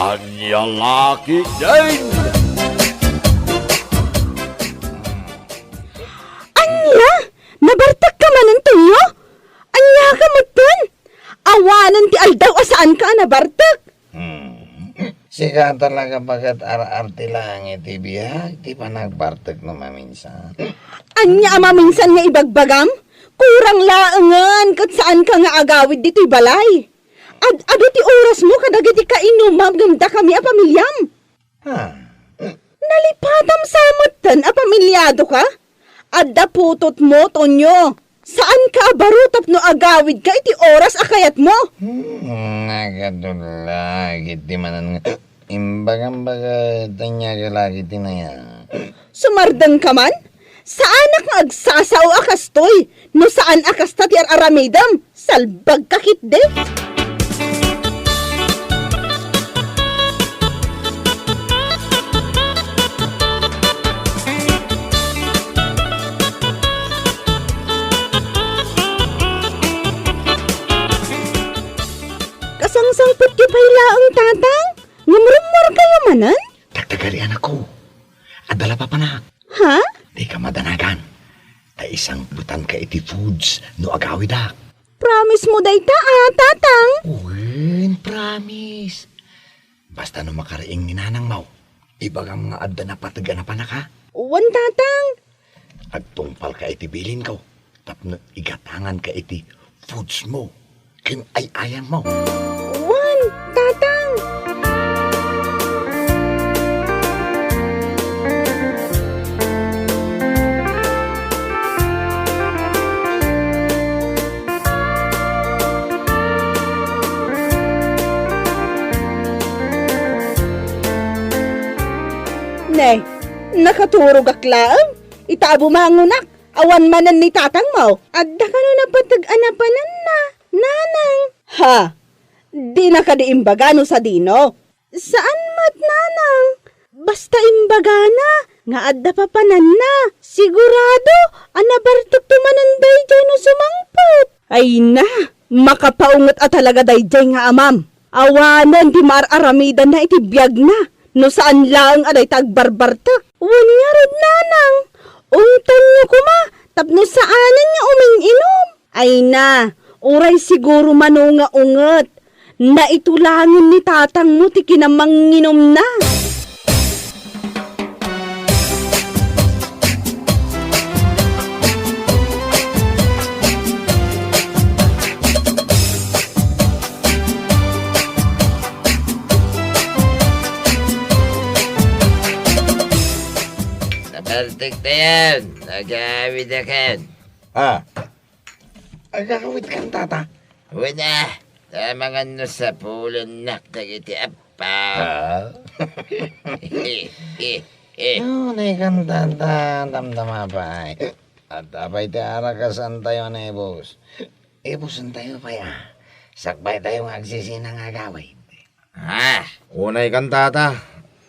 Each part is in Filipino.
Anyang laki din! Anya? Nabartak ka man ng tuyo? Anya ka mo dun? Awanan ti aldaw asaan ka nabartak? Sika talaga bagat ar-arte lang iti biyag, di pa nagbartag na maminsan. Anya ama minsan nga ibagbagam? Kurang laangan kat saan ka nga agawid dito'y balay. Ado ti oras mo kadagiti ka inumam gamda kami a pamilyam. Ha? Nalipatam samutan a pamilyado ka? Adda putot mo, Tonyo. Saan ka barutap no agawid ka iti oras akayat mo? Nagadula, iti manan nga. Imbagang-baga, tanya ka lagi tinaya. Sumardang ka man? Saan ak nga agsasaw akastoy? No saan akas ta ti aramidam? Salbag kakit de? Kasangsangpot ki pala ang tatang? Ngumrumor kayo manan? Tagtagarian ako. Adala pa panak. Ha? Di ka madanagan. Ta isang butan ka iti foods no agawid ak. Promise mo day ta tatang? Uwin, promise. Basta no makaraing ninanang mau. Ibagang nga adda na patagan na panaka. Uwan tatang. Agtungpal ka iti bilin ko. Tapno igatangan ka iti foods mo. Kin ay ayan mo. Uwan tatang. Ne, nakaturog aklaan. Itabo mangunak. Awan manan ni tatang mo. Adda ka no napatag-anapanan na. Nanang. Ha? Di na ka di imbaga no sa dino. Saan mat nanang? Basta imbaga na. Nga adda pa panan na. Sigurado. Anabartok tumanan dayjay no sumangpot. Ay na. Makapaungot at talaga dayjay nga amam. Awanan di mar-aramidan na itibiyag na. No saan lang aday tagbarbartak. Wanya rod nanang. Ungtan nyo kuma. Tapno saanan niya uming-inom. Ay na. Uray siguro mano nga unget. Na itulangin ni tatang mo ti kinamanginom na. Nabaltik na yan. Nag-aawid na kan. Agawid kang tata. Wala. Tamangan no sa pulan nakdagiti apa. Nay kang tata. Damdama pa. At apay ti arakasan tayo na ibos. Ibusan tayo pa ya. Sakbay tayo agsisinang agawid. Ha? Unay kantata.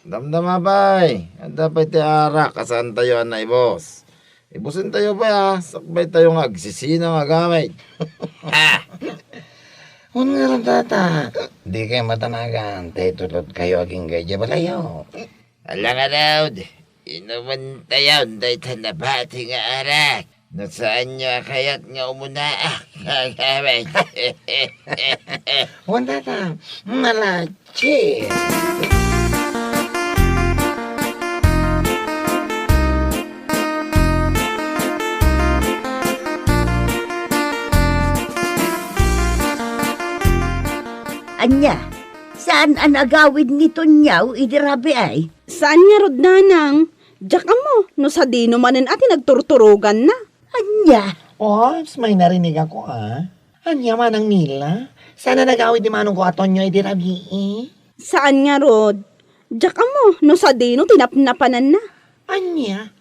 Damdama bay. At dapat ti arak asan tayo na ibos. Ibusin tayo ba ya? Sakbay tayo nga agsisinang agamay. Ha? Nga rin tata. Di kayo matanagan. Tayo tulad kayo aging gaya balayo. Alang araw. Inuman tayo. Dahil tanabati nga arak. Nasaan nyo kayat nga umunaak. Agamay. Wan tata. Malachi. Anya, saan ang agawid nito niyaw idirabi ay? Saan niya rod nanang? Diyak mo. No sa dino manan ati nagturturugan na. Anya, May narinig ako Anya man ang nila. Sana nagawid di manong ko aton nyo idirabi Saan nga rod? Diyak mo. No sa dino tinapnapanan na. Anya?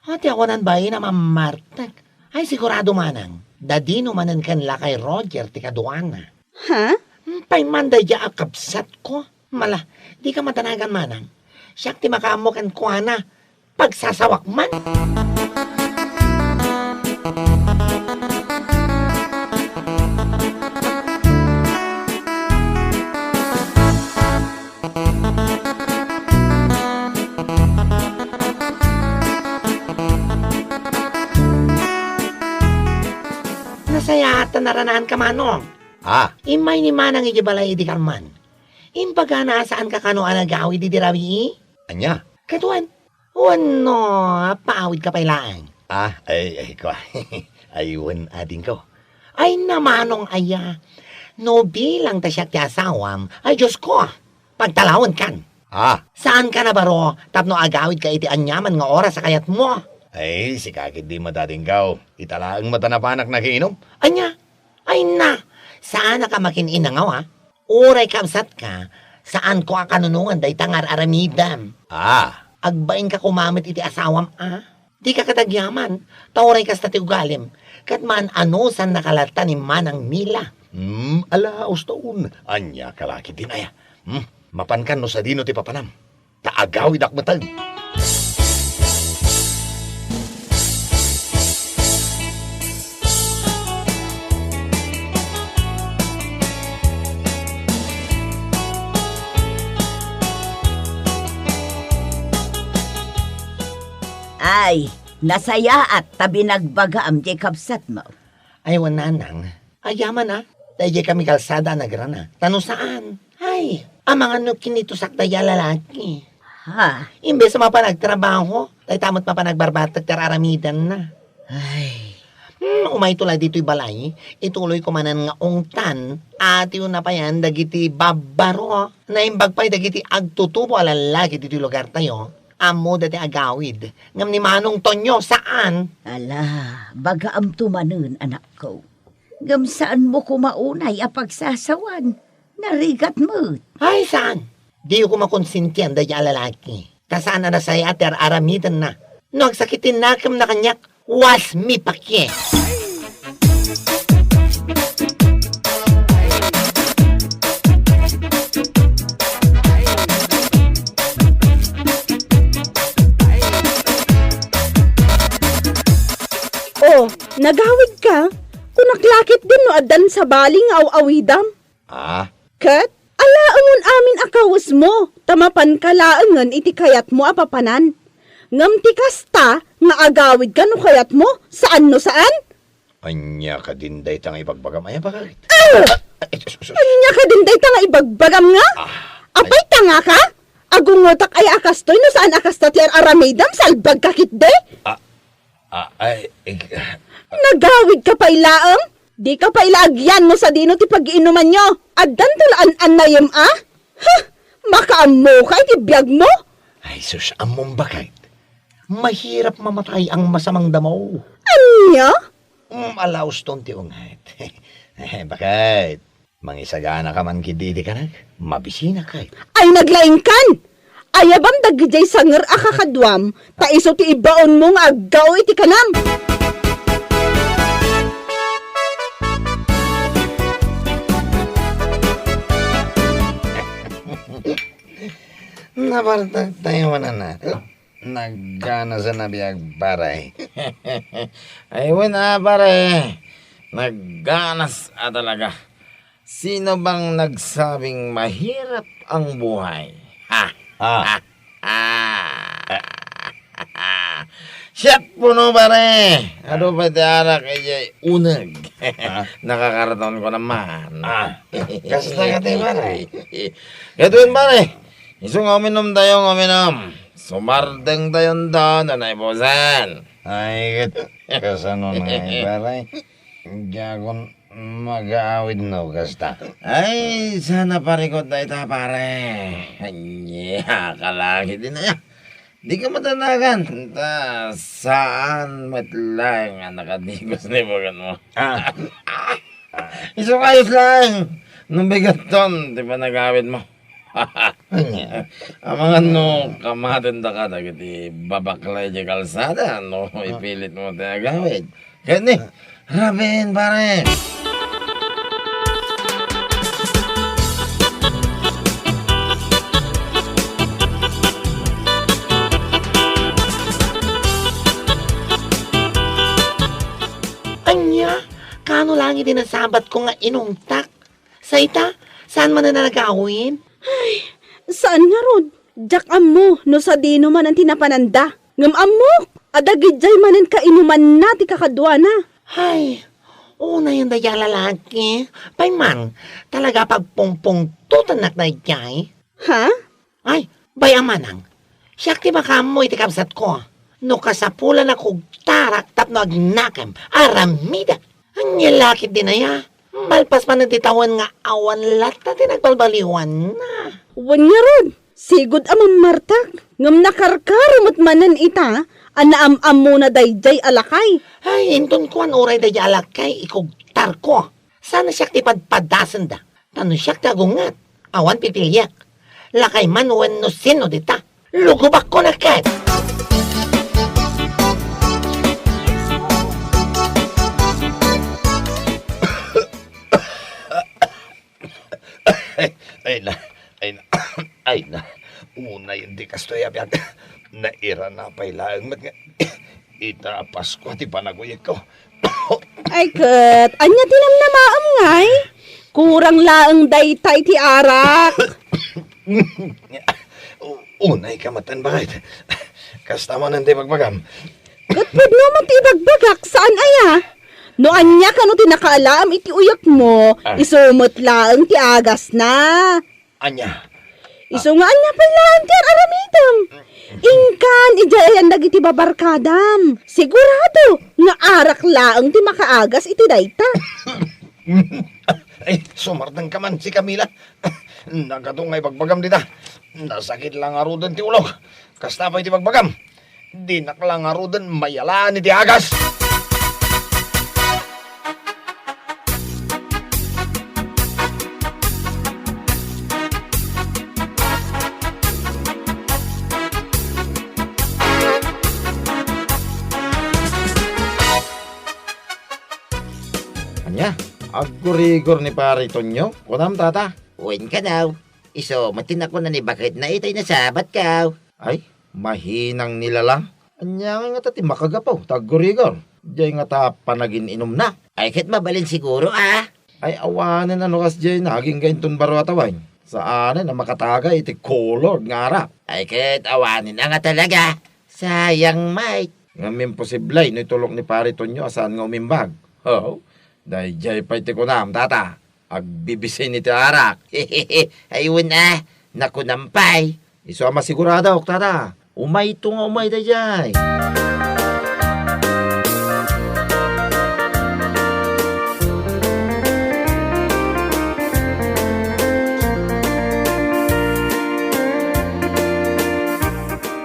Ati ako nan bayi na mamartag. Ay sigurado manang. Dadino manan kanla kay Roger ti kaduana. Ha? Pay manday ja akapsat ko. Mala, di ka matanagan manang. Siyak ti makamukan ko na. Pagsasawak man. naranaan ka manong. Imay ni manang ijibalay di karman. Imbaga nasaan ka kano anagawi di dirabi? Anya? Katuan, wano, paawid ka pailaan. Ko. Aywan ading ko. Ay namanong aya, no bilang tasyak ti asawam, ay Diyos ko, pagtalawon kan. Saan ka na baro, tapno agawid ka iti anyaman nga oras sa kayat mo? Ay, si kakit di madating ka. Italaang mata na panak nakiinom. Anya, ay na, saan ka makininangaw ha? Uray kamsat ka, saan ko akanunungan day tangar aramidam. Agbain ka kumamit iti asawam Di ka katagyaman, tauray ka sa tiugalim, kat man ano san nakalata ni manang nila. Alaos taon. Anya kalaki din aya. Mapankan no sa dino ti papanam. Taagawid akmatag. Ay, nasaya at tabi nagbaga am di kapsat mo. Ay wananang, ayaman dahil kami kalsada nagrana. Tano saan? Ay, ang mga no kinitusak daya lalaki. Imbes sa mapanagtrabaho, dahil tamot mapanagbarbatag kararamidan na. Ay, umay tulad dito'y balay, ituloy ko manan nga ungtan, ati na pa yan, dagiti babaro, na imbagpay dagiti agtutubo alalaki dito'y lugar tayo, amo dati agawid, ngam ni Manong Tonyo, saan? ala, baga am tumanon anak ko. Ngam saan mo kumaunay apagsasawan? Narigat mo. Ay, saan? Di ko makonsintiyan daya lalaki. Kasaan na saya at aramidan na. No, agsakitin na kam na kanyak, was mi pakye. Oh, nagawid ka? Kunaklakit din no adan sa baling aw-awidam. Kat, alaangon amin akawas mo, tamapan kalaangan iti kayat mo apapanan. Ngam ti kasta, nga agawid ka no kayat mo, saan no saan? Anya ka din day tang ipagbagam. Aya bakit? Anya ka din day nga ibagbagam nga? Apay tanga ka? Agungotak ay akastoy no saan akasta ti aramidam salbag kakit de? Nagawid ka pa ilaang? Di ka pa ilaagyan mo sa dino ti pag-iinuman nyo. Addan tulaan na Ha? Makaamo ka iti biyag mo? Ay, sus, among bakit? Mahirap mamatay ang masamang damaw. Anya? Alaos ton ti ungait. Bakit? Mangisagana ka man kididi ka nag? Mabisina ka. Ay naglaing kan! Ayabam dagijay sanger akakadwam, taiso ti ibaon mo nga aggaw iti kanam. Nabartag tayo na. Naggana sa nabiyag baray. Aywan pare. Nagganas talaga. Sino bang nagsabing mahirap ang buhay? Siyat puno pare. Ano ba tiara kaya unag? Nakakaraton ko naman. Kasta ka tayo pare. Gatuin pare. Isong uminom tayo uminom. Sumardeng tayo doon na naibosan. Ay, kasano na baray. Gagon mag-aawid no, kasta. Ay, sana parikot na ita pare. Anya, kalaki din na. Di ka matanagan. Saan matlang ang nakadigos na ibagan mo? Isong ayos lang. Nung bigat ton, di ba nag-awid mo? Ang mga kamatinda ka dagiti babaklay di kalsada ipilit mo tayo gawin. Kaya ni, rabin pare. Anya, kano lang itinasabat ko nga inungtak? Sa ita, saan man na nagawin? Saan nga rod? Jak mo, no sa dino man ang tinapananda. Ngam amok, adagidjay manen kainuman na ti kakadwa na. Ay, Una yung daya lalaki. Pay man, talaga pagpungpong tutanak na ijay. Ha? Ay, bay amanang. Siya ti baka mo iti kapsat ko. No kasapulan ako tarak tapno agnakam. Aramida. Ang nilakit din na ya. Malpas pa nagtitawan nga awan lata ti nagbalbaliwan na. Wan nga ron. Sigod amang martak. Ngam nakarkarumot manan ita. Anaam-am mo na dayjay alakay. Ay, inton ko an oray da alakay ikugtar ko. Sana siya ti padpadasan da. Tano siya ti agungat. Awan pipilyak. Lakay man wen no sino dita. Lugubak ko na kat. Ay na. Una yung di kastoy abiyag. Naira na pailaan mat nga. Itapas ko ti panaguyag ko. Ay kat, anya tinam na maam ngay. Kurang laang daytay ti arak. Unay kamatan bakit? Kasta mo nang di magbagam. Katpud no man ti ibagbagak, saan aya? No anya ka no tinakaalam iti uyak mo, isumot laang ti agas na. Anya. Iso nga anya pa laang ti aramidam. Ingkan, ijayan dagiti babarkadam. Sigurado, nga arak laang ti makaagas iti dayta. Ay, sumardang ka man si Camila. Nagatong ay bagbagam dita. Nasakit lang arudan ti ulog. Kasta pa iti bagbagam. Di naklang arudan mayalaan iti agas. Anya, agurigor ni pare Tonyo. Kunam tata. Uwin ka daw. Iso, matin ako na ni bakit na itay na sabat ka. Ay, mahinang nilalang. Anya nga tati makagapaw, tagurigor. Diyay nga ta panagin inom na. Ay, kat mabalin siguro ah. Ay awanan ano kas diyay naging gainton baro ataway. Saan na makataga iti color nga arap. Ay, kat awanin na nga talaga. Sayang, mate. Ngamin posiblay no itulok ni pare Tonyo asan nga umimbag. Oh, dahil diyay pa iti kunam tata. Agbibisay ni arak. Ayun na. Nakunampay. Iso ama sigurada ok tata. Umay ito nga umay da diyay.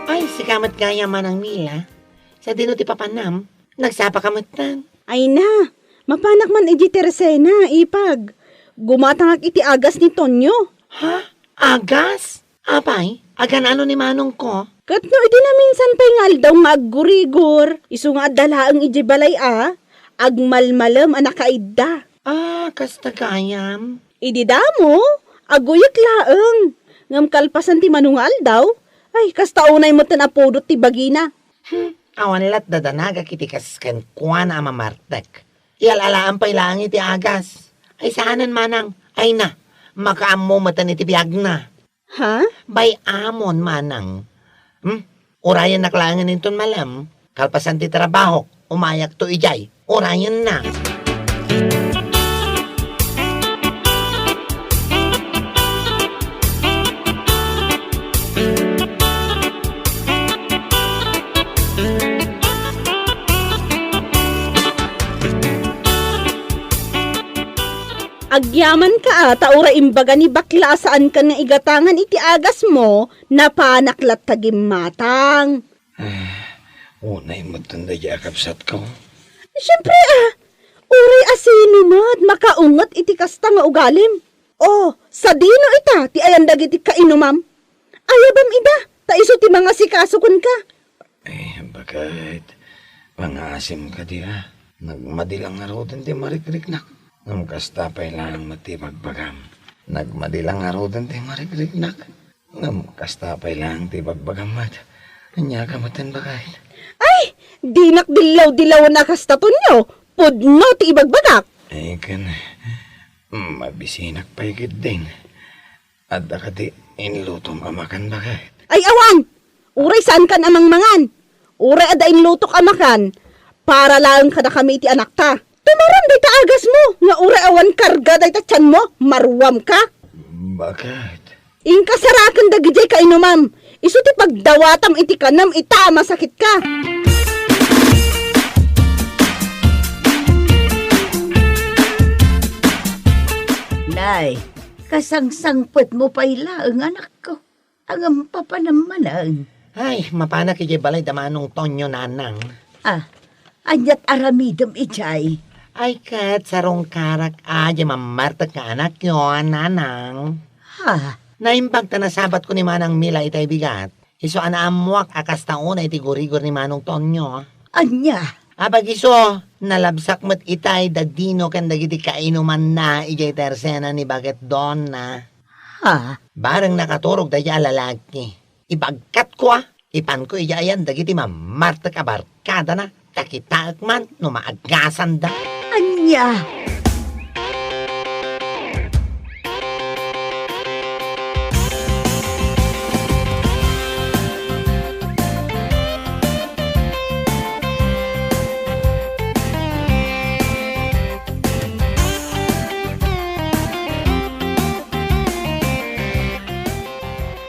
Ay, sikamat gaya man ang Mila. Sa dino ti papanam, nagsapa kamutan. Ay na, mapanak man iji Teresena, ipag. Gumatangak iti agas ni Tonyo. Ha? Agas? Apay, agan ano ni manong ko? Katno iti na minsan pa'y nga daw nga aggurigor. Isu nga dalaang iji balay agmalmalam anakaida. Ah, kasta gayam. Idi damo, aguyak laeng. Ngam kalpasan ti manungal daw. Ay, kasta unay mo tanapudot ti bagina. Awan lat dadanaga kiti kasken kuan ama martek. Ialalaan pa'y lang iti agas. Ay saanan manang, ay na, makaamo matan iti biyag na. Ha? Bay amon manang. Orayan naklangan ninton malam. Kalpasan ti trabaho, umayak to ijay. Orayan na. Agyaman ka taura imbaga ni bakla saan ka nga igatangan iti agas mo na panaklat tagimmatang. Unay mo tanda yakapsat ko. Siyempre uray asino mat makaungot iti kasta nga ugalim. Oh, sa dino ita ti ayandag iti kainumam. Ayabam ida, ta iso ti mga sikasukon ka. Eh, bakit? Pangasim ka di Nagmadilang araw din ti marikrik-nak. Ngam kasta pa'y lang matibagbagam. Nagmadilang araw din ti marikrik-nak. Ngam kasta pa'y lang ti bagbagam mat. Anya ka matan bakit? Ay, dinak dilaw-dilaw na kasta tunyo. Pudno ti ibagbagak. Eh, kan, mabisinak pa'y din. At dakati inlutom amakan bakit? Ay awan, uray saan kan amang mangan. Uray adain lutok amakan. Para lang kada kami iti anak ta. Tumaran day ta agas mo, nga ura awan karga day ta tiyan mo, marwam ka. Bakit? Inkasarakan dagijay ka inumam. Isu ti pagdawatam iti kanam ita masakit ka. Nay, kasangsangpet mo pa ila ang anak ko. Ang papanamanan. Ay, mapana kaya balay damanong Tonyo nanang. Anyat aramidam ijay. Ay, kat sarong karak aja mamarta ka anak yon, nanang. Ha? Naimbag ta nasabat ko ni Manang Mila itay bigat. Iso anaamuak akas taon ay tigurigor ni Manong Tonyo. Anya? Abag iso, nalabsak mat itay dadino kan dagiti kainuman na ijay tersena ni Baget Donna. Ha? Barang nakaturog daya lalaki. Ibagkat ko ipan ko iyayan dagiti mamarta ka barkada na. Takitaak man, no maagasan da. Anya?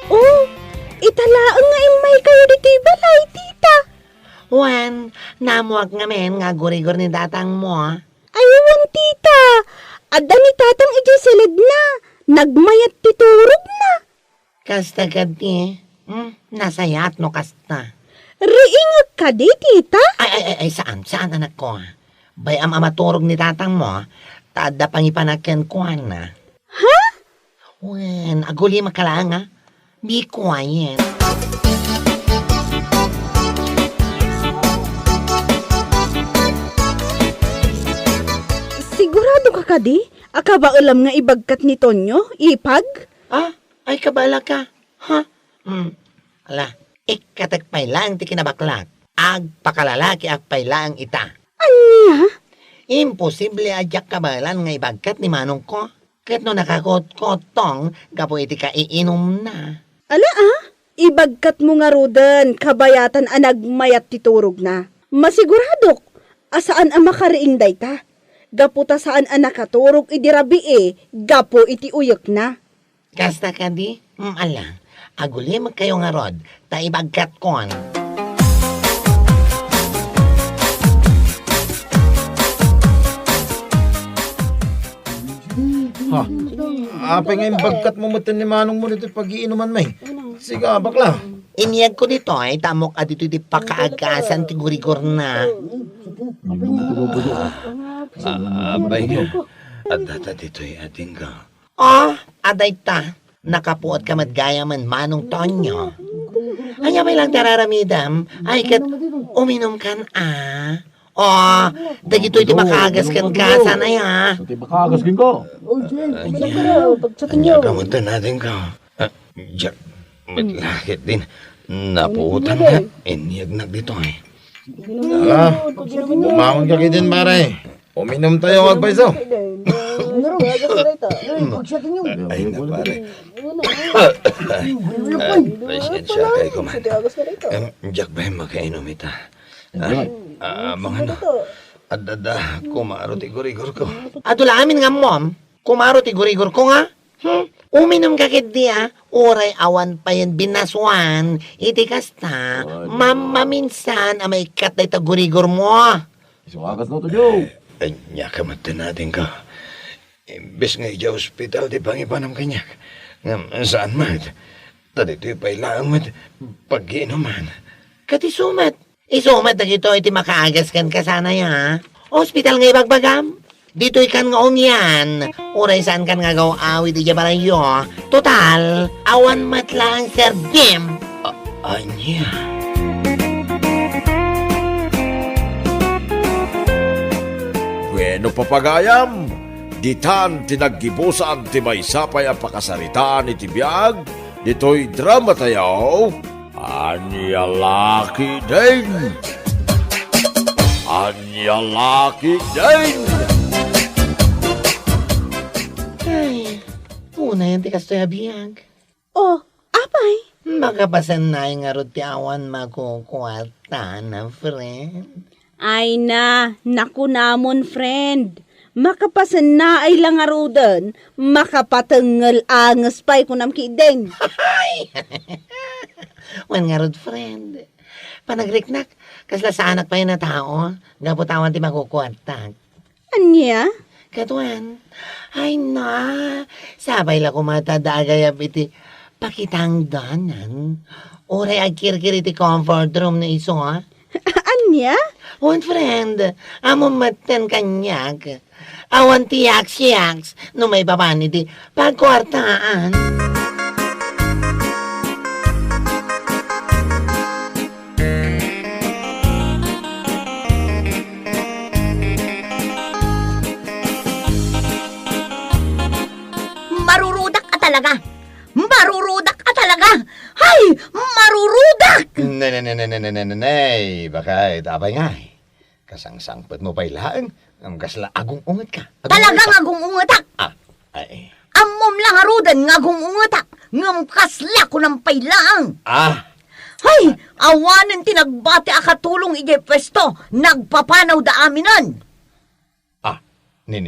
Oh, italaang nga imay kayo diti balay, tita. Wan, namuak nga men nga gurigor ni datang mo. Ayawan, tita. Adda ni tatang ijay silid na. Nagmayat titurog na. Kasta kadi, nasayat no kasta. Riingag ka di, tita. Ay, saan anak ko? Bayam amaturog ni tatang mo, tada pangipanakyan ko na. Ha? Wan, aguli makalanga. Be quiet. Sigurado ka kadi? Aka ba ulam nga ibagkat ni Tonyo? Ipag? Ay kabala ka. Ha? Ala, ikatagpay lang ti kinabaklak. Agpakalalaki agpay lang ita. Anya? Imposible adyak kabalan nga ibagkat ni manong ko. Kat no nakakot-kotong, gapo iti ka iinom na. Ala ibagkat mo nga rudan, kabayatan anagmayat titurog na. Masiguradok, asaan ang makariing day ta? Gaputa saan ang nakaturog idirabi gapo iti uyok na. Kasta ka di? Ala, aguli magkayo nga rod, ta ibagkat kon. Ha? Apay nga yung bagkat mo mutin ni Manong mo nito pag-iinuman may. Siga, bakla. Iniyag ko dito ay tamok at dito di pakaagasan ti gurigor na. Abay nga. At data dito'y ating ka. Aday ta. Nakapuot ka madgaya man Manong Tonyo. Kanya may lang tararamidam. Ay kat uminom kan dagito iti makagas kan ka sana ya. Makagas kin ko. Anya kamunta natin ka. Jack, matlakit din. Napuutan ka. Iniyag na dito eh. Bumangon ka din, pare. Uminom tayo ang agpaiso. Ay na pare. Pasensya kay kuman. Jack ba yung makainom ita? Mga ano? Adada, kumaro ti gurigor ko. Adula amin nga mom. Kumaro ti gurigor ko nga. Uminom ka kit diya. Uray awan pa yan binaswan. Iti kasta. Maminsan amay kat na ita gurigor mo. Isuwagas na to, Joe. Anya ka natin ka. Imbes nga ija hospital, di pangipanam kanyak. Saan mat? Tadi ito'y pailang mat pag-inuman. Kati sumat. Isumat na ito iti makaagas kan ka sana ya. Hospital nga ibagbagam. Dito ikan nga umyan. Uray saan kan nga gaw awit ija balayo. Total, awan matla ang Sir Jim. Anya. Bueno papagayam, ditan tinaggibusan ti may sapay ang pakasaritaan iti biyag, dito'y drama tayaw, Anya Laki din! Anya Laki din! Ay, una yan ti kastoy abiyag. Oh, apay. Makapasan na yung arot ti awan makukuwata na friend. Ay na, naku namon friend. Makapasan na ay lang arudan, makapatengal angas pa'y kunam kideng. Wan nga rod, friend. Panagriknak, kasla sa anak pa yun na tao, gaputawan ti makukuantag. Anya? Katuan, ay na, sabay la kumatadagayab iti pakitang danan. Oray agkirkir iti comfort room na iso, ha? Anya? Wan, friend, among maten kanyak. Awan ti yaks, no may baban iti pagkwartaan. Marurudak ka talaga! Marurudak ka talaga! Hay! Marurudak! Nay, baka itapay nga eh. Kasangsangpot mo pa'y laang, ang kasla agong ungat ka. Talagang agong ungatak! Ay. Ammom lang arudan nga agong ungatak! Ngam kasla ko ng pailaang! Hay! Awanan tinagbati akatulong ije pwesto! Nagpapanaw da aminan! Ni.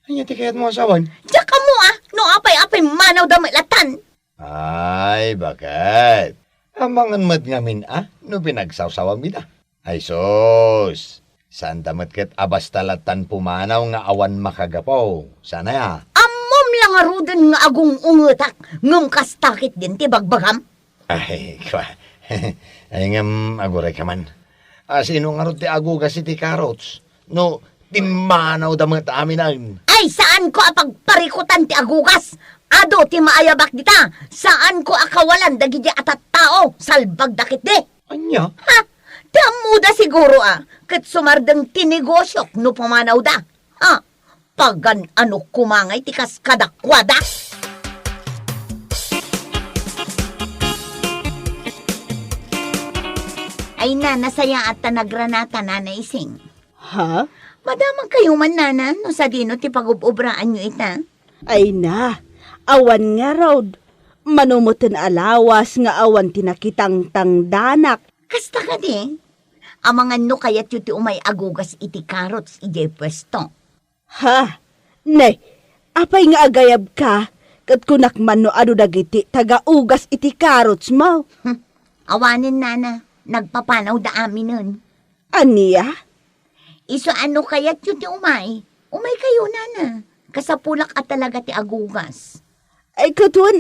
Anya ti kayat mo asawan? Diyak ka mo no apay-apay manaw da mailatan! Ay, bakit? Amangan mat ngamin no pinagsawsawa mida. Ay sos, saan damat ket abas talatan pumanaw nga awan makagapaw. Sana ya? Ammom lang arudan nga agong ungatak! Ngam kastakit din ti bagbagam! Ay, kwa. Ay ngam aguray ka man. Sino nga ro ti agugas iti karots? No, timanaw damat aminan. Ay, saan ko apagparikutan ti agugas? Ado ti maayabak dita! Saan ko akawalan dagiti atat tao? Salbag dakit di! Anya? Ha? Damuda siguro kat sumardang tinigosyok no pamanaw da. Ha? Pagan ano kumangay tikas kadakwada. Ay na, nasaya at tanagranata na naising. Ha? Madamang kayo man nana, no sa dino ti pagububraan nyo ita. Ay na, awan nga road. Manumutin alawas nga awan tinakitang tangdanak. Kasta ka di. Amangan no kayat yu ti umay agugas iti karots ije pwesto. Ha? Nay, apay nga agayab ka, kat kunakman no ado dagiti taga-ugas iti karots mo. Awanin nana, nagpapanaw da amin nun. Aniya? Iso ano kayat yu ti umay? Umay kayo nana, kasapulak at talaga ti agugas. Ay katuan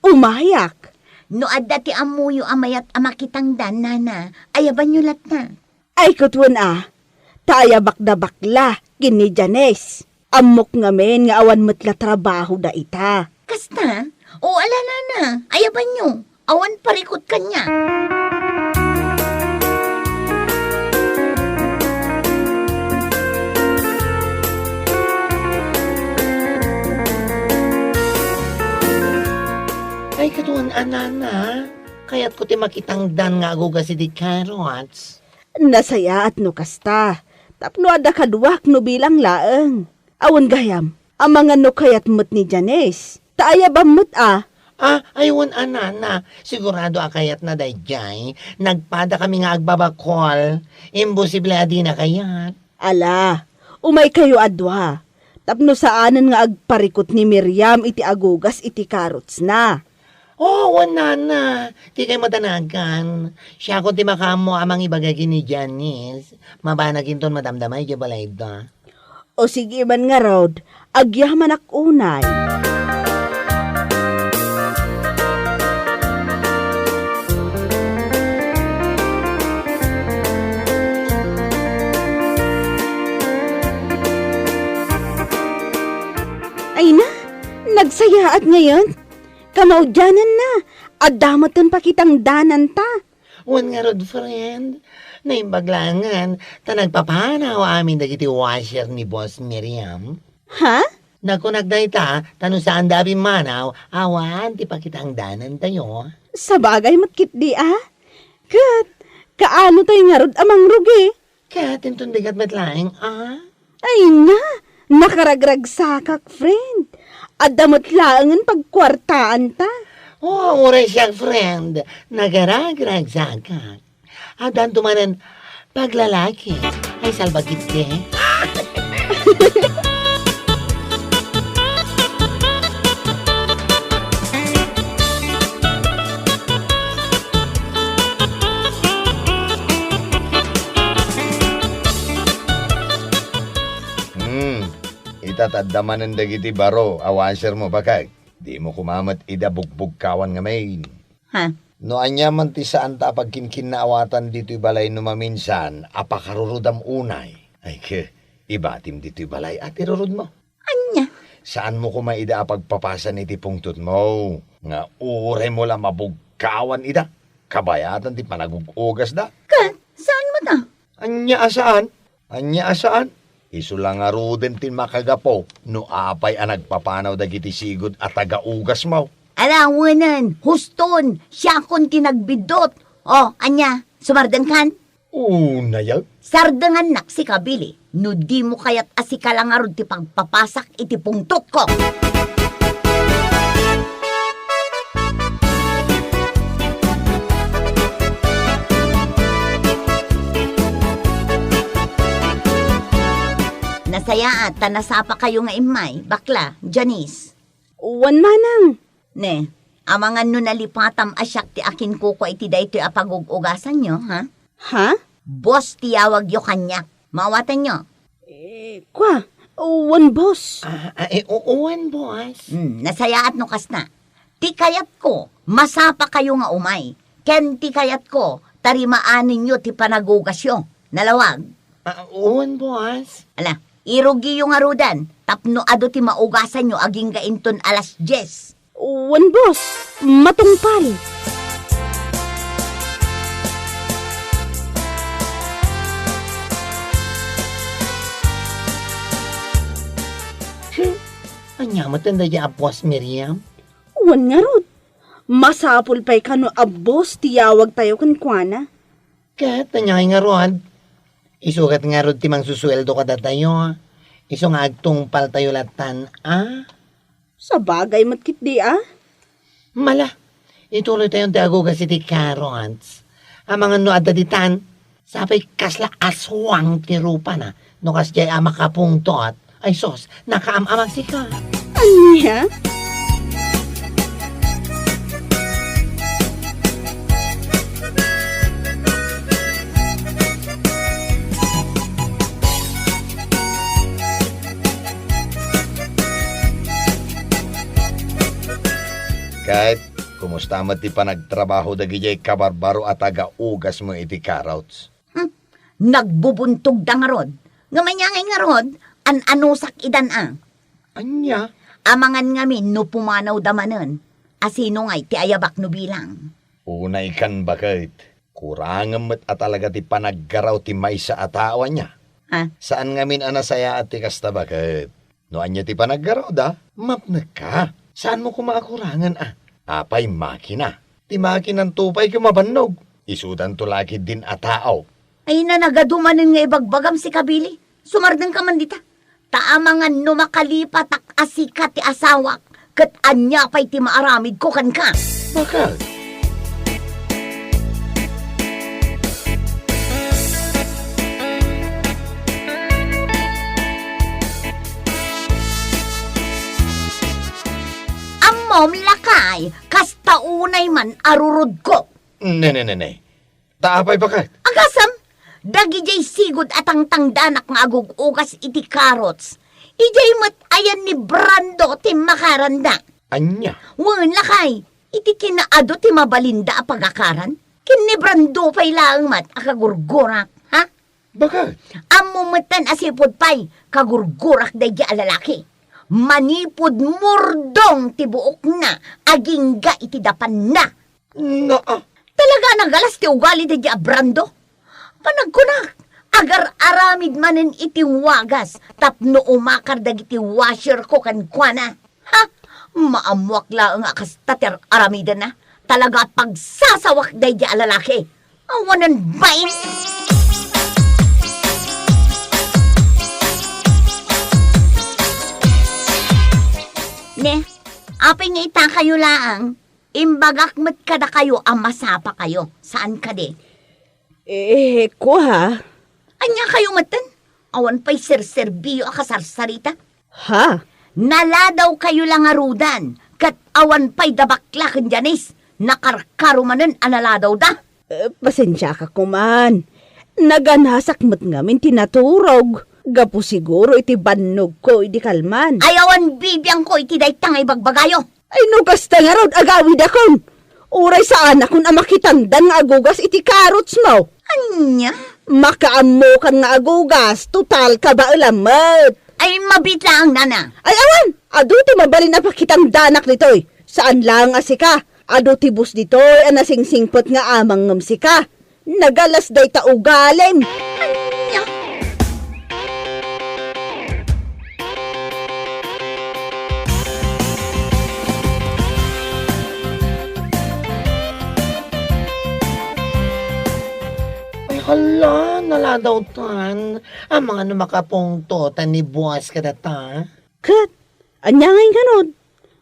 umayak. No adda ti amuyo amayat amakitang dan nana, ayaban nyo lat na. Ay katuan taya bakda bakla, kini Janes. Amok ngamen nga awan matla trabaho da ita. Kasta? O ala nana, ayaban nyo, awan parikot kanya. Ay, katuan anana. Kaya't ko ti makitang dan nga agugas iti karots. Nasaya at no kasta. Tapno ada kaduak no bilang laeng. Awan gayam, amangan no kayat mut ni Janes. Taaya ba mut Aywan anana. Sigurado akayat na dayjay. Nagpada kami nga agbabakol. Imposible adi na kayat. Ala, umay kayo adwa. Tapno saanan nga agparikot ni Miriam iti agugas iti karots na. Nana. Di kayo matanagan. Siya ko ti makamo amang ibagagi ni Janice. Mabanagin ton madamdamay di balay da. O sige man nga Rod, agyaman ak unay. Ay na, nagsayaat ngayon. Kamaudyanan na, adamatan pa kitang danan ta. Wan nga rod, friend. Naimbaglangan, ta nagpapanaw amin dagiti washer ni Boss Miriam. Ha? Nakunagday ta, tanong saan dabi manaw, awan, di pa kitang danan tayo. Sa bagay matkit di Kat, kaano tayo nga rod amang rugi? Kaya tintundigat matlaing, Ay na, nakaragrag sakak, friend. Adamot laangan pagkwartaan ta. Uray siya, friend. Nagaragrag sakak. Adan tumanan, Paglalaki, ay salbagit ka. Itataddaman ng dagiti baro, awanser mo bakag. Di mo kumamat ida bugbugkawan nga main. Ha? No anya man ti saan ta pagkinkin na awatan dito'y balay no maminsan, apakarurudam unay. Ay ke, ibatim dito'y balay at irurud mo. Anya? Saan mo kumaida pagpapasan iti pungtut mo? Nga ure mo lang mabugkawan ida. Kabayatan ti panagugugas da. Saan mo ta? Anya asaan? Anya asaan? Isu lang nga ruden tin makagapo no apay ang nagpapanaw dagiti sigod at tagaugas mo. Alawanan, huston, siya akong tinagbidot. O, anya, sumardan kan? Una yaw? Sardangan nak si Kabili, no di mo kaya't asika lang arod ti pagpapasak iti pungtot ko. Nasaya at tanasapa kayo nga imay, bakla, Janice. Wan manang. Ne, amangan no nalipatam asyak ti akin kuko iti daytoy apagugugasan nyo, ha? Ha? Boss tiyawag yo kanyak. Mawatan nyo. Kwa? Wan boss. Uwan, boss. Nasaya at nukas na. Ti kayat ko, masapa kayo nga umay. Ken ti kayat ko, tarimaanin nyo ti panagugasyo. Nalawag. Uwan, boss. Ala, irugi yung arudan. Tapno ado ti maugasan nyo aging gainton alas 10. Wan boss. Matungpal. Anya, matanda niya apos, Miriam. Wan nga rod. Masapul pa'y kano abos tiyawag tayo kan kuana. Kat, anya nga rod. Isukat nga rod timang susweldo ka tayo. Iso nga agtungpal tayo latan, Sa bagay matkit di Mala, ituloy tayong tiagugas iti karons. Ang mga no adaditan, sapay kasla aswang ti rupa na. No kas jay amakapungtot, ay sos, nakaamamag sika. Anya? Kahit kumusta mo ti panagtrabaho dagijay kabarbaro at taga-ugas mo iti karots. Nagbubuntog da nga rod. Ngamanyangay nga rod, an-anusak idan ang. Anya? Amangan ngamin no pumanaw damanen. Asino ngay ti ayabak no bilang. Unay kan bakit? Kurangan mo't at talaga ti panaggaraw ti maysa atawan niya. Ha? Saan ngamin anasaya at ti kasta bakit? No anya ti panaggaraw da, mapnag ka. Saan mo kumakurangan Apay makina. Ti makinang tupay kumabannog. Isudan to laki din atao. Ay na nagadumanin nga ibagbagam si Kabili. Sumardang ka man dita. Taamangan no makalipat ak asika ti asawak. Kat anya pa'y ti maaramid ko kan ka. Bakit? Amom lakay, kasta unay man arurod ko. Ne. Taapay bakit? Agasam, dagi jay sigod atang tangdanak nga agugugas iti karots. Ijay mat ayan ni Brando ti makaranda. Anya? Wan lakay, iti kinaado ti mabalinda a pagakaran. Kin ni Brando pa'y laang mat akagurgurak, ha? Bakit? Amumatan asipod pa'y kagurgurak daygi alalaki. Manipod murdong ti buok na, aging ga iti dapan na. Talaga nagalas ti ugali daygi a Brando. Panagkunak, agar aramid manen iti wagas, tapno umakar dagiti washer ko kan kuana. Ha? Maamuak lang nga kastater aramida na. Talaga pagsasawak daygi a lalaki. Awanan bain. Ne, apay nga ita kayo laang. Imbagak met kada kayo ang masapa kayo. Saan ka de? Ko ha? Anya kayo matan? Awan pa'y serserbiyo akasarsarita. Ha? Naladaw kayo lang arudan, kat awan pa'y dabaklakan janis. Nakarkarumanan analadaw da. Pasensya ka kuman. Naganasak mo't ngamin tinaturog. Gapo siguro iti bannog ko iti kalman. Ayawan bibiyang ko iti daytang ay bagbagayo. Ay nugas ta nga rod agawid akon. Uray sa anak kun amakitandan nga agugas iti karots mo. Anya? Makaammo kan nga agugas, total ka ba ulamat? Ay mabitla ang nana. Ay awan, ado ti mabalin na pakitang danak nitoy. Saan lang asika? Ado ti bus ditoy, anasingsingpot nga amang ngamsika. Nagalas day ta ugalim. Anya? Ay, hala, naladaw tan. Ang mga numakapungto, ni buwas ka data. Kat, anyangay kanod.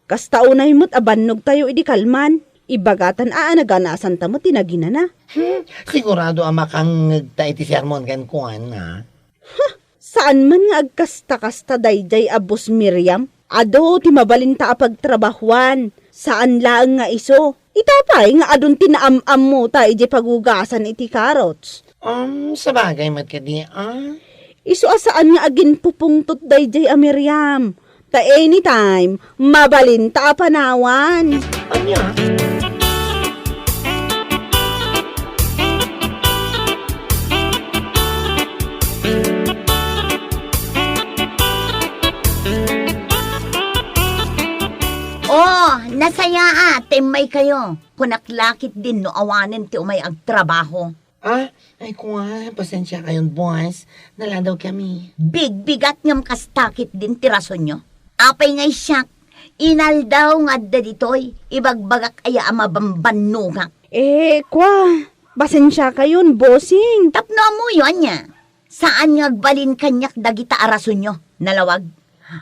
Kasta unay mo't abannog tayo idi kalman. Ibagatan naganasan ta mo tinagina na. Sigurado ang makang iti sermon kan kuan na. Saan man nga agkasta-kasta dayjay abos Miriam? Ado ti mabalin ta apagtrabahuan. Saan lang nga iso? Itapay nga adun tinaam-am mo ta iti pagugasan iti karots. Sabagay mat ka di, Iso asaan nga agin pupungtot dayjay a Miriam. Ta anytime, mabalin ta panawan. Anya? Nasaya temay kayo. Kunaklakit din no awanin ti umay agtrabaho. Ay kuha, pasensya kayon boys. Naladaw kami. Big-bigat ngam kastakit din tirason nyo. Apay ngay siyak. Inaldaw nga da ditoy. Ibagbagak aya amabambanugak. Pasensya kayon, bossing. Tapno mo yun niya. Saan nga agbalin kanyak dagita arason nyo? Nalawag.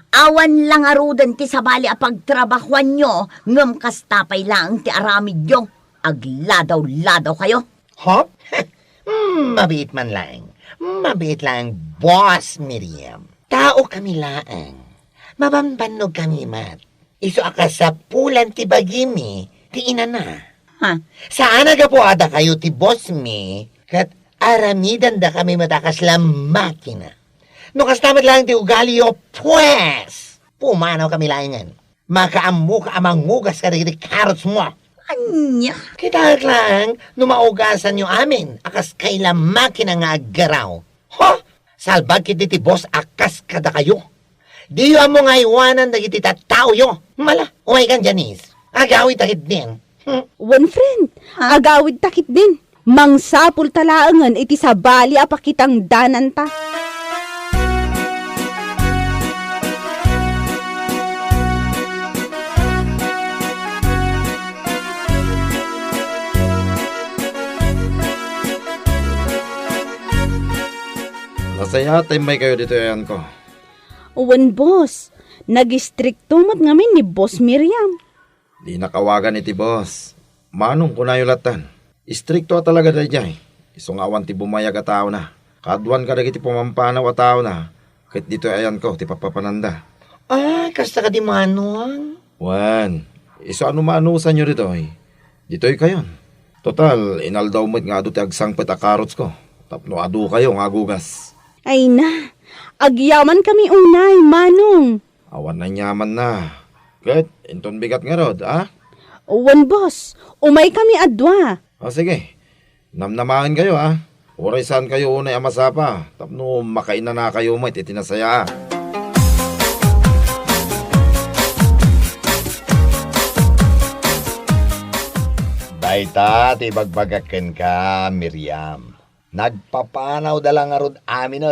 Awan lang arudan ti sabali apagtrabahuan nyo, ngam kastapay lang ti aramid nyo. Agladaw-ladaw kayo. Hop? Mabait man lang. Mabait lang, boss Miriam. Tao kami laang. Mabambanog kami, mat. Iso akas sa pulan ti bagimi, ti ina na. Saan aga po ada kayo ti boss mi, kat aramidan da kami matakas lang makina. No kastamat lang ti ugali o pues. Pumanaw kami laingan. Makaamu ka amangugas ka di karots mo. Anya? Kita lang, numaugasan nyo amin. Akas kaila makina nga agaraw. Salbag kiti ti boss akas kada kayo. Di mo nga iwanan na kiti tao yo. Mala, umay kan Janice. Agawit takit din. One friend, agawid takit din. Mangsapul talaangan iti sabali apakitang danan ta. Nasaya may kayo dito yan ko. Uwan boss, nag-istrikto mat ngamin ni Boss Miriam. Di nakawagan iti boss. Manong kunayulatan. Istrikto talaga da jay. Isungawan ti bumayag a tao na. Kadwan ka dagiti pumampanaw a tao na. Kahit dito ayan ko, ti papapananda. Kasta ka di manong. Wan, iso ano maanusan nyo dito eh. Dito'y kayon. Total, inaldaw mo't nga ado ti agsangpet a karots ko. Tapno ado kayo nga gugas. Ay na, agyaman kami unay, manong. Awan na nyaman na. Kahit, inton bigat nga rod, Uwan boss, umay kami adwa. Sige, namnamahin kayo Oray saan kayo unay amasapa. Tapno makain na kayo mo itinasaya. Dayta, tibagbagaken ka, Miriam. Nagpapanaw dalang arod amin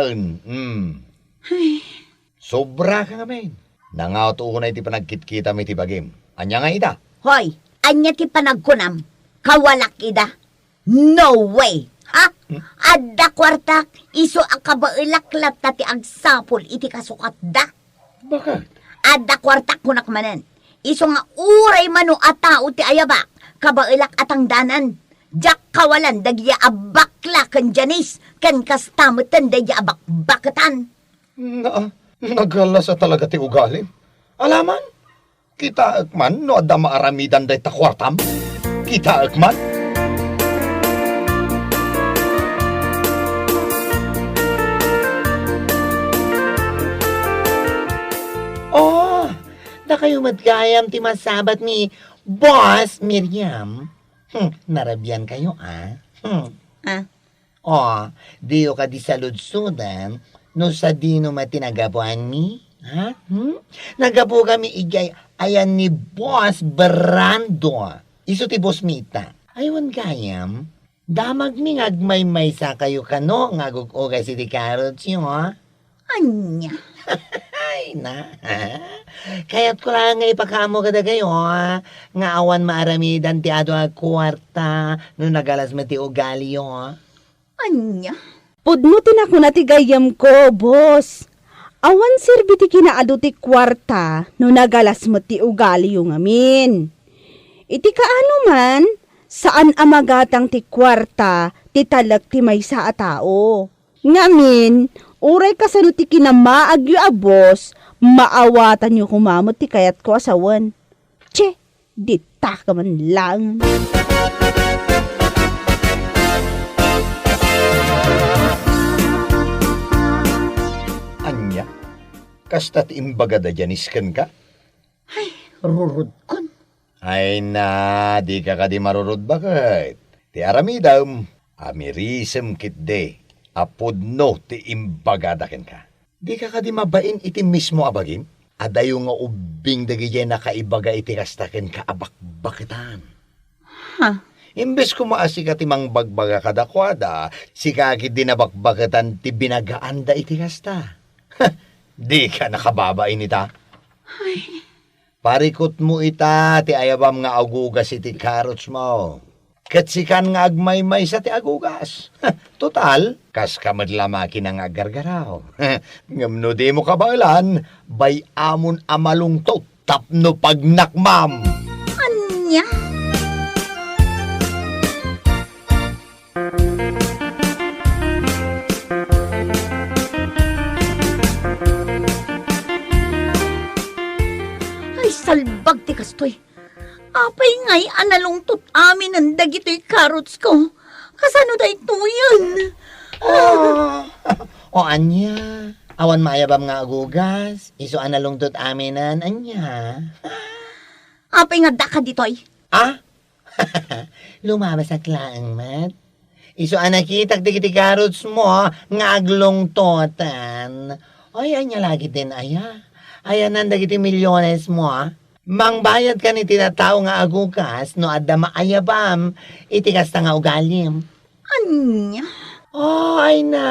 Sobra ka nga, men. Nangaw to na iti panagkitkita mi ti bagim. Anya nga ita? Hoy, anya ti panagkunam. Kawalak ida. No way. Adda kwartak, iso ang kabailaklat na ti agsapol iti kasukat da. Bakit? Adda kwartak kunak manen. Iso nga uray mano atao ti ayaba, kabailak atang danan. Jak kawalan dagya abakla kan Janice, kan kastamutan dagya abakbakatan. Nagala sa talaga ti ugalim. Alaman, kita akman no adda maaramidan day takwartam. Kita akman. Oh, da kayo madgayam ti masabat ni Boss Miriam. Narabyan kayo, ah? Ah? Oh, diyo ka di saludsudan, no sa dino matinagapuan mi? Ha? Nagapo kami igay, ayan ni Boss Brando. Iso ti Boss Mita. Aywan gayam, damag mi ngagmay-may sa kayo kano, ngagugugay si di Carrots yun, ha? Anya? Ay na, kaya't ko lang nga ipakamo kada kayo, ha? Nga awan maaramidan ti ado ang kwarta, no nagalas mo ti ugali yun, ha? Anya? Pudnutin ako na ti gayam ko, boss. Awan sirbi ti kinaado ti kwarta no nagalas mo ti ugali yung amin. Iti kaano man, saan amagatang ti kwarta ti talag ti may sa atao. Ngamin, uray kasano ti kinamaag yu abos, maawatan yu kumamot ti kayat ko asawan. Che, dita ka man lang. Anya, kasta't imbaga da janiskan ka? Rurod kon. Ay na, di ka di marurod bakit? Ti aramidam, amirisem kit de, apudno ti imbagadaken ka. Di ka di mabain iti mismo abagin? Adayo nga ubing dagijay na kaibaga iti kastaken ka abakbakitan. Ha? Imbes ko maasi ka ti mang bagbaga kadakwada, si kakit din nabakbakatan ti binagaan da iti kasta. Di ka nakababain ita. Parikot mo ita, ti ayabam nga agugas iti Carrots mo. Katsikan nga agmay-may sa ti agugas. Total, kas kamadlamaki ng agargaraw. Ngamno di mo kabailan, bay amon amalungtot, tapno pagnakmam. Anya? Ay, salbag ti kastoy. Apay ngay analungtot amin ang dagito'y Carrots ko. Kasano da ito yun? O anya, awan mayabam nga agugas, iso analungtot aminan, anya. Apay nga da ka dito'y. Ah? Lumabas ang klaang mat. Iso anakitak di Carrots mo, nga aglungtotan. Ay, anya lagi din, aya. Aya nanda kiti milyones mo, mangbayad ka ni tinatao nga agugas, no adda maayabam, itikas ta nga ugalim. Anya? Oh, ay na,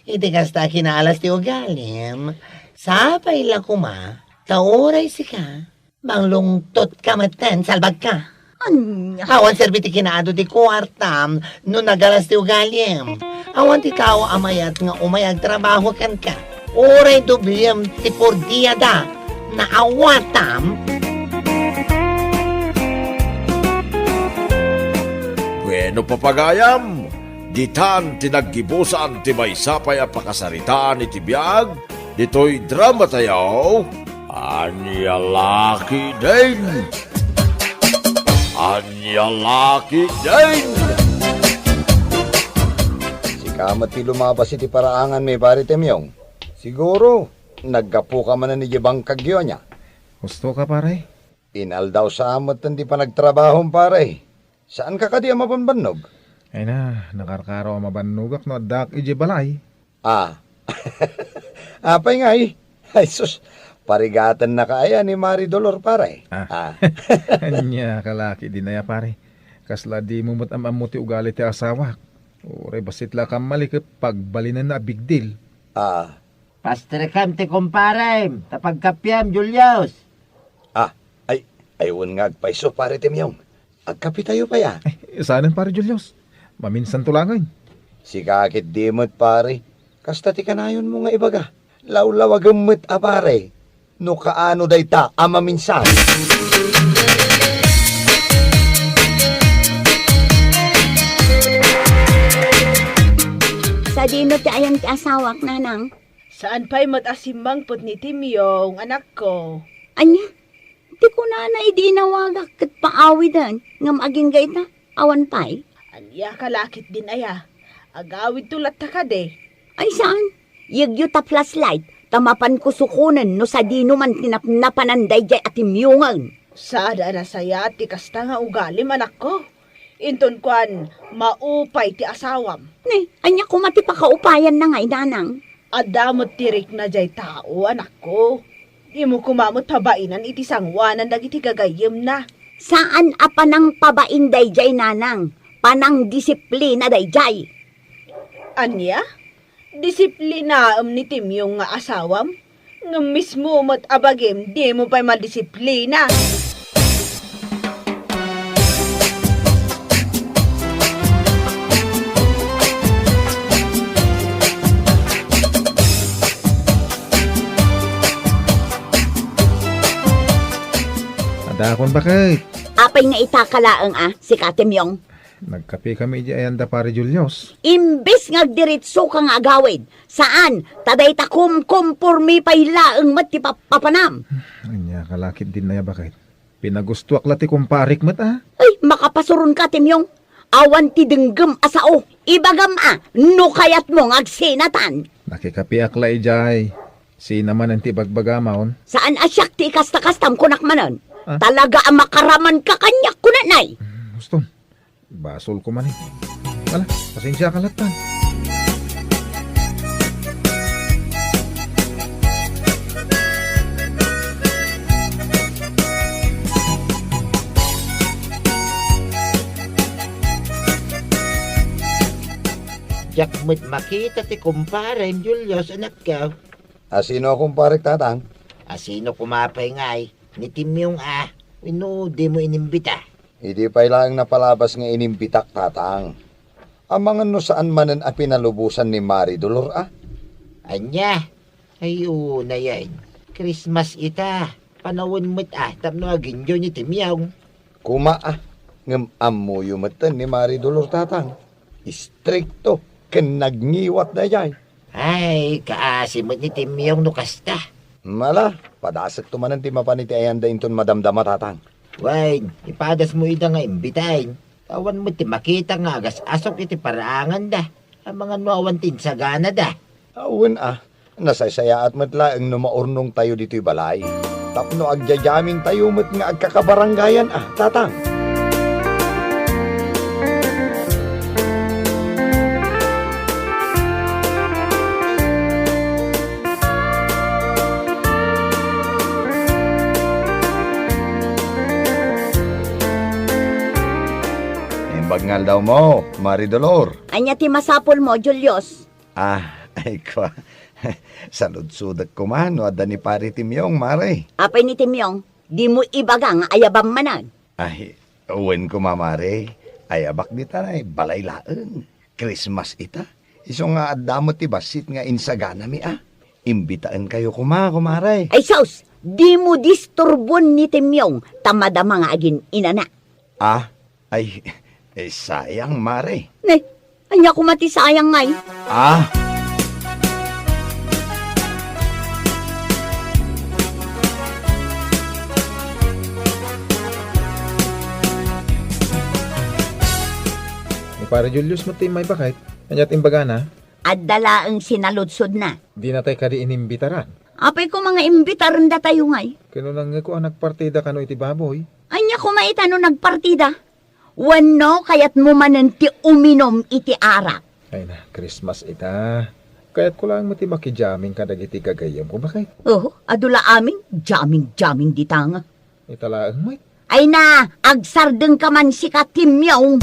itikas ta kinalas ti ugalim. Sapay la kuma, tauray si ka, manglungtot ka maten, salbag ka. Anya? Awan serbiti kinaado ti kwartam, no nagalas ti ugalim. Awan ti tao amayat nga umayag trabaho kan ka. Oray dubliyam ti por dia da, na awatam. Bueno papagayam, ditan tinaggibusan ti maysapay a pakasaritaan iti biag, dito'y drama tayo, Anya Laki din! Anya Laki din! Si kamat ti lumabas iti paraangan may pare temyong. Siguro, naggapo ka man na ni Jibang kagyo niya. Gusto ka, pare? Inal daw sa amot hindi pa nagtrabaho pare. Saan ka kadi mapanbanog? Ay na, nakarkaraw ang mabanugak no dak iji balay. Ah, apay nga eh. Ay sus, parigatan na kaya ni Mari Dolor pare. Anya, kalaki din na ya, pare. Kasla di mo matamam ti ugali ti asawak. Uray basit la kamali ka pagbalinan na big deal. Pastrekam ti kumpare, tapagkapyam, Julius. Ayun nga agpaiso pare temyong. Agkapi tayo pa ya. Ay, saanan, pare Julius? Maminsan tulangan. Si kakit dimot pare. Kasta ti kanayon mo nga ibaga. Lawlawagamot pare. No kaano dayta amaminsan. Sa dino ti ayang ti asawak, nanang. Saan pa'y matasimbang put ni Timyong, anak ko? Anya, di ko na idinawagak kat paawidan. Ngam aging gaita, awan pa'y. Anya kalakit din aya. Agawid tulat ta ka de. Ay saan? Yagyo ta flashlight, tamapan ko sukunan no sa dino man tinapnapananday jay atimyungan. Sada na saya ti kasta nga ugalim, anak ko. Inton kwan, maupay ti asawam. Ne, anya ko mati pa kaupayan na ngay, nanang. Adamot tirik na jay tao, anak ko. Di mo kumamot pabainan iti sangwanan dagiti gagayem na. Saan apanang pabain dayjay, nanang? Panang disiplina dayjay. Anya? Disiplinaam ni Timyong nga asawam? Nga mismo mo't abagim, di mo pa'y madisiplina. Adakon bakit? Apay nga itakalaang si Katemyong. Nagkape kami di ayanda pare Julius. Imbis nga diritso kang agawid. Saan? Taday ta kumpormi pay laang mati papanam. Anya kalakit din na ya bakit? Pinagustuak lati kumparik mat Ay, makapasurun ka, Timyong. Awan ti denggem asao. Ibagam no kayat mo agsinatan. Nakikapiak la ijay. Si naman ang tibagbagamaon. Saan asyak ti kasta-kastam kunak manon? Ah? Talaga ang makaraman ka kanyak kunanay. Gusto. Basol ko man eh. Wala, pasensya ka latan. Jakmat makita ti kumpare, Julius, anak ka. Sino akong parik tatang? Sino kumapay ngay? Ni Timyong di mo inimbita. Hindi pa lang napalabas nga inimbitak tatang. Amangan no saan manan a pinalubusan ni Mari Dolor Anya, ayo na yan. Christmas ita. Panawin mo't tapno aginyo ni Timyong. Kuma ngam amuyo matan ni Mari Dolor tatang. Istrikto, ken nagngiwat na jay. Ay, kaasimot ni Timyong no kasta. Mala, padasak tumanan ti mapaniti ayanda inton madamdama tatang. Wait, ipadas mo ida nga imbitahin. Tawan mo ti makita nga agas asok iti paraangan da. Ang mga nuawan tinsagana da. Awan nasaysaya at matla ang numaurnong tayo dito'y balay. Tapno agjajamin tayo mat nga agkakabaranggayan tatang. Bagngal daw mo, Mari Dolor. Anya ti masapol mo, Julius. Ay ko. Salud-sudak ko man, no, ada ni pari Timyong, Mari. Apay ni Timyong, di mo ibagang ayabam manan. Ay, uwen ko mamari. Ayabak di tanay, balay laan. Christmas ita. Iso nga adamot ti basit nga insagana mi Imbitaan kayo kumare. Ay saus, di mo disturbon ni Timyong, tamadama nga agin inana. Ay, sayang, Mare. Ne, anya ko mati sayang ngay. Pare Julius mati may bakit? Anyat imbaga na? Adala ang sinaludsod na. Di na tayo kadi inimbitaran. Apay ko mga imbitaran da tayo ngay. Kinunang nga ko ang nagpartida kano iti baboy. Anya ko maitano nagpartida. Wano kayat mo manan ti uminom iti arak. Ay na, Christmas ita. Kaya't ko lang mati makijaming kadagiti gagayam ko bakit? Adula aming jaming di tanga. Italaang may. Ay na, agsardeng ka man si Katimyaw.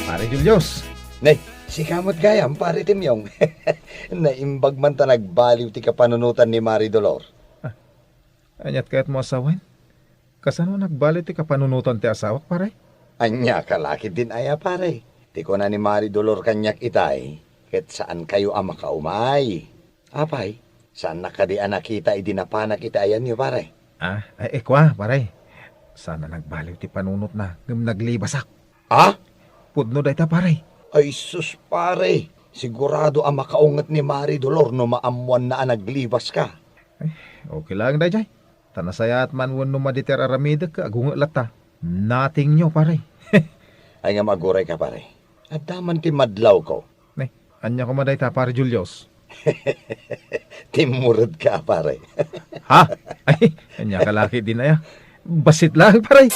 Pare Julius. Nay, si kamot gayam, pare Timyong. Naimbag man ta nagbaliw ti kapanunutan ni Mari Dolor. Anyat kaya't mo asawan? Kasano nagbalit ti kapanunutan ti asawak pare? Anya kalakit din aya pare. Ti ko na ni Mari Dolor kanyak itay. Ket saan kayo ang makaumay. Apay, saan nakadian nakita idinapana kita ayan niyo, pare? Kwa, pare. Sana nagbaliw ti panunot na ngam naglibasak. Ah? Pudno day ta, pare. Ay sus, pare. Sigurado ang makaungat ni Mari Dolor no maamuan na naglibas ka. Okay lang day, jay. Tanasaya at manwan no maditer aramida ka, agunga lata. Nothing nyo, pare. Ay nga maguray ka, pare. At daman ti madlaw ko. Anya ko maday ta, pare Julius. Timurad ka, pare. Ha? Ay, anya kalaki din aya. Basit lang, pare.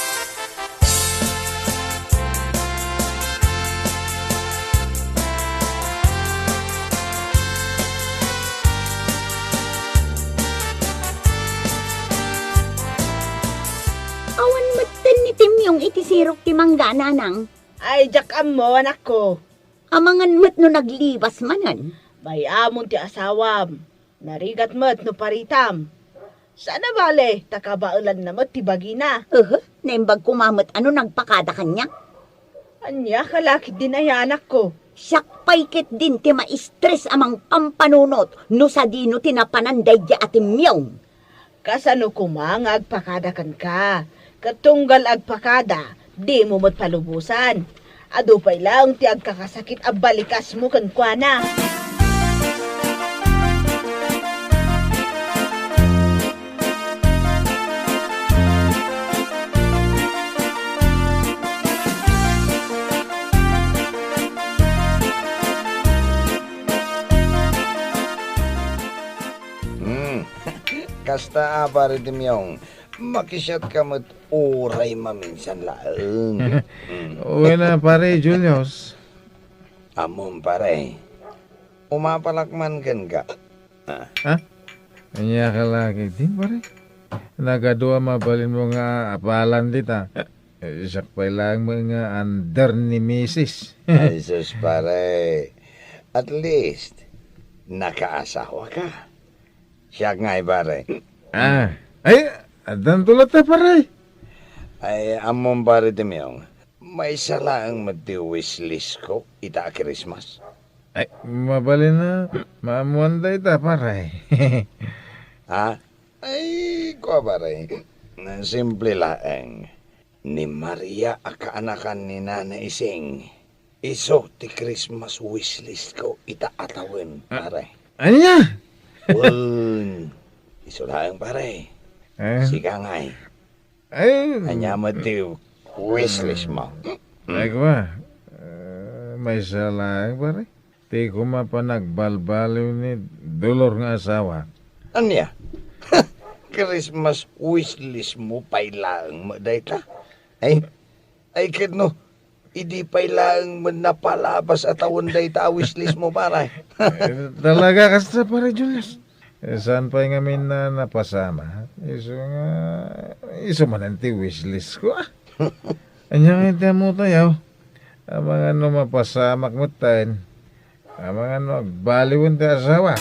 Awan matan ni Timyong itisirok ti mangga nanang. Ay, jakam mo, anak ko. Amangan mat no naglibas manan. Bayamon ti asawam. Narigat mo't no paritam. Sana bale, takabaulan na mo't ti bagina. Naimbag kumamot ano nagpakada kanya. Anya, kalakit din ay anak ko. Sakpay kit din ti ma-stress amang pampanunot no sa dino tinapananday di atimyong. Kasano kumang agpakadakan ka. Katunggal agpakada, di mo mo't palubusan. Adupay lang ti agkakasakit abalikas mo kan kuana. Kasta pare Timyong. Makisyat ka mo't oray maminsan laeng. Uwi na, pare Julius. Amon, pare. Umapalakman kan ka. Anya kalaki din, pare. Nagadua mabalin mo nga apalan dita. Sakpay lang mga under ni Mrs. Ay, sus, pare. At least, nakaasawa ka. Siya nga, pare. Ay, adan tulad na, pare. Ay, amon, pare Timyong. May sala ang mati-wishlist ko ita Christmas. Ay, mabalin na. Maamuan ita, pare. Ha? Ay, ko, pare. Simple laeng. Ni Maria akaanakan ni Nana Ising. Iso ti Christmas wishlist ko ita atawin, pare. Anya? Well, iso laeng, pare. Sika ngay. Ay, Anya mo ti wishlist mo. ay kwa. May salang, pare. Di ko mapanagbalbaliw ni Dolor nga asawa. Anya? Christmas wishlist mo pailang mo dayta. Ay kano, idi pailang mo napalabas at tawon dayta wishlist mo pare. Talaga kasta, pare Julius. Saan pa nga min na napasama? Iso man ang wishlist ko. Anyang ito mo tayo. Ang mga ano mapasamak mo tayo. Ang mga ano baliwin tayo asawa.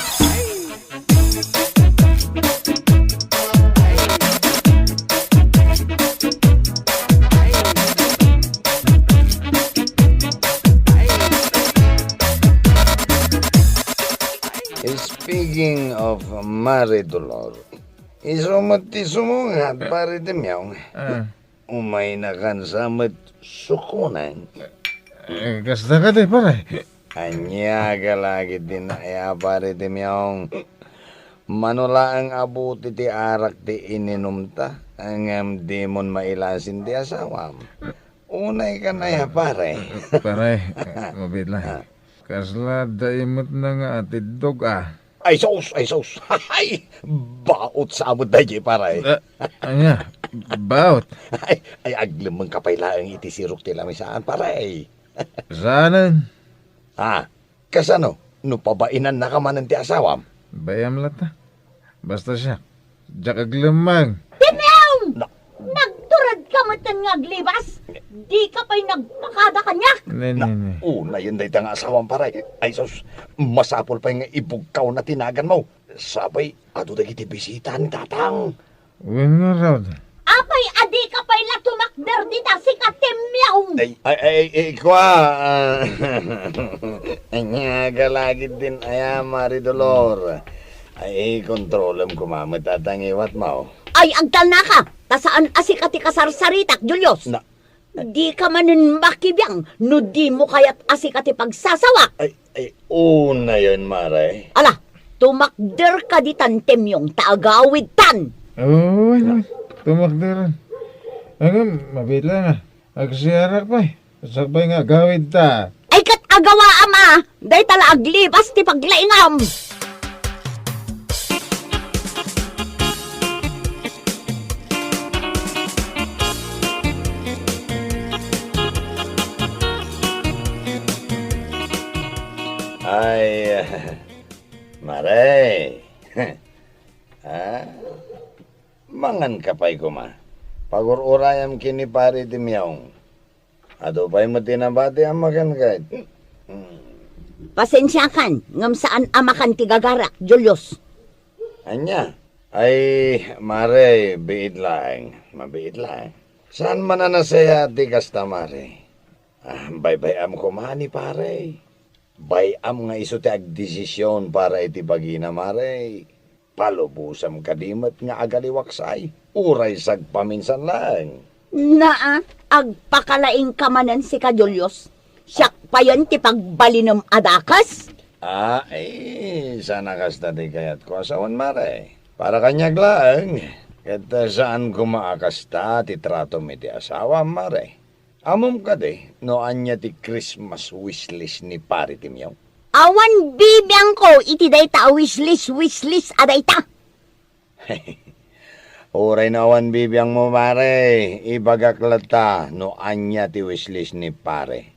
Speaking of Mari Dolor, isumati sumungat pare Timyong. Umay na kan samat sukunan. Kasta ka di, pare. Anya ka lagi din ay pare Timyong. Manula ang abuti ti arak ti ininumta. Ang demon mailasin ti asawam. Unay ka na ya pare. Pare, mabitla. Kasla daimot na nga atidog Ay sos! Ay, baot sa amod na pare. Anya, baot. Ay aglamang kapailaang itisirok ti lamisaan pare. Saanan? Kasano? No pabainan na ka man ti asawam? Bayam lata. Basta siya. Diyak aglamang. Timyong! Nagturad ka mo nga glibas? Di ka pa'y nagpakada kanya? Ne. Una yun dahi nga asawam pare. Ay sos, masapol pa yung ibugkaw na tinagan mo. Sabay, ato dagiti bisita ni tatang. Uwin nga raw. Apay adi ka pa'y latumakder dita si Katimyong. Ay, kwa. Anya galagid din aya, Mari Dolor. Ay, kontrolem kumamit at ang iwat mo. Ay, agdal na ka! Tasaan asikati kasarsaritak, Julius! Na, Di ka manin makibiyang, no di mo kaya't asikati pagsasawak! ay, una yun, Mare. Ala, tumakder ka di tantem yung taagawid tan! Oo, ano, tumakdaran. Ang mabit lang ah. Agsiyarak pa eh. Sakbay nga, gawid ta. Ay kat agawa ama, day tala aglibas ti paglaingam! Ay, Mare. ah, mangan kapay ko ma. Pagururayam kini pari timyaong. Ado pa'y mo tinabati ang makan kahit. Pasensya kan, ngam saan amakan ti gagarak, Julius. Anya? Ay, Mare, biit lang. Mabiit lang. Saan man na nasaya ti kasta, Mare? Bay-bayam ko mani, pare. Bayam nga iso ti agdesisyon para iti bagina, Mare. Palubusam kadimat nga agaliwaksay. Uray sagpaminsan lang. Naa, agpakalaing kamanan si ka, Julius. Siyak pa yan ti pagbalinam adakas. Ay, sana kasta ti kayat ko asawan, Mare. Para kanyag lang. Kaya saan kumaakasta ti trato mi ti asawa, Mare. Amom ka de, no anya ti Christmas wishlist ni pari timyaw. Awan bibiyang ko, iti day ta wishlist aday ta. Uray na awan bibiyang mo, Mare. Ibagaklat ta, no anya ti wishlist ni pare.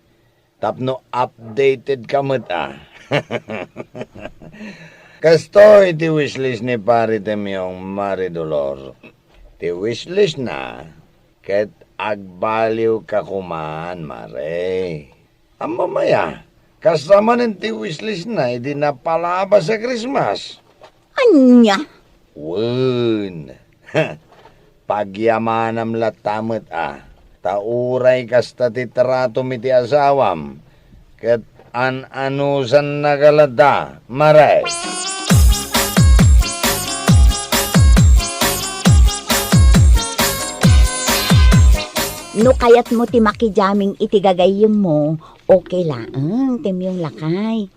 Tapno updated ka mo ta. Kasto iti wishlist ni pare timyong Mare Dolor. Ti wishlist na, ket agbaliw ka kuman, Mare. Ang mamaya, kasama ng ti wishlist na, hindi napalaba sa Christmas. Anya? Wun. Pagyamanam latamot tauray kasta ti trato mi ti asawam. Ket an-anusan nagalada, Mare. No kayat mo ti makijaming itigagayim mo, okay lang, timyong lakay.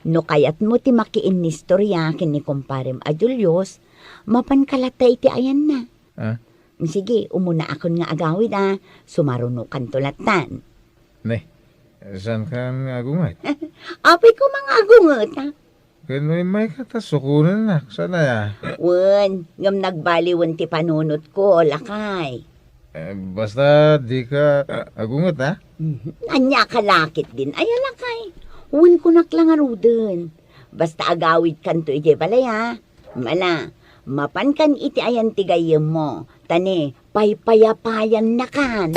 No kayat mo ti makiinistorya kini kumparem a Julius, mapankalatay ti ayan na. Ah? Sige, umuna akon nga agawid sumarunukan tulatan. Ne, saan ka nga agungat? Apay ko mga agungot Kano'y may katasukunan na. Sana ya? Wen, ngam nagbaliwan ti panunot ko, lakay. Basta di ka agungat ha? Anya kalakit din, ay lakay. Wen ko naklangaruden. Basta agawid kanto ije balay Mala, mapan kan iti ayan tigayem mo. Tani, paypayapayan na kan.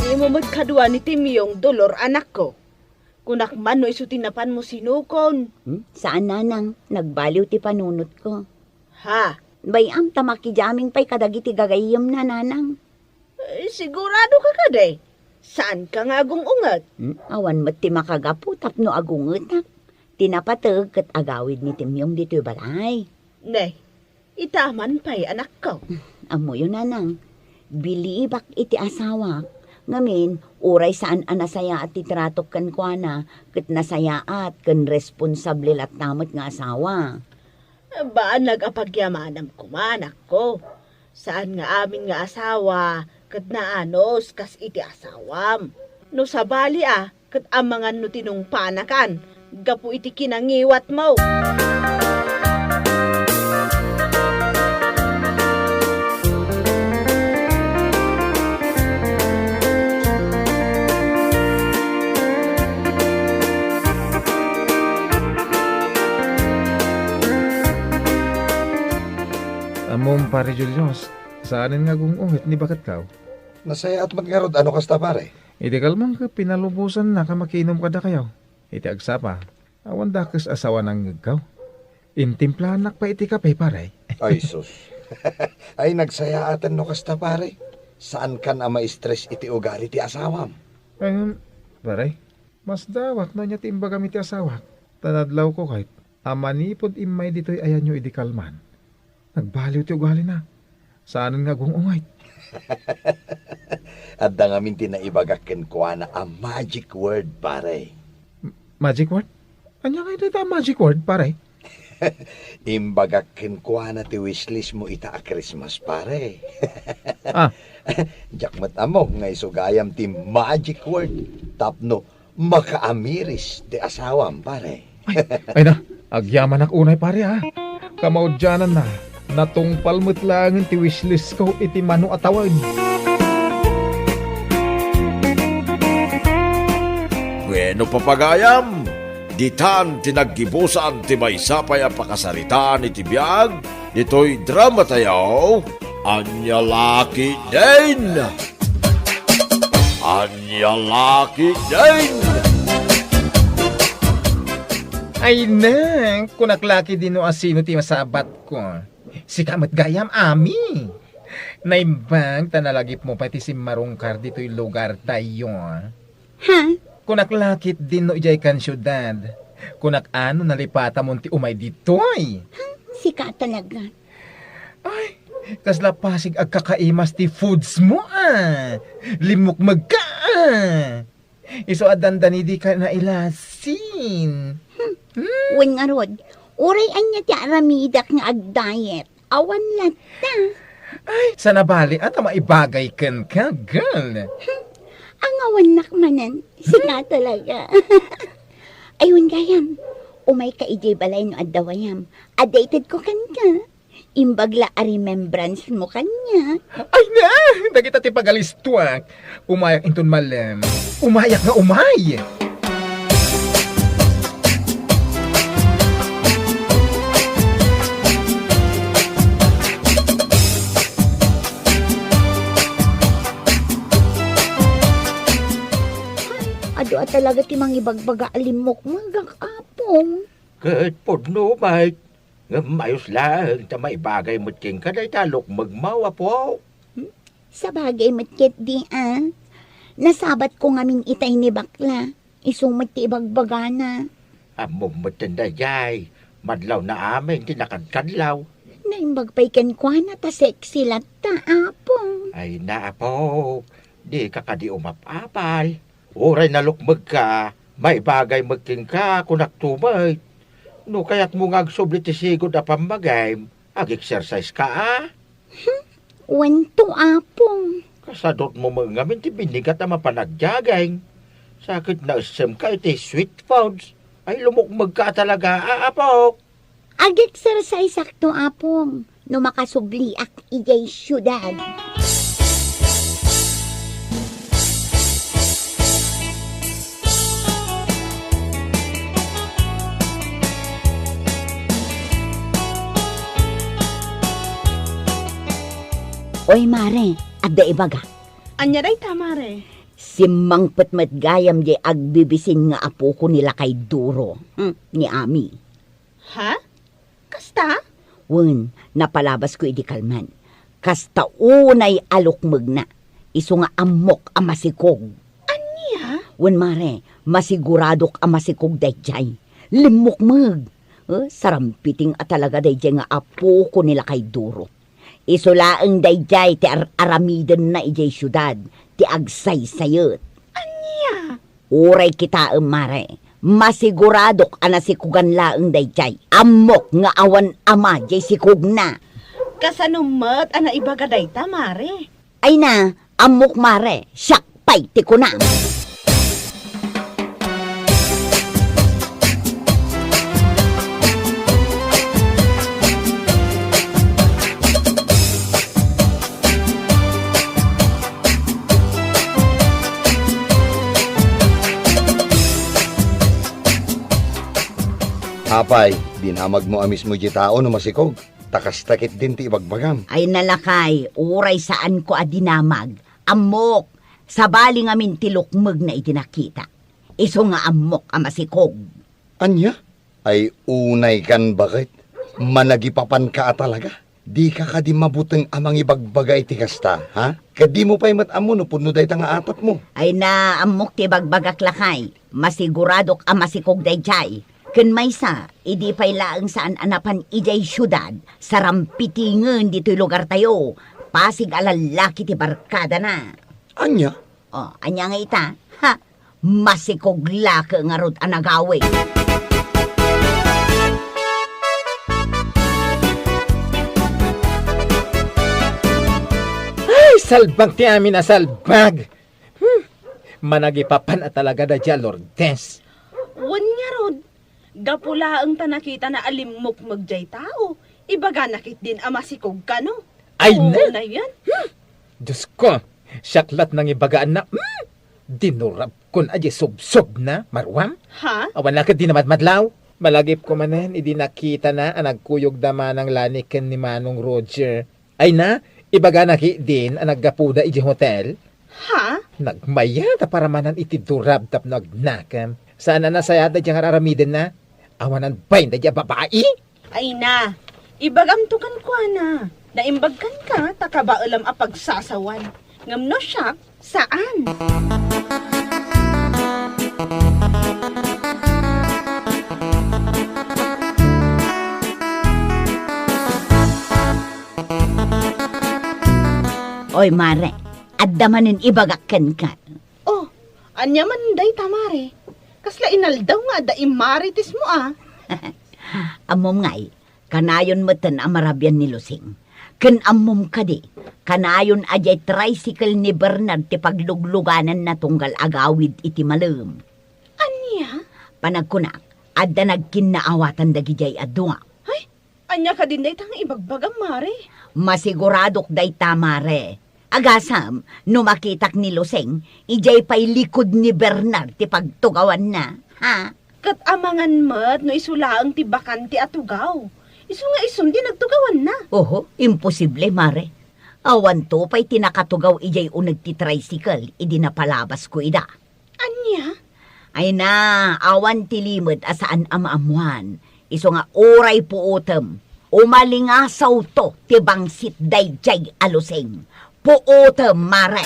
Di mo magkadwa ni Timyong Dolor, anak ko. Kunak man no isutinapan mo sinukon. Saan nanang, nagbaliw ti panunot ko. Ha? Bayam tamakijaming pay kadagiti gagayem na nanang. Sigurado ka kaday. Saan ka nga ungat? Awan mat ti makagapu tapno agunget Tinapatag kat agawid ni Timyong dito balay. Ne, itaman pa'y anak ko. Amo yun nanang, bilibak iti asawa. Ngamin, uray saan anasaya at titratok kan kwa na, kat nasaya at kan responsable lat namot nga asawa. Ba nagapagyamanam kumanak ko? Saan nga amin nga asawa, kat naanos kas iti asawam. No sabali kat amangan no tinong panakan, gapu iti kinangiwat mo. Among pare Julius, saanin nga gungungit ni bakat ka? Nasaya at matngarod, ano kasta pare? Iti kalmang ka pinalubusan na ka makinom ka da kayo. Iti agsapa, awan dakas asawa ng ngagaw. Intimplanak pa iti kapay pare. Ay sus. Ay nagsaya atan no kasta pare. saan ka na ma-stress iti ugali ti asawam? Pare, mas dawat na niya timba kami ti asawa. Tanadlaw ko kahit amanipod imay dito'y ayan nyo idikalman. Nagbaliw ti ugali na. Saan nga gungungay? At da ngamin tinaibagakin ko na a magic word, pare. Magic word? Anya nga ito magic word, pare? Imbagakin ko na ti wishlist mo ita a Christmas, pare. Ah, Jakmat amo nga isugayam ti magic word. Tapno, makaamiris ti asawam, pare. ay na, agyaman ak unay pare ha. Kamaudyanan na, natungpal mo't langin ti wishlist ko iti mano atawag. Bueno papagayam, ditan tinaggibusan ti maysapay a pakasarita ni tibiyag, dito'y drama tayo, Anya Laki din! Anya Laki din! Ay na, kunaklaki din no asino ti masabat ko. Si kamat gayam ami. Naimbang tanalagip mo pati si Marungkar dito'y lugar tayo. Ha? Kunaklakit din no ijay kan syudad. Kunak ano nalipata mo ti umay ditoy. Sika talaga. Ay, kasla pasig agkakaimas ti foods mo Limok magka Iso adandani di ka na ilasin. Wen nga rod, uray anya ti aramidak nga ag-diet. Awan lata. Ay, sa nabali at maibagay kan ka, girl. Ang awan nakmanan. Sika talaga. Ayun gayam. Umay ka ijay balay no adawayam. Adated ko kan ka. Imbagla a remembrance mo kanya. Ay na, dagita ti pagalistuak. Umayak inton malam. Umayak nga umay. Ado talaga ti mangibagbaga alimok mga kapong. Kahit podno, Mike. Nga mayos lang, ta may bagay mo't king ka na italok magmawa po. Sa bagay matkit di Nasabat ko ngamin itay ni bakla. Isumot ti ibagbaga na. Amo matanda jay. Madlaw na amin, tinakadkadlaw. Naimbagpay ko na ta sexy latta apong. Ay naapo, di ka kadi umapapal. Oray na lukmag ka, may bagay magking ka kung naktumay. No kaya't mo nga agsubli ti sigod a pamagay, ag-exercise ka Wento apong. Kasadot mo mga ngamin ti binigat na mapanagjagay. Sakit na usem ka iti sweet foods. Ay lumukmag ka talaga, aapok. Ag-exercise akto apong. No makasubli ak ijay syudad. Oy mare, adda ibaga. Anya day tamare. Simang patmat gayam di agbibisin nga apo ko nila kay Duro. Ni Ami. Ha? Kasta? Wen, napalabas ko idi kalman. Kasta unay alukmeg na. Iso nga amok a masikog. Anya? Wen mare, masiguradok a masikog dayjay. Limukmeg. Sarampiting a talaga dayjay nga apo ko nila kay Duro. Isulaang dayjay ti aramiden na ijay syudad, ti agsaysayot. Anya? Uray kita mare, masiguradok anasikugan laang dayjay. Amok nga awan ama jay sikug na. Kasanumat ana ibaga day tamare. Ay na, amok mare, syakpay ti kunam. Apay, dinamag mo amis mo tao no masikog. Takas takit din ti ibagbagam. Ay nalakay, uray saan ko adinamag. Amok, sabali nga min tilukmeg na itinakita. Iso nga amok a masikog. Anya? Ay unay kan bakit? Managipapan ka talaga? Di ka kadi mabuteng amang ibagbaga iti kasta, ha? Kadi mo pa'y matamo no puno day nga atap mo. Ay na amok ti bagbagak lakay, masiguradok a masikog day jay. Ken maysa, idi pa'y laang saan anapan ijay syudad, sa rampitingan dito'y lugar tayo, pasig alalaki ti barkada na. Anya? O, anya nga ita, ha, masikog laka nga rod anagawi. Ay, salbang ti amin na salbag. Managipapan at talaga da dya, Lourdes. Wan nga rod. Gapula ang tanakita na alimok magjay tao. Ibaga nakit din amasikog ka, no? Ay, Oo na! na yan. Diyos ko, syaklat nang ibagaan na, dinurab kon aje sob-sob na, marwam. Ha? Awan na ka di naman madlaw. Malagip ko manen, idi nakita na ang nagkuyog dama ng laniken ni Manong Roger. Ay na, ibaga naki din ang naggapuda iji hotel. Ha? Nagmaya ta para manan iti durab tap nagnakam. Sana nasayada diyang araramiden na. Awanan bain da dya babae. Ay na. Ibagamtukan ko na. Naimbagkan ka, takabaalam a pagsasawan. Ngam no siya, saan? Oy mare, addamanin ibagakken ka. Oh, anya man day tamare. Kasla inaldaw nga da imaritis mo ah. Amom ngay, kanayon meten amarabyan ni Lusing. Ken amom kadi, kanayon ajay tricycle ni Bernard ti paglugluganan na tunggal agawid iti malem. Anya? Panagkunak, adda nagkinaawatan dagijay adunga. Ay, anya ka din day tang ibagbagang mare. Masiguradok day tamare. Agasam, no makitak ni Lusing, ijay pa'y likod ni Bernard ti pagtugawan na, ha? Kat amangan mat no isulaang ti bakanti atugaw. Isu nga isum di nagtugawan na. Oho, imposible, mare. Awan to pa'y tinakatugaw ijay unag ti tricycle, idi napalabas ko ida. Anya? Ay na, awan ti limod asaan amaamuan. Iso nga oray puutem. Umalingasaw to ti bangsit dayjay alusing. Puutem, mare.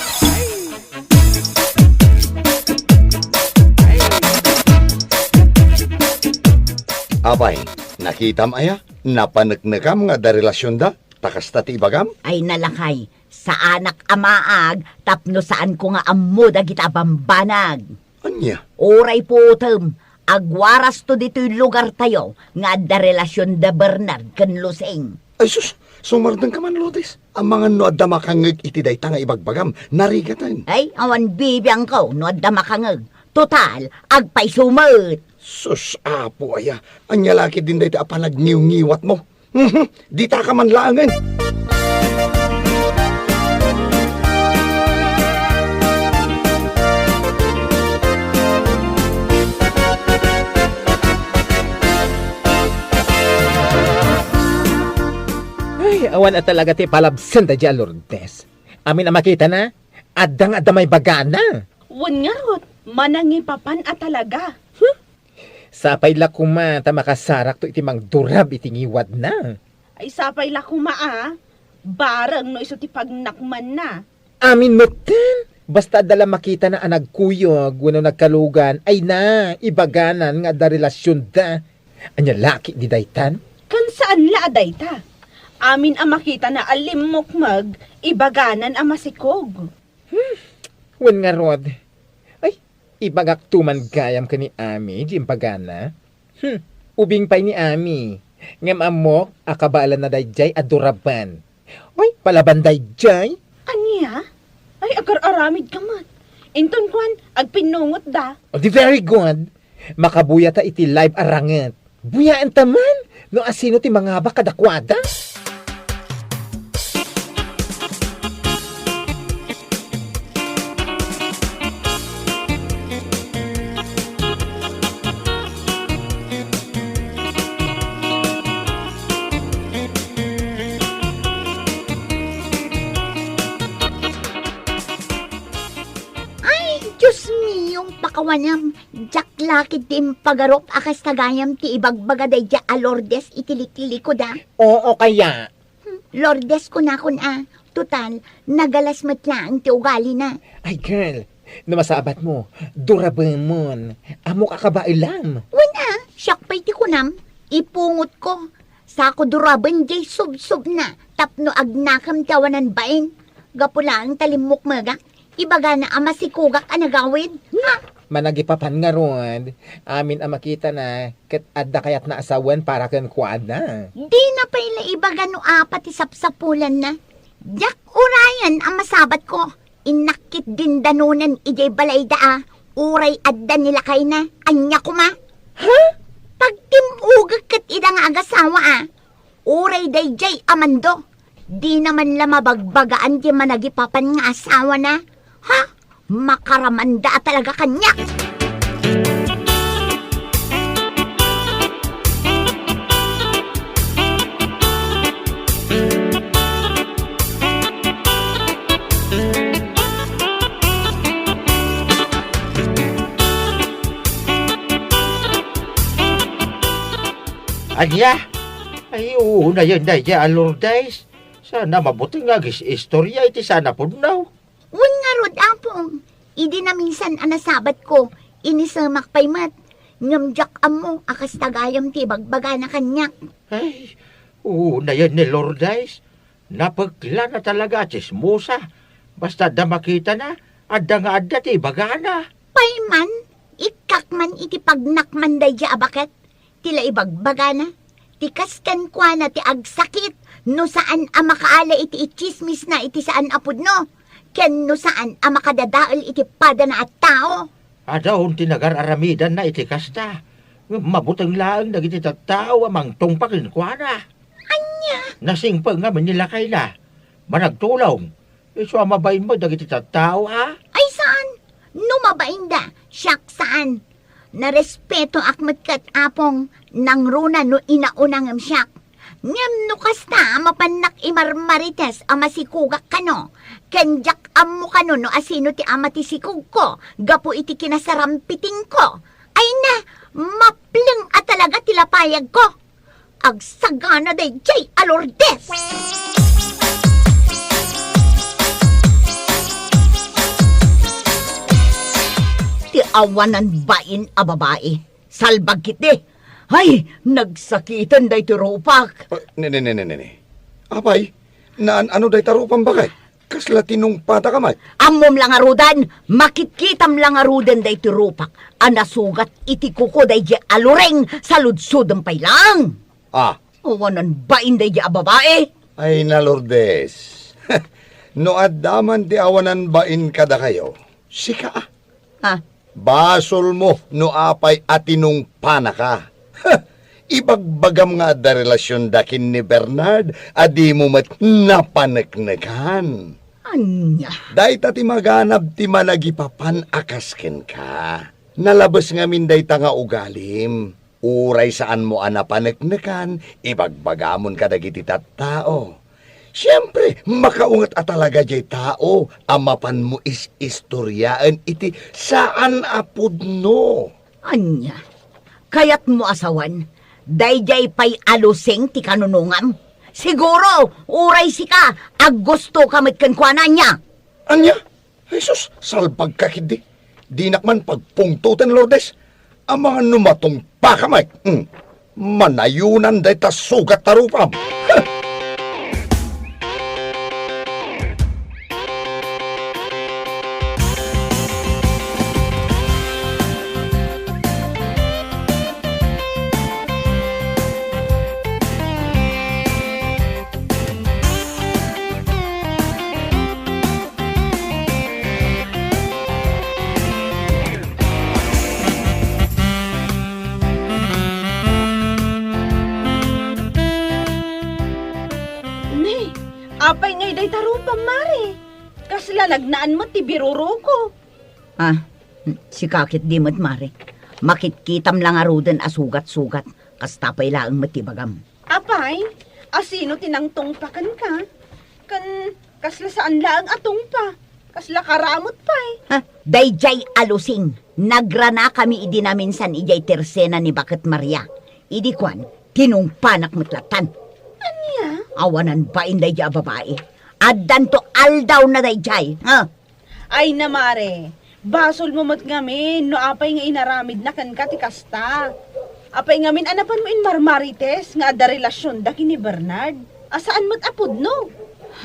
Abay, nakitam aya? Napanagnagam nga da relasyon da? Takas ti ibagam? Ay nalakay, sa anak amaag, tapno saan ko nga ammo dagita bambanag. Anya? Oray puutem, agwaras to dito'y lugar tayo, nga da relasyon da Bernard ken Lusing. Ay sus, sumardang ka man, Lourdes. Ang mga no adda makangag iti dayta nga ibagbagam, narigatan. Ay, awan bibiyang ko, no adda makangag. Total, agpay sumot. Sus, apo aya. Anya laki din dayta apanagniw-ngiwat mo. Di ta ka man laangan. Ay, awan at talaga ti palabsan da dya, Lourdes. Amin na makita na, adang may bagana. Wan nga rot, manangipapan at talaga. Sapay la kuma ta makasarak to iti mang durab iti ngiwad na. Ay sapay la kumaa. Barang no iso ti pagnakman na. Amin mo ten. Basta dala makita na ang nagkuyog, wano nagkalugan, ay na, ibaganan nga da relasyon da. Anya laki di daytan? Kan saan la aday ta? Amin ang makita na alimokmag, ibaganan ang masikog. Wan nga rod. Ay, ibagak tuman gayam ka ni Ami, jimpagana. Ubing pay ni Ami. Ngam amok, akabalan na dayjay aduraban. Ay, palaban dayjay. Anya? Ay, agar-aramid ka mat. Inton kwan, agpinungot da. O di very good. Makabuya ta iti live aranget. Buyaan taman. No asino ti mga bakadakwada. Diyos miyong pakawanam, jak lakid tim pagarop akas tagayam ti ibagbaga day ja alordes itilikliko da. Oo kaya. Lordes ko na kun Total, nagalas matlaang ti ugali na. Ay, girl, namasabat mo, durabemon, amo kakabailam. Wala, siyak pa'y ti kunam. Ipungot ko. Sako duraben jay sub-sub na. Tapno agnakam tawanan bain. Gapulang talimok maga. Ibaga na ama si kugak anagawid. Ha? Managipapan nga ron, amin ang makita na, kat adda kayat na asawan para kan kuada. Di na pa'y ibaga no apat isapsapulan na. Jack urayan ang masabat ko. Inakit din danunan ijay balayda Uray adda nila kay na. Anya ko ma. Ha? Pagtimugag kat idang agasawa Uray dayjay amando. Di naman lamabagbagaan di managipapan nga asawa na. Ha? Makaramanda talaga kanya. Anya? Ay, oo na yan, Daya, Lourdes. Sana mabuti nga istorya iti sana punaw. Un nga rod apong. Idi na minsan anasabat ko. Inisamak pa'y mat. Ngamjak amo akas tagayam ti bagbaga na kanyak. Ay, oo na yan ni Lourdes. Napagla na talaga, chismosa. Basta da makita na, adda nga adda ti bagana. Payman, ikakman iti pagnakman daya abaket. Tila ibagbaga na. Tikaskan kwa na ti agsakit. No saan ang makaala iti ichismis na iti saan apod no. Ken no saan ang makadadaal iti pada na at tao. Adahon tinagar aramidan na iti kasta. Mabutang laang nagiti tattao amang tungpakin kwa na. Anya? Nasingpag nga manilakay na. Managtulong. Iso amabayin mo dagiti tattao ha? Ay saan? Numabain da. Siyak saan? Narespeto akmat kat apong nang runa no inaunang siyak. Ngam no kasta mapanak imarmarites ama sikugak kano. Kenjak amo kano no asino ti ama ti sikug ko. Gapo iti kinasarampiting ko. Ay na, mapling at talaga tilapayag ko. Agsagana day jay Lourdes. Ti awanan bain a babae. Salbag kiti. Ay, nagsakitan day ti rupak. Ne. Apay, ano day tarupang bakay? Kasla tinong pata kamay. Amom lang arudan, makitkitam lang arudan day ti rupak. Anasugat iti kuko day di alureng sa ludsudang pailang. Awanan bain day di a babae. Ay na Lourdes. No adaman ti awanan bain kada kayo, sika Ha? Basol mo no apay atinong panaka. Ibagbagam nga da relasyon dakin ni Bernard, adi mo mat napanagnagan. Anya? Day ti maganab ti managipapan akasken ka. Nalabas nga min day nga ugalim. Uray saan mo anapanagnagan, ibagbagamon ka dagiti tattao. Siyempre, makaungat at talaga jay tao, amapan mo istoryaan iti saan apod no. Anya? Kayat mo asawan, dayjay pa'y alusing ti kanunungam. Siguro, uray si ka, ag gusto kamit kankwanan niya. Anya? Jesus, salbag ka kidi. Dinakman pagpungtutan, Lourdes. Ang mga numatong pakamay. Manayunan day ta sugat tarupam. Apay ngay day tarupang mare. Kasla nagnaan mo ti biruro ko. Si kakit di mat mare. Makitkitam lang arudan asugat-sugat. Kastapay laang matibagam. Apay, asino tinangtong pakan ka? Kasla saan laang atong pa? Kasla karamot pa'y. Dayjay alusing. Nagrana kami idi naminsan ijay tersena ni Bakit Maria. Idi kwan, tinungpanak matlatan. Anya? Awanan ba inday ja babae? Addan to aldaw na dayjay, ha? Ay na mare, basol mo mat ngamin, no apay nga inaramid na kan ka ti kasta. Apay ngamin anapan mo in marmarites nga ada relasyon da kini Bernard. Asaan mo't apod no?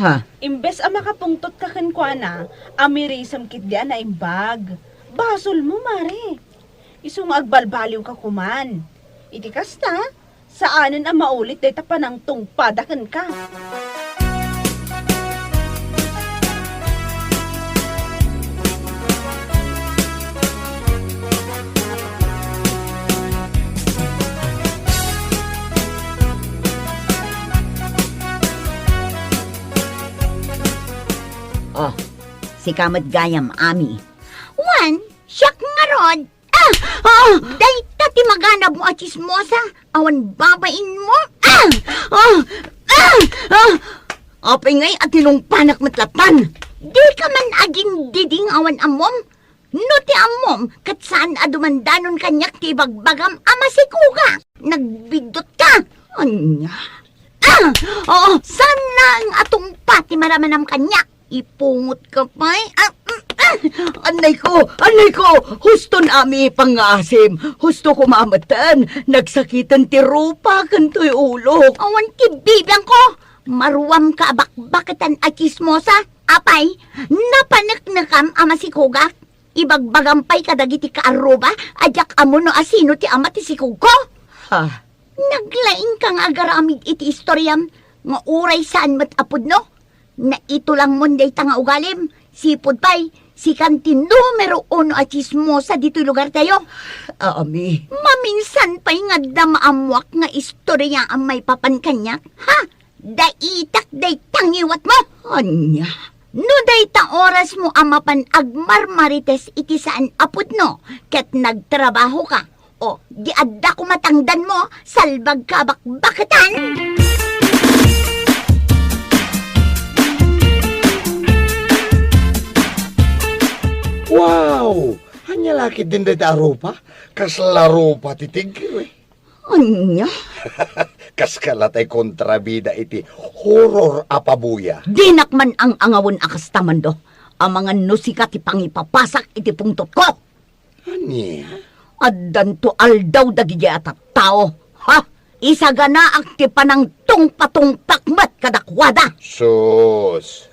Ha? Imbes a makapungtot ka kan kwa na, amirisam kit diyan na imbag. Basol mo mare. Isong agbalbaliw ka kuman. Iti kasta, saanan ang maulit day tapanang tungpadakan ka. Oh, si Kamat Gayam, Ami. Wan, siyak nga rod. Day tati maganab mo at chismosa. Awan babain mo. Apay ngay at tinong panak matlapan. Di ka man aging diding awan amom. No ti amom, kat saan adumandanon kanyak ti bagbagam ama si Kuga. Nagbidot ka. Anya. Saan na ang atong pati maramanam kanyak? Ipungot ka pa Anay ko, husto na ami pangasim, husto ko mamatan, nagsakitan ti rupa, kanto'y ulo. Awan ti bibiyang ko, maruwam ka bakbakitan at chismosa, apay, napanaknakam ama si Kuga, ibagbagampay kadagiti ka aruba, ajak amo no asino ti ama ti si Kugo. Ha? Naglaing kang agaramid iti istoryam, nga uray saan mat apod no? Na ito lang munday tanga ugalim, sipod pay, si kantin numero 1 at chismosa dito lugar tayo. Ami, maminsan pa'y nga damaamuak nga istorya ang may papan kanyak. Ha? Daitak day tangiwat mo. Anya? No day ta oras mo amapan agmarmarites iti saan apod no, ket nagtrabaho ka. O, di adda ko matangdan mo, salbag ka bakbakitan. Wow! Hanya laki din dito arupa. Kas laro pa titigil eh. Anya? Kas kalatay kontrabida iti horror apabuya. Dinakman ang angawon akas tamando. Ang mga nusika ti pangipapasak iti pungtot ko. Ani? Addan to aldaw dagiti atat tao. Ha? Isagana ak ti panang tungpatungpakmat kadakwada. Sus!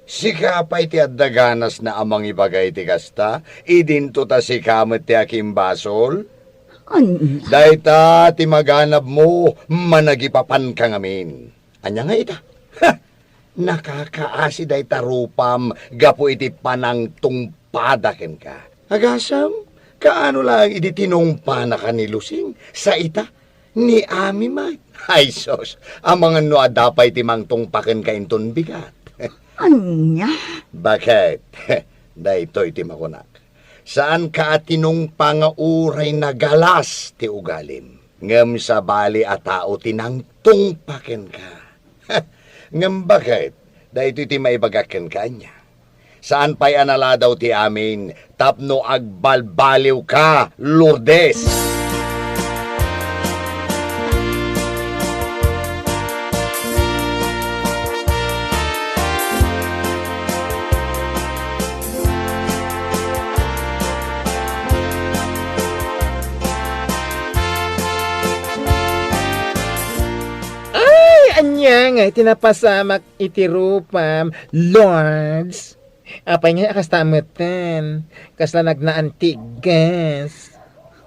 Sika pa iti addaganas na amang ibagay ti kasta, idinto ta si kamet ti aking basol. Anya? Dayta ti maganap mo, managipapan ka ngamin. Anya nga ita? Ha! Nakakaasi dayta rupam, gapo iti panang tungpadaken ka. Agasam, kaano lang iti tinungpa na ka ni Lusing, sa ita, ni Ami man. Ay sos, ang mga no adapay ti mang tungpaken ka inton bigat. Anya? Bakit? Daytoy ti makunak. Saan ka atinong pangauray na galas ti ugalim? Ngem sa bali a tao tinangtong paken ka. Ngem bakit? Daytoy ti maibagaken ka niya. Saan pa'y anala daw ti amin, tapno agbalbaliw ka, Lourdes. Anya nga, tinapasamak iti rupam, Lords. Apay nga, kastamatan. Kasla nagnaantigas.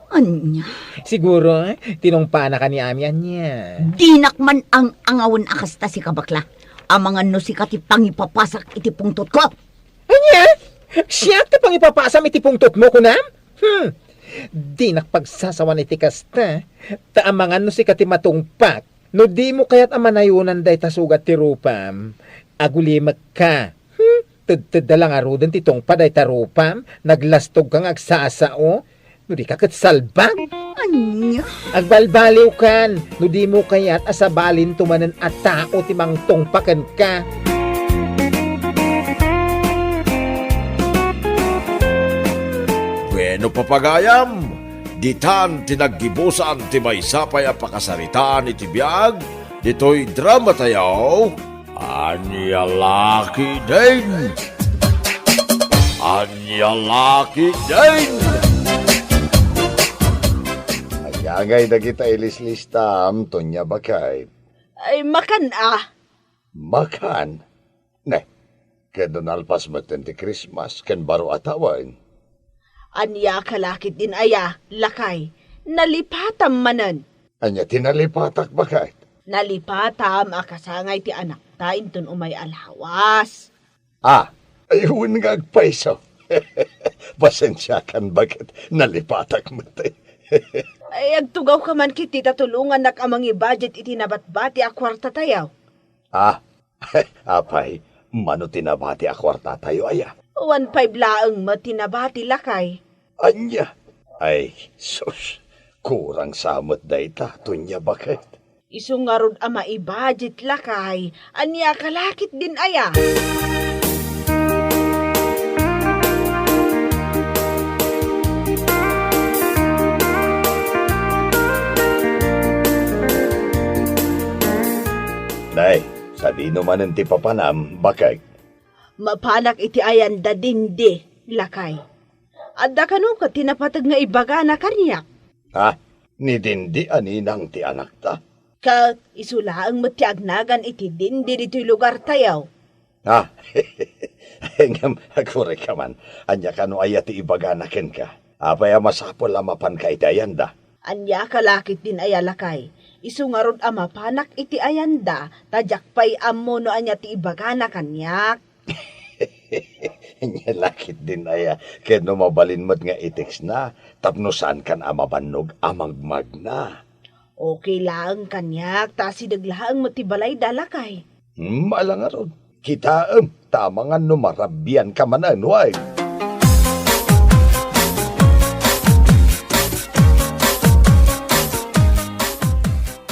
Anya? Siguro, tinungpa na ka ni Ami, anya. Dinakman ang angawon akasta si kabakla. Ang mga nusika ti pangipapasak iti pungtot ko. Anya? Siya ti pangipapasam iti pungtot mo, kunam? Di nakpagsasawan iti kasta. Taamangan nusika ti matungpak. No di mo kaya't amanayunan day tasugat ti rupam, agulimak ka. Tadda lang arudan ti tungpa day tarupam, naglastog kang agsasao, no di ka katsalbag. Anya? Agbalbaliw kan, no di mo kaya't asabalin tumanan at tao ti mang tungpakan ka. Bueno papagayam, ditan tinaggibusan ti maysapay a pakasaritaan iti biag, dito'y drama tayo, Anyalaki din! Anyalaki din! Ayangay na kita ilislistam, Tonya Bakay. Ay, makan Makan? Ne, kadon alpas matenti Christmas, kan baro atawan. Anya kalakit din aya, lakay. Nalipatam manan. Anya tinalipatak Bakay. Nalipatam akasangay ti anak ta intun umay alhawas. Ayun nga agpaiso. Pasensya kan bakit nalipatak mo tayo. Ay, agtugaw ka man kiti tatulungan nak amang i-budget itinabat-bati a kwarta tayaw. Apay, mano tinabati a kwarta tayo aya. 1.5 laang matinabati lakay. Anya, ay, sus, kurang samot dayta, Tonya Bakay. Isungarod ama i-budget lakay. Anya kalakit din aya. Nay, sabi naman ng tipapanam, Bakay. Mapanak iti ayan da dindi, lakay. Adda kanu ka tinapatag nga ibaga na kanyak. Ni dindi aninang ti anak ta. Ka isulaang matiagnagan iti dindi dito'y lugar tayaw. Ngam, agure ka man. Anya kanu aya ti ibaganaken ka. Apaya masapol amapan ka iti ayanda. Anya kalakit din aya lakay. Isungarod ama panak iti ayanda, tadyak pa'y ammo no anya ti ibagana kanyak. Nya lakit din aya, kaya no mabalin mo't nga itiks na, tapnusan kan amabanog amagmag na. Okay lang kanyak, tasidaglaang matibalay dalakay. Malangarod, kita tama nga no marabian ka manan, wag.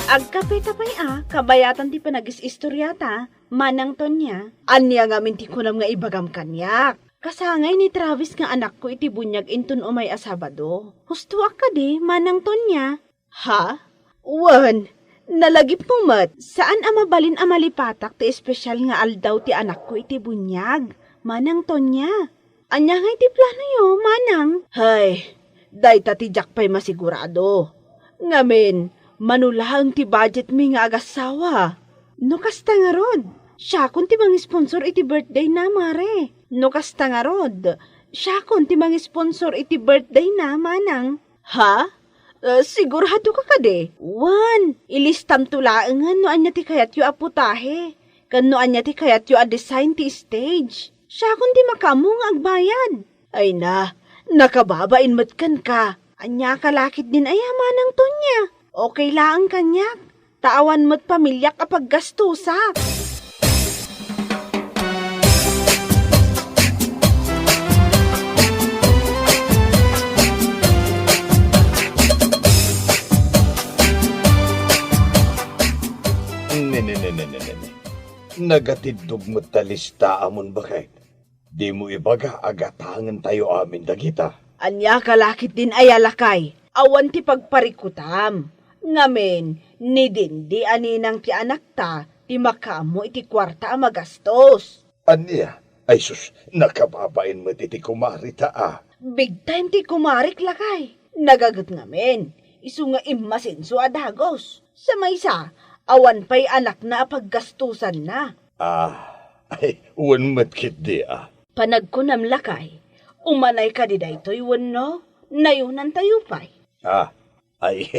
Agkapita pa'y kabayatan ti panagis-istoryata, manang Tonya. Anya nga minti kunam nga ibagam kanyak. Kasangay ni Travis nga anak ko iti bunyag intun umay asabado. Husto ka di, manang Tonya. Ha? Wan, nalagip mo mat. Saan amabalin amalipatak ti espesyal nga aldaw ti anak ko iti bunyag, manang Tonya? Anya nga iti plano yo, manang? Hay, day tatijak pa'y masigurado. Ngamin, manulahang ti budget mi nga agasawa. No kasta nga rod. Siya kun ti mga sponsor iti birthday na, mare. No kasta nga rod. Siya kun ti mga sponsor iti birthday na, manang. Ha? Sigurado ka kade. Wan, ilistam tulaangan no anya ti kayat yu aputahe. Kan no anya ti kayat yu a design ti stage. Siya kun ti makamu nga agbayad. Ay na, nakababain matkan ka. Anya kalakit din aya, manang Tonya. Okay lang kanyak. Taawan mo't pamilya kapag gastusa. Nagatidog mo talista amon Bakay. Di mo ibaga agatangan tayo amin dagita. Anya kalakit din ayalakay. Awan ti pagparikutam. Ngamen, ni dindi aninang ti anak ta, ti makamo iti kwarta a magastos. Anya, ay sus, nakababain mo iti kumari ta Big time ti kumarik lakay. Nagagat ngamen, isu nga imasinso adagos. Sa maysa, awan pa'y anak na paggastusan na. Ay, uwan matkit di Panagkunam lakay, umanay ka di daytoy no? Nayunan tayo pa'y. Ay,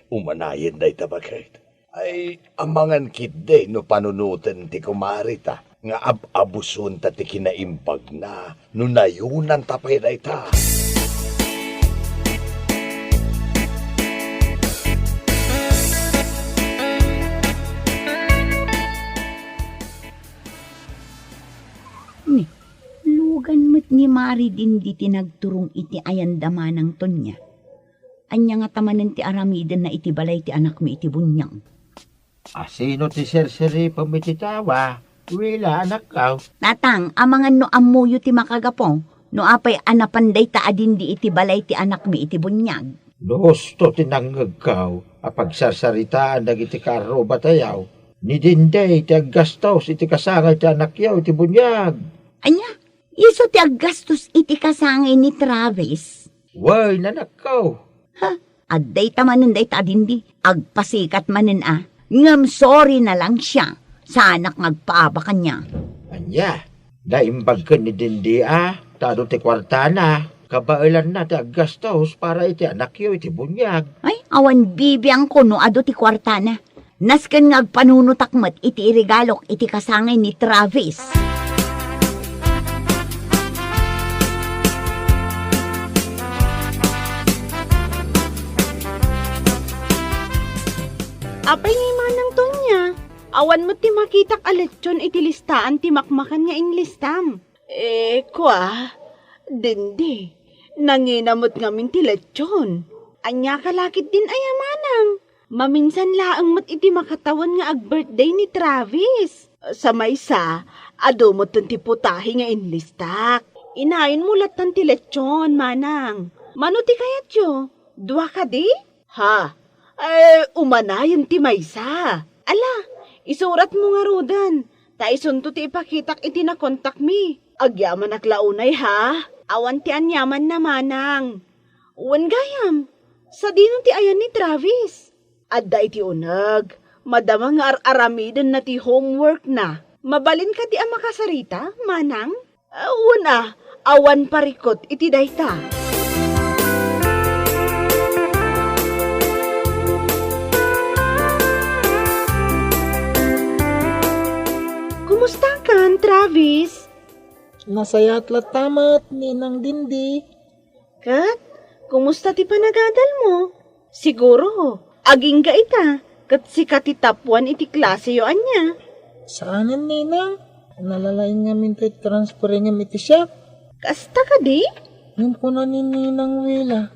umanayin day tabakit. Ay, amangan kidde no panunutan ti kumarita. Nga abusun ta ti kinaimbag na. No nayunan tapay day ta. Lugan mo't ni Mari din di tinagturong iti ayandama ng Tonya. Anya nga tamanan ti aramidan na iti balay ti anak mi iti bunyang. Sino ti serseri pamititawa? Wila anak ka. Natang, amangan no amuyo ti makagapong, no apay anapanday ta adin di iti balay ti anak mi iti bunyag. Gusto tinanggagaw, apagsarsaritaan dagiti karo batayaw. Ni Dinday, ti aggastos, iti kasangay ti anak yaw, iti bunyag. Anya, iso ti aggastos iti kasangay ni Travis. Way, nanakaw. Ha? Adday tamanin day tadindi. Agpasikat manin Ngam sorry na lang siya. Sa anak ngagpaaba kanya. Anya, naimbag ka ni Dindi tado ti kwartana. Kabailan na ti aggastos para iti anak yaw, iti bunyag. Ay, awan bibiyang ko no ado ti kwartana. Nasken ngagpanunutakmet iti irigalok iti kasangay ni Travis. Apay ni manang to niya. Awan mo ti makitak aletsyon iti listaan ti makmakan nga inlistam. Dindi. Nanginamot ngamin ti letsyon. Anya kalakit din ayamanang. Maminsan laang mat iti makatawan nga ag-birthday ni Travis. Sa maysa, ado mo ti putahe nga inlistak. Inayon mo latan ti lechon, manang. Mano ti kayat yo? Dua ka di? Ha? Umanayon ti maysa. Ala, isurat mo nga rudan. Taisunto ti ipakitak iti na kontak mi. Agyaman aklaunay ha? Awan ti anyaman na manang. Uwan gayam. Sa dinon ti ayan ni Travis. Adda iti unag, madama nga aramiden na ti homework na. Mabalin ka di ang makasarita, manang? Una, awan parikot iti dayta. Kumusta ka, Travis? Nasayat latamat ni nang Dindi. Kat, kumusta ti panagadal mo? Siguro, aging ka ita, kat si katitapwan iti klase yo anya. Saanan ninang? Nalalain nga min tayo transfer nga iti siya. Kasta ka di? Yung po na ni Ninang Wila.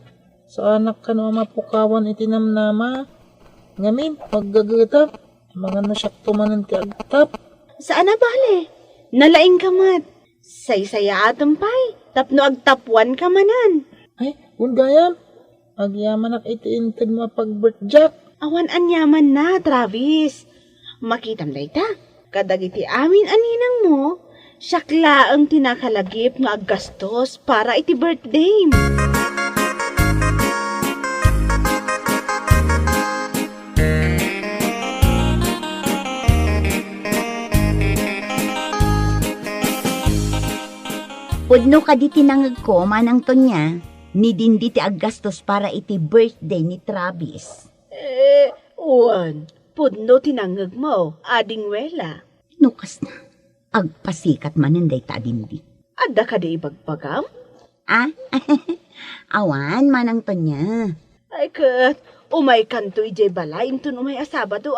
Sa anak ka no mapukawan iti namnama. Ngamin, paggagitap. Mga nasyak tumanan ti agtap. Saan na bale? Nalaing ka mat. Say-saya atampay. Tapno agtapwan ka manan. Ay, undayam. Agyaman ak iti inted mo pag-birthjack. Awan anyaman na, Travis. Makitam day ta. Kadagiti amin aninang mo, syakla ang tinakalagip nga aggastos para iti birthday. Pudno ka di tinangag ko, manang to niya, ni Dindi ti aggastos para iti birthday ni Travis. Uwan, pudno tinangag mo, ading wela. Nukas na, agpasikat maninday ta Dindi. Adda ka di ibagpagam? Awan, manang to niya. Ay kat, umay kanto ijay balay, intun umay asabado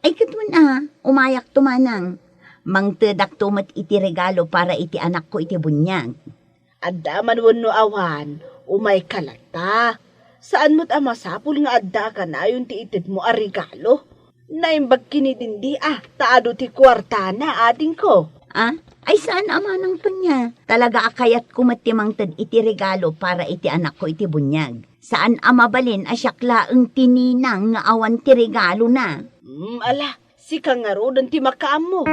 Ay katun umayak to manang. Mangtedak tumat iti regalo para iti anak ko iti bunyag. Adda man wano awan, umay kalata. Saan mo't amasapul nga adda ka na yung tiitid mo a regalo? Naimbag kinidindi taado ti kwartana ating ko. Ay saan amanang to niya? Talaga akayat kumatimangtad iti regalo para iti anak ko iti bunyag. Saan amabalin asyakla ang tininang nga awan ti regalo na? Ala, si kangaro dan ti makaam mo.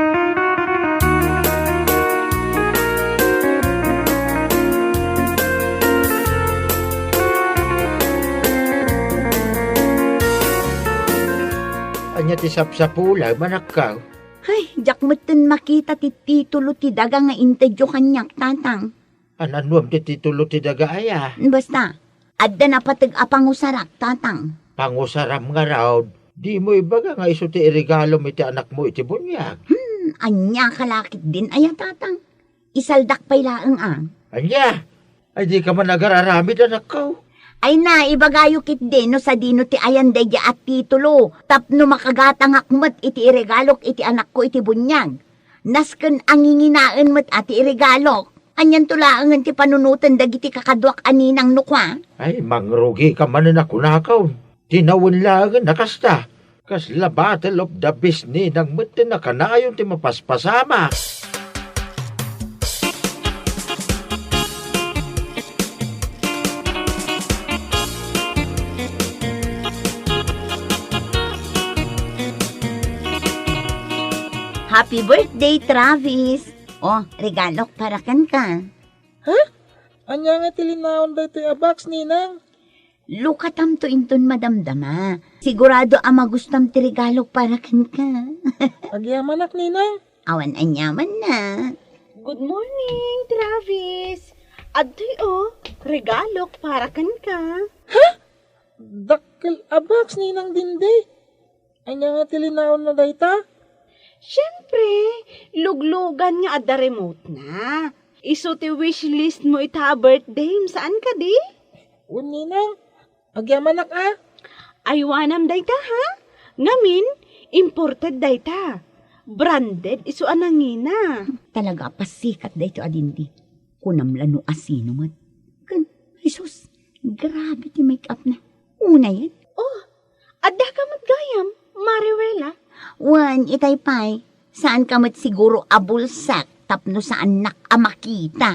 Anya ti sapsapula, manakaw. Ay, jak moten makita ti titulo ti daga nga intedyo kanyak tatang. Ananuam ti titulo ti dagaya. Basta, adda na patag apangusarak tatang. Pangusaram nga raw, di mo ibaga nga iso ti irigalo mo iti anak mo iti bunyag. Anya kalakit din aya tatang. Isaldak pa'y laang Anya, ay di ka man nagararamid anak ko. Ay na, ibagayo kit din no sa dino ti ayan daya at titulo. Tapno makagatang akmat iti iregalok iti anak ko iti bunyag. Nasken anginginaan mat ati iregalok. Anyan tulaangan ti panunutan dagiti kakadwak aninang nukwa. Ay, mangrugi ka man na kunakaw. Tinawin lang nakasta. Kasla battle of the business nang mutin na kanayon ti mapaspasama. Happy birthday, Travis! Oh, regalo para kan ka. Anya nga tilinaon da ito box, Ninang. Lukatam to inton madamdama. Sigurado ang magustam ti regalo para kan ka. Agyaman ak, Ninang. Awan anyaman na. Good morning, Travis. Adoy regalo para kan ka. Dakkel box, Ninang dindi. Anya nga tilinaon na dayta. Siyempre, luglugan nga ada remote na. Iso ti wishlist mo ita birthday, saan ka di? Ninang, agyaman ak Aywanam dayta ha? Ngamin, imported dayta. Branded, iso anangina. Talaga pasikat da ito adindi. Kunamlano asino mat. Kan, Jesus, grabe ti make-up na. Una yan. Oh, adda ka matgayam, Mariwela. Wan, itay pay. Saan ka mat siguro abulsak tapno sa anak amakita.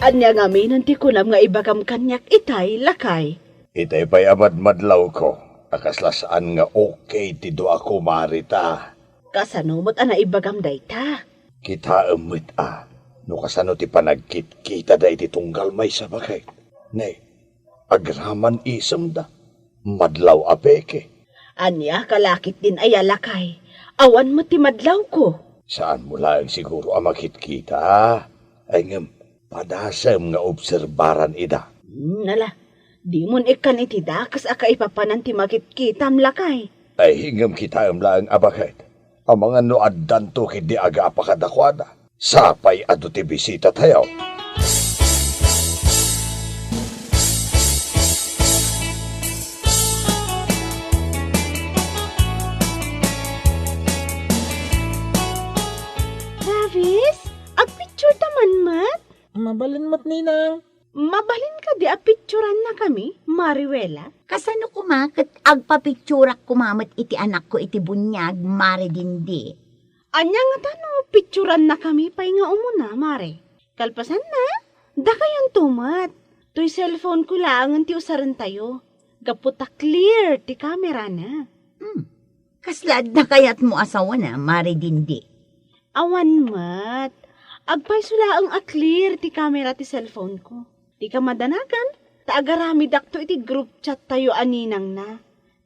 Anya nga nanti kunam nga ibagam kanyak itay lakay. Itay pa'y amad madlaw ko. Akaslasaan nga okay tido ako marita. Kasanomot ana ibagam dayta. Kita emit no kasano ti panagkit-kita da iti tunggal may sabakay. Ne, agraman isem da. Madlaw apeke. Anya kalakit din ay lakay. Awan mo ti madlaw ko. Saan mo lang siguro ang makit-kita? Ay ngam, padasem nga obserbaran ida. Nala, di mon ikan iti dakas aka ipapanan ti makit-kitam lakay. Ay hingam kita lang abakay. Ang mga noaddan to hindi aga apakadakwada. Sapay ado ti bisita tayo. Travis, agpicture taman mat? Mabalin mat, Ninang. Mabalin ka di apicturan na kami, Mariwela? Kasano kumakat agpapicturak kumamat iti anak ko iti bunyag, mare dindi. Anya nga tano, picturan na kami pay nga umuna, Mare. Kalpasan na, da kayan tumat. To'y cellphone ko lang ti usaran tayo. Gaputa clear ti camera na. Kaslad na kayat mo asawa na, mare dindi. Awan mat, agpay sulaang a-clear ti camera ti cellphone ko. Di ka madanagan, taagarami dakto iti group chat tayo aninang na.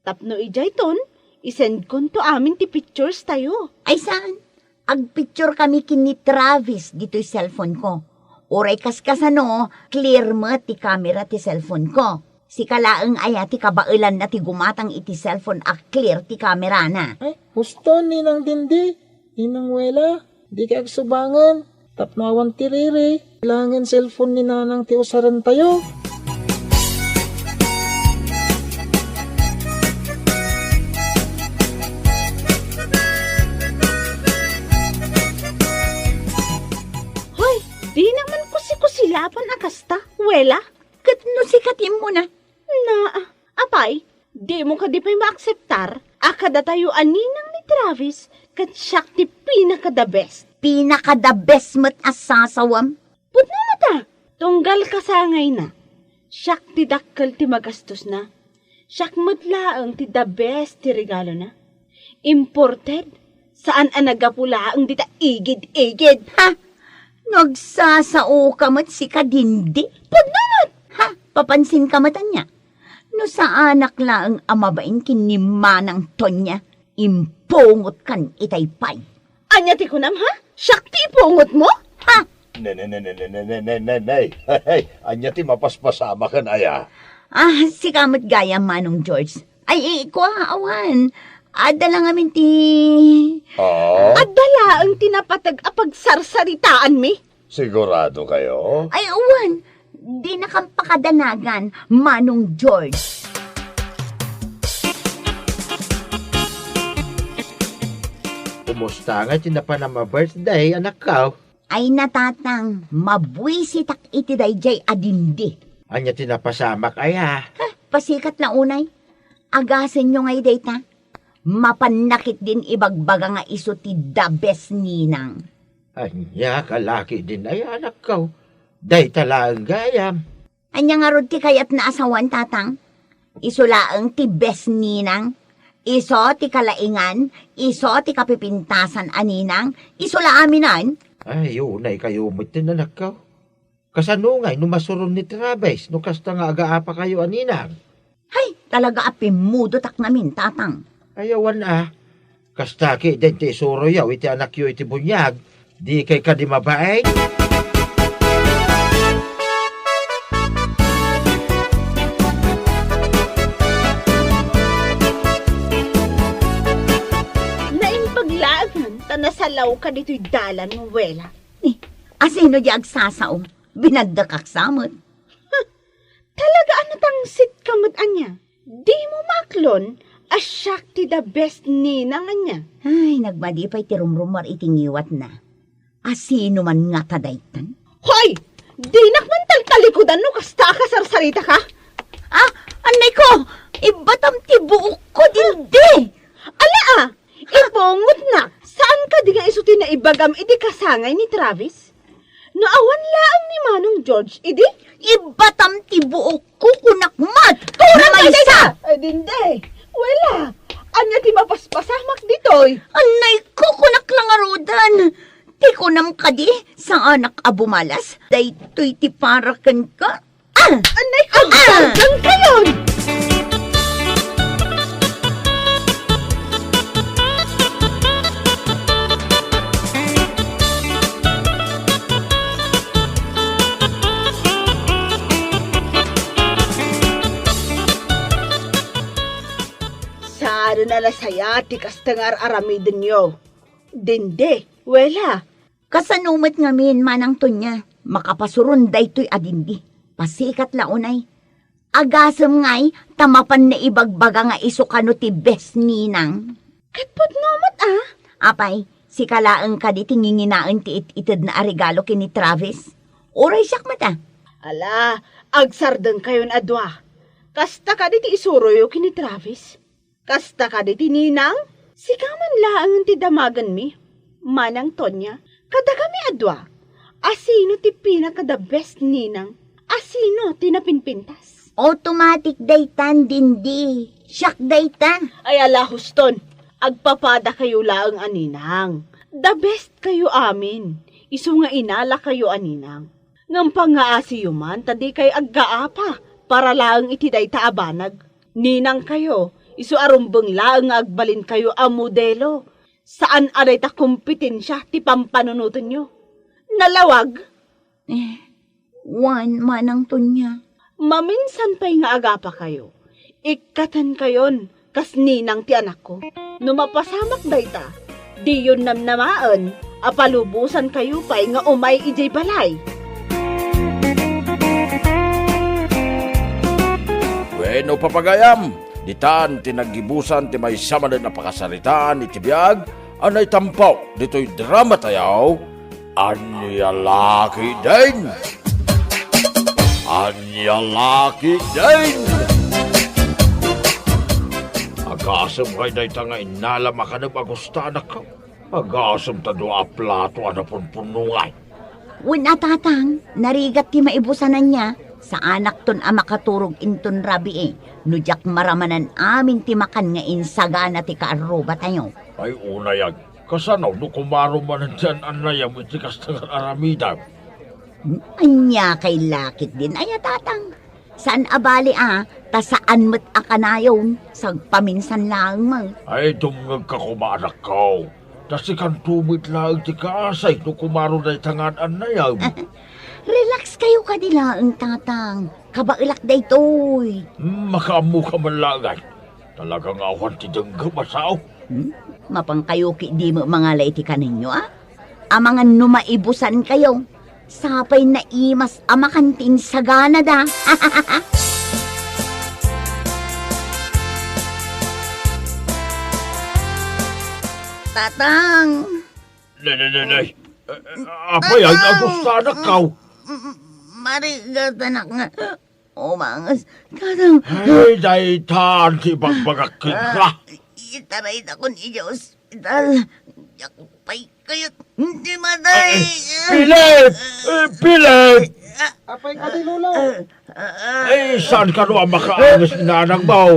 Tapno ijay ton, isend kon to amin ti pictures tayo. Ay saan? Agpicture kami kini Travis dito'y cellphone ko. Oray kaskasano, clear mo ti camera ti cellphone ko. Si kalaang aya ti kabailan na ti gumatang iti cellphone clear ti camera na. Ay, husto, Ninang dindi. Ninang wela, di ka agsubangan. Tapnawan ti riri. Kailangan cellphone ni Nanang ti usaran tayo. Hoy, di naman kusi-kusilapan akasta, wela. Katno sikatin mo na. Na, apay, di mo ka di pa'y maakseptar. Akada tayo aninang ni Travis, kat siya ti pinaka-the best. Pinaka-the best mo't asasawam. Put na mata, tunggal kasangay na. Siya ti dakkel ti magastos na. Siya matlaang ti the best ti regalo na. Imported, saan ang nagapulaang di ta igid-igid. Ha? Nagsasao ka mo't si kadindi. Put na mat! Ha? Papansin ka mata niya. No sa anak laang amabain kinimanang tonya, impungot kan itaypay. Anya ti kunam ha? Siya ti pungot mo? Ha? Nay. Hey, anya ti mapaspasama ka na ya. Si kamot gaya manong George. Ay, ko awan. Adala ngamin ti... Oh, Adala ang tinapatag apag sarsaritaan mi. sigurado kayo? Ay, awan. Di na kang pakadanagan, manong George. Kumusta nga tinapa na ma-birthday, anak ka? Ay natatang, mabwisitak iti dayjay adindi. Anya tinapasama kaya? Pasikat na unay. Agasin nyo ngay dayta. Mapanakit din ibagbaga nga iso ti the best ninang. Anya kalaki din ay anak ko. Day talagang gayam. Anya nga rod ti kayat na asawan, tatang. Isulaang ti best ninang. Iso ti kalaingan. Iso ti kapipintasan aninang. Isula aminan. Ay, unay kayo umitin anak ko. Kasanungay, numasuron ni Travis, no kasta nga agaapa kayo aninang. Hay, talaga apimudo tak namin, tatang. Ayawan Kasta ki, den ti isuro yaw, iti anak yo iti bunyag. Di kay ka di mabaeng. Naimpaglagan, tanasalaw ka dito'y dalan mo, wela. Asino di agsasaw? Binagdakak samot. Talaga ano tang sitkamad anya? Di mo maklon, asyak ti the best ninang anya. Ay, nagmadipay ti rumrumar itingiwat na. Asino man nga tadaytan? Hoy! Dinak man taltalikodan no kasta ka sarsarita ka? Ah, anay ko! Ibatam ti buok ko dindi! Ala ipungot na! Saan ka di nga isuti na ibagam iti kasangay ni Travis? No awan laang ni Manong George, idi? Ibatam ti buok ko kunakmat! Kurang May ka isa! Ay, dindi! Wala! Anya ti mapaspasamak ditoy! Anay ko kunak lang arudan! Ti kunam kadi sa anak abumalas, daytoy ti parakan ka. Ah! Anay ko! Hanggang kayon! Saan nalasaya ti kastangar aramidin nyo? Dindi, wala. Kasanumat ngamin manang to niya, makapasurun daytoy adindi. Pasikat launay. Agasem ngay, tamapan na ibagbaga nga isukano ti best ninang. Katpot nomat Apay, si kalaang ka di tinginginaan ti itid na arigalo kini Travis. Oray siyak mata. Ala, agsardeng kayon adwa. Kasta ka di ti isuroyo kini Travis. Kasta ka di ti ninang. Sikaman laang ti damagan mi. Manang Tonya, kada kami adwa. Asino ti pinaka-the best ninang? Asino ti napinpintas? Automatic daytan dindi. Siyak daytan. Ay ala huston, agpapada kayo laang aninang. The best kayo amin. Isu nga inala kayo aninang. Ngam pangaasi yuman, tadi kay aggaapa, para laang iti dayta abanag. Ninang kayo, isu arumbeng laang agbalin kayo a modelo. Saan aday ta kompetensya ti pampanunutan nyo? Nalawag? One manang to niya. Maminsan pa'y nga agapa kayo. Ikatan kayon, kas ninang ti anak ko. Numapasamak dayta, di yun namnamaan, apalubusan kayo pa'y nga umay ijay balay. Bueno, papagayam, ditan tinagibusan ti may sama na napakasaritaan iti biyag, anay tampaw, dito'y drama tayaw, Anyalaki din! Anyalaki din! Agasam kay day nga inala makanap agustan ako. Agasam ta doa plato ana punpunungay. Wala tatang, narigat ti maibusanan niya. Sa anak ton a makaturog inton rabi nujak maramanan amin ti makan nga insagana ti kaaruba tayo. Ay unayag, kasanaw no kumaro manan dyan anayam iti kastangan aramidam. Anya kay lakit din ay tatang. Saan abali ta saan mo't akanayon, sagpaminsan lang mang. Ay dumngag ka kumanak ko. Kasi kan tumit lang ti kaasay no kumaro na itangan anayam. Relax kayo kadila ang tatang. Kabailak daytoy. Makaamu ka man lagay. Talagang awan ti dengga masaw. Mapangkayoki di mo mga laiti ka ninyo Amangan numaibusan kayo. Sapay na imas amakanting sagana da. Tatang. Nay. Apay ay nagustana kaw. Marigatanak nga. Umangas. Tatang. Ay, daytan ti bagbagakit ka. Itaray na ko ni Diyos. Ital. Yakupay Kayat hindi matay. Philip! Philip! Apay ka di lolo. Saan ka no ang makaangos ni nanang mo?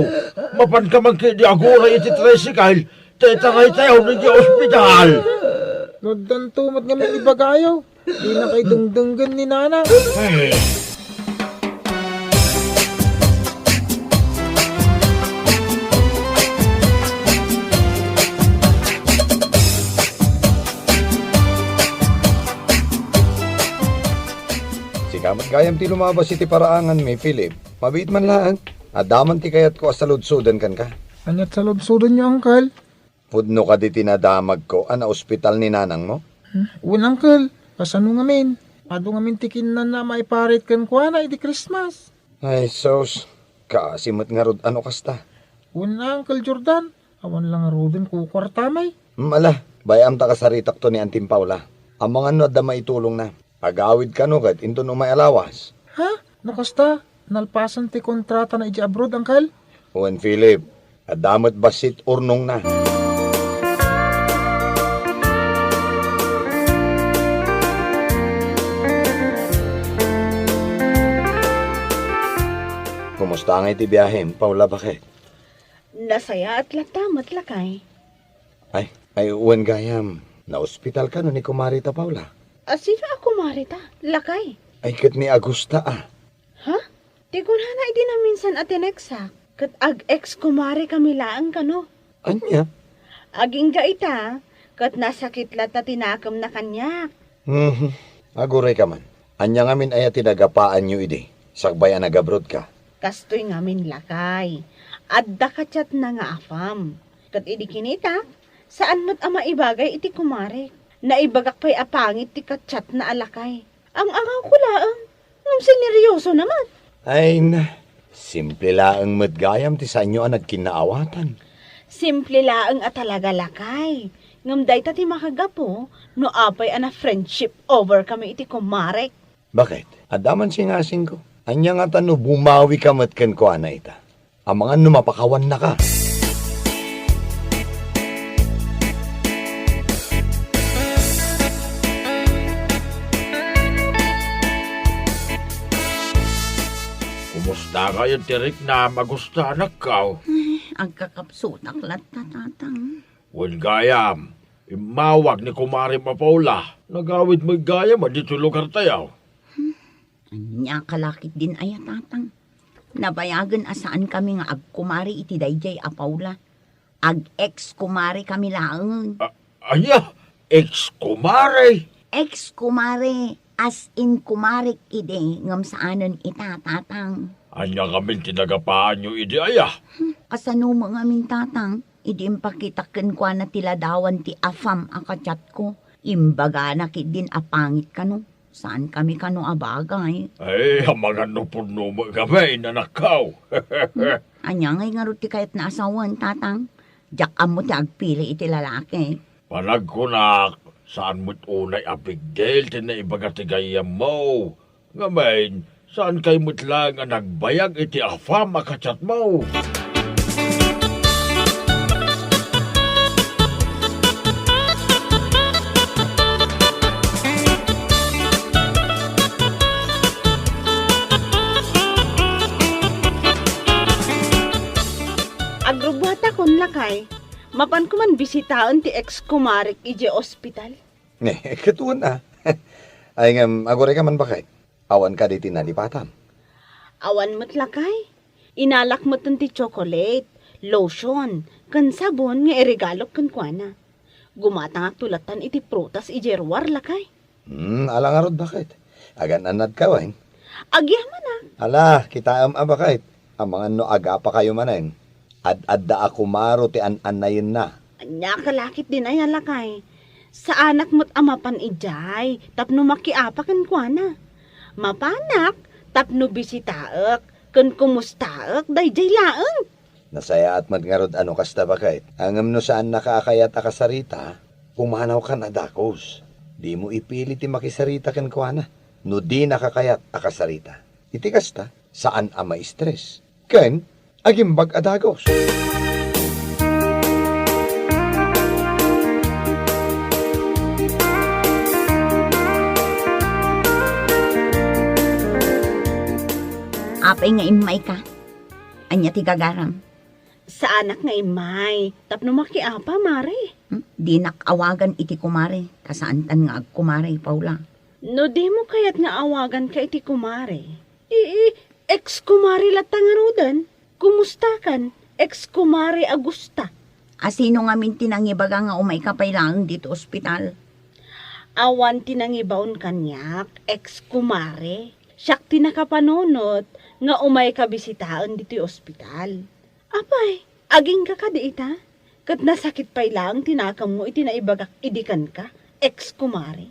Mapan ka man kini agura iti tricycle. Tetaray tayo na di ospital. Nodan tumat nga may ibagayaw. Di na kay dungdunggan ni Nana. Kamat gayam ti lumabas iti paraangan may Philip. Mabit man lang. Adaman ti kayat ko asaludsudan kan ka. Anyat sa lobsudan niyo, Uncle. Pudno ka di tinadamag ko. Ana ospital ni nanang mo? Uncle. Kasano ngamin? Ado ngamin tikin na maiparit kan kwa na iti Christmas. Ay, sos. Kasimot nga rod ano kasta. Uncle Jordan. Awan lang rodin kukwartamay. Mala, bayam ta kasaritak to ni Antim Paula. Ang mga no da maitulong na. Agawid ka no kat into no may alawas. Ha? Nakasta? Nalpasan ti kontrata na iti abroad, Uncle? Uwan Philip, adamot basit urnong na. Kumusta nga iti biyahe, Paula, bakit? Nasaya at latamat lakay. Ay, uwan gayam. Na-hospital ka no ni Kumarita, Paula. Sino ako marita? Lakay. Ay, kat ni Agusta Ha? Di ko na idi na minsan atineksa. Kat ag-ex kumari kami laang kano. Anya? Aging ga ita. Kat nasakit lata tinakam na kanyak. Aguray ka man. Anya ngamin ay tinagapaan nyo idi. Sakbayan nagabrod ka. Kastoy ngamin lakay. Adda kachat na nga afam. Kat idi kinita. Saan mo't ama ibagay iti kumari? Naibagak pa'y apangit ti kachat na alakay. Ang angaw ko laang. Ngam sineryoso naman. Ay na. Simple laang madgayam ti sa inyo ang nagkinaawatan. Simple laang at talaga lakay. Ngam day ta ti makagapo, no apay ana friendship over kami iti kumarek. Bakit? Adaman singasing ko. Anya nga tano bumawi ka matken ko ana ita. Ang mga numapakawan na ka. Kumusta kayo tirik na magusta anak ka? Ang kakapsutak tatang. Wan gayam, imawag ni Kumari Paula. Nagawid mo gayam, dito lugar tayo. Anya kalakit din ay tatang. Nabayagan asaan kami nga agkumari iti dayjay a Paula. Ag-ex kumari kami laang. Anya, ex-Kumari. Ex kumari. As in kumarik ide ngam saanan ita tatang. Anya kami tinagapaan nyo idi ayah. Kasano mga min tatang, idi impakitaken kwa na tiladawan ti afam akachat ko. Imbaga na din apangit kano. Saan kami kano abagay? Ay, mga nupunumo kami, nanakaw. Anya ngay nga ruti kayat na asawan tatang. Diyak amo ti agpili iti lalaki. Panagkunak, saan mo't unay apigdel tinaibaga ti gayam mo? Ngamain, saan kay mo't lang ang nagbayag iti afam akachat mo? Agrubata kon lakay. Mapan ko man bisitaon ti ex-kumarik ije ospital. Katuan na. Ay ngam, aguray ka man bakit? Awan ka di tinalipatam. Awan mo't lakay. Inalak mo ti chocolate, lotion, kan sabon nga iregalo kan kuana. Gumatang tulatan iti prutas ijerwar lakay. Alangarod bakit? Agan anad ka wain. Agyaman na. Ala, kita bakit? Ang mga no aga pa kayo manen. Ad-adda ako maro ti an-anayin na. Anya kalakit din ay lakay. Sa anak mo't amapan ijay, tapno makiapa kan kuana. Mapanak, tapno bisitaek, kan kumustaek, dayjay laeng. Nasaya at madngarod ano kasta bakit? Angam no saan nakakayat akasarita, pumanaw ka na dakos. Di mo ipili ti makisarita ken kuana. No di nakakayat akasarita. Iti kasta, saan ama stress? Ken, agimbag adagos. Apay nga imay ka. Anya ti gagaram. Sa anak nga imay, tapno makiapa, Mare. Di nakawagan iti kumare. Kasaantan nga agkumare, Paula. No di mo kayat nga awagan ka iti kumare. Ex-kumare latang arudan. Kumusta kan? Ex-kumare Agusta. Asino nga min tinangibaga nga umay kapay lang dito ospital. Awan tinangibaon kanyak, ex-kumare. Siyak tinakapanunot nga umay kabisitaan dito ospital. Apay, aging ka di ita? Kat nasakit pa'y lang tinakam mo iti naibagak idikan ka, ex-kumare.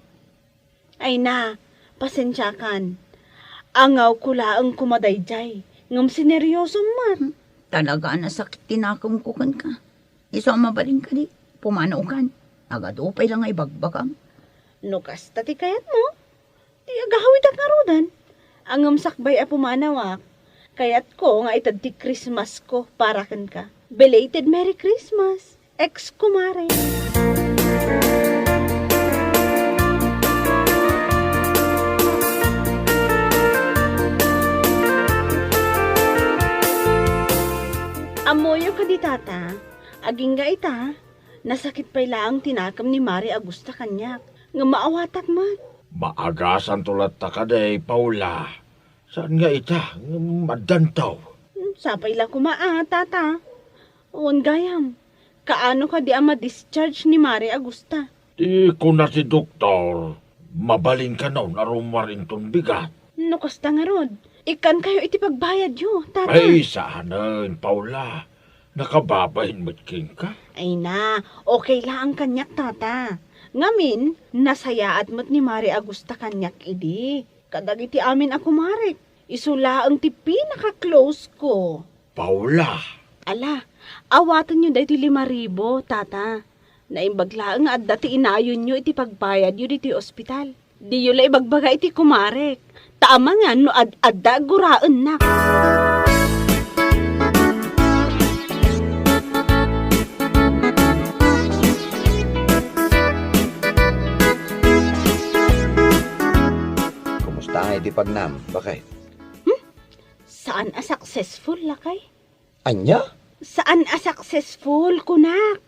Ay na, pasensya kan. Angaw kulaang kumadayjay, ngam sineryoso man. Talaga nasakit tinakam ko kan ka. Iso mabaling ka di, pumanaw kan. Agadupay lang ay bagbagam. No kasta ti kayat mo, ti agahawid ak ngarudan. Angam sakbay a pumanawak, kayat ko nga itad ti Christmas ko para kan ka. Belated Merry Christmas, ex-kumare. Amoyo ka di tata, aging ga ita, nasakit pa'y lang tinakam ni Mari Agusta kanyak, nga maawatak man. Maagasan tulat ta ka day, Paula. Saan nga ita? Madantaw. Sapay lang kumaa, tata. Uwan gayam, kaano ka di ama discharge ni Mari Agusta? Di ko na si doktor. Mabaling ka na narumarin ton bigat. No kasta nga rod, ikan kayo iti pagbayad yo, tata. Ay, saanan, Paula. Nakababahin mo't king ka? Ay na, okay lang ang kanyak, tata. Ngamin, nasayaat mo't ni Mari Agusta kanyak idi. Kadag iti amin ako, Marek. Isula ang ti pinaka-close ko. Paula. Ala, awatan nyo dahil 5,000, tata. Naimbagla nga at dati inayon nyo iti pagbayad yun iti ospital. Di yun la ibagbaga iti kumarek. Taama nga no ad-adda guraan na. Kumusta iti pagnam? Bakit? Saan a successful, lakay? Anya? Saan a successful, kunak?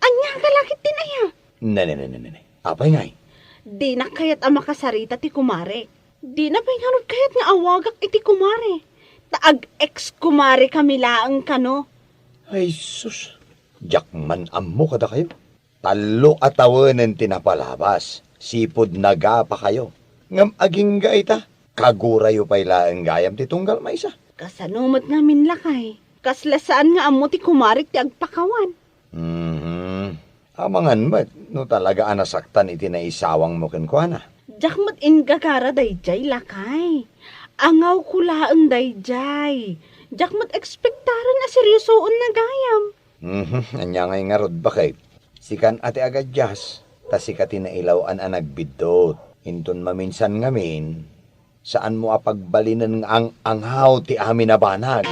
Anya kalakit din aya. Ne. Apay ngay? Di na kayat ang makasarita ti kumare. Di na pingarod kayat nga awagak iti kumare. Taag ex-kumare kami laang kano. Ay sus, jakman ammo kada kayo. Talo atawanan tinapalabas. Sipod naga pa kayo. Ngam aging gaita. Kagurayo pa'y laang gayam ti tunggal maysa. Kasanumot namin lakay. Kaslasaan nga amo ti kumarik ti agpakawan. Amangan ba't no talaga anasaktan iti naisawang mo kenkwana? Jakmat ingagara dayjay lakay. Angaw kulaang dayjay. Jakmat ekspektaran na seryosoon na gayam. Anya ngay nga rod bakit? Sikan ati agad jas. Ta sikati na ilawan ang nagbidot. Inton maminsan ngamin. Saan mo apagbalinan ang anghaw ti amin na banag?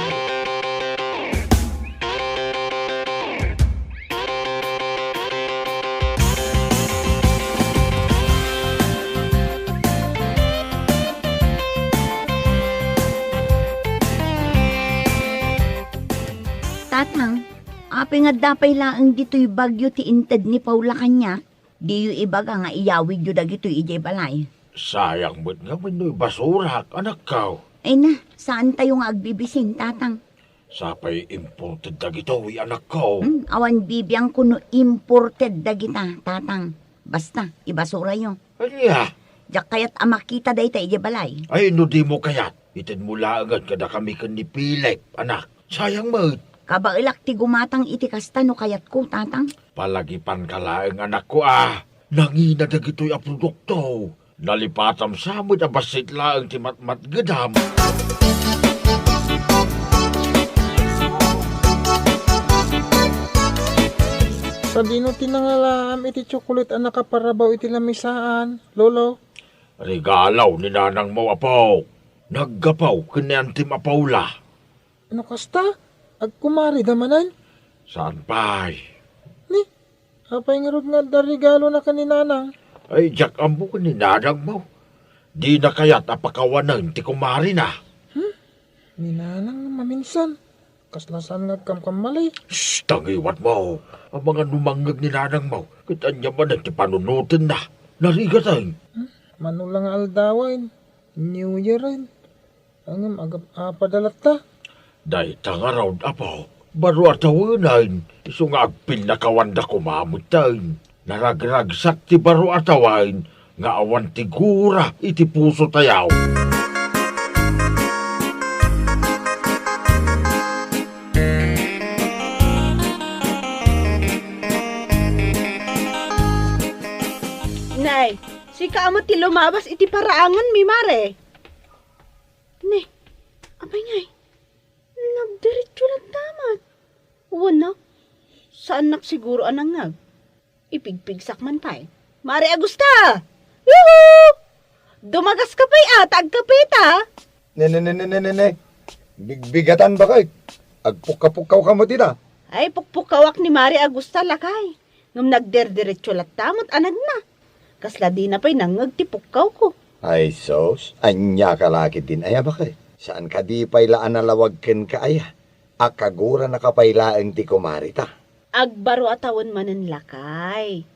Tatang, api nga dapay laang dito'y bagyo ti inted ni Paula kanyak. Di yu ibaga nga iyawid yu dagito'y ijay balay. Sayang mo't nga mano'y basurak, anak kaw. Ay na, saan tayo nga agbibisin, tatang? Sapay imported dagito'y anak ko. Awan bibiyang kuno imported dagita, tatang. Basta, ibasura yo. Anya? Diyak kayat amakita day tayo balay. Ay, no di mo kayat. Itin mo laagad kada kami kan ni Pilip, anak. Sayang mo't. Kabailak ti gumatang iti kasta no kayat ko, tatang. Palagipan ka laang anak ko Nangina dagito'y a produkto. Nalipatam sa mo na basit laang ti matmat gadam. Sa dino tinangalam iti chocolate ang nakaparabaw iti lamisaan, lolo. Regalaw ni nanang mo apaw. Naggapaw kinyantim apawla. Ano kasta? Agkumari damanan? Saan pa'y? Ni, apay nga rod nga da regalo na kaninanang. Ay, jak ambo ni nanang mo. Di na kaya't apakawanan ti kumari na. Ninanang maminsan. Kaslasan nga kamkamali. Shh, tangiwat mo. Ang mga numangag ni nanang mo. Kitanya man ang panunutin na. Narigatay. Manulang aldawain. New Year rin. Ang agap apadalat ta. Dahil tanga raw apaw. Baro at awanan. Iso nga agpil na kawanda kumamutain. Naragragsak ti baro at awain. Nga awan tigura iti puso tayaw. Nay, si kaamot ti lumabas iti paraangan mi mare. Ne, abay ngay. Nagdiretso lang tamat. Wala. Saan siguro anang nag? Ipigpigsak man pa'y. Mare Agusta! Yuhu! Dumagas ka pa'y atag ka pita. Ne. Bigbigatan ba kay? Agpukapukaw ka mo tita. Ay, pukpukawak ni Mare Agusta lakay. Ngam nagderdiretso lang tamot anag na. Kasla di na pa'y nangagtipukaw ko. Ay sos, anya ka laki din aya ba kay? Saan ka di pailaan nalawag ken ka aya? Akagura na kapailaan ti kumarita. Agbaro atawan manen lakay.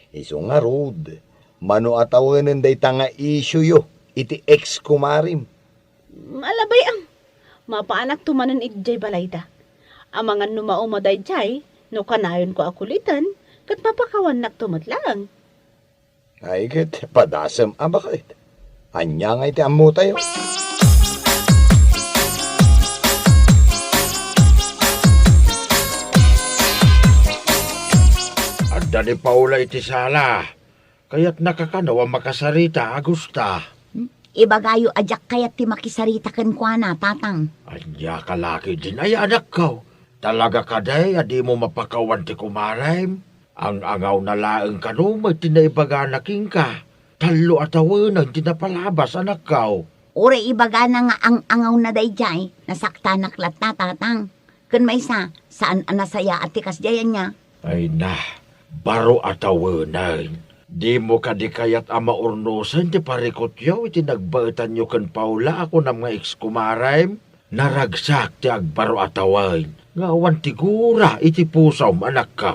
Iso nga rod. Mano atawanan day tanga isyu yo. Iti ex kumarim. Malabay ang mapaanak tumanan idjay balayda. Ang mga numaumaday jay, no kanayon ko akulitan, kat mapakawan nak tumatlang. Ay ket, padasam abakit. Anya nga iti amu tayo. Adda ni Paula iti sala. Kaya't nakakanawa makasarita, Agusta. Ibagayo ajak kayat ti makisarita ken kuana, tatang. Anya kalaki din ay anak ko. Talaga ka day, adi mo mapakawan ti kumarem. Ang angaw na laeng kanumay tinaibaga na king ka. Talo at awanan tinapalabas anak ko. Ure ibaga na nga ang angaw na dayjay, nasakta naklat na, tatang. Kun may isa, saan anasaya at tikas jayan niya? Ay na, baro at awanan. Di mo kadikayat ama urnosan ti parikot yaw iti nagbaitan nyo kan Paula ako ng mga ex-kumarem. Naragsak ti agbaro at awain. Nga awan tigura iti pusaw anak ko.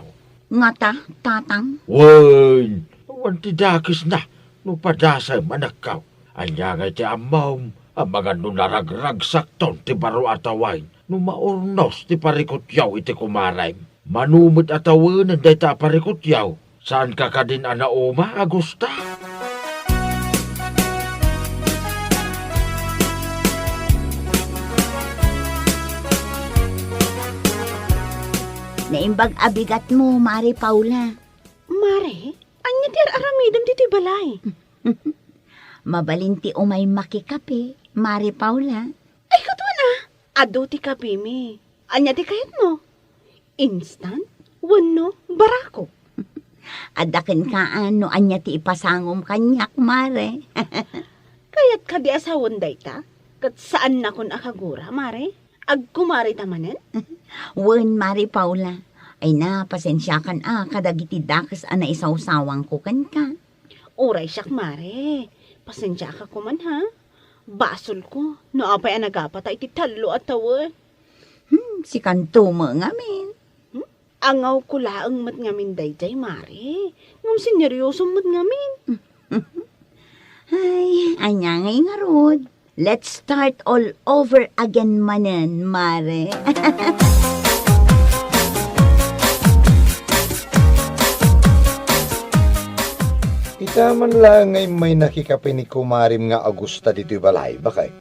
Nga ta, tatang. Wan, awan ti dakis na. No padasay anak ko. Anya nga iti amaw. Ang mga nunaragragsak ton ti baro at awain. No maurnos ti parikot yaw iti kumarem. Manumot at awanan day ta parikot yaw. Saan ka ka din anauma, Agusta? Naimbag abigat mo, Mari Paula. Mare, anya ti aramidam dito balay. Mabalinti umay makikape, Mari Paula. Ay, katwa na. Ado ti kapimi. Anya ti kayat mo? Instant? Wano? Barako? Adakin ka ano, anya ti ipasangom kanyak, Mare. Kayat ka di asawan day ta? Kat saan na kun akagura, Mare? Agkumari tamanen? Wen, Mari Paula. Ay na, pasensya kan kadagiti dakas ana isawsawang ko kan ka. Uray siyak, Mare. Pasensya ka kuman, ha? Basol ko. No apay anagapata iti talo at tawa. Si kanto mo ngamin. Angaw ko laang mat ngamin dayjay, Mare. Ngum sineryoso mat ngamin. Ay, anya ngay nga rod. Let's start all over again manen, Mare. Ita man lang ay may nakikape ni kumarim nga Agusta dito'y balay, bakay?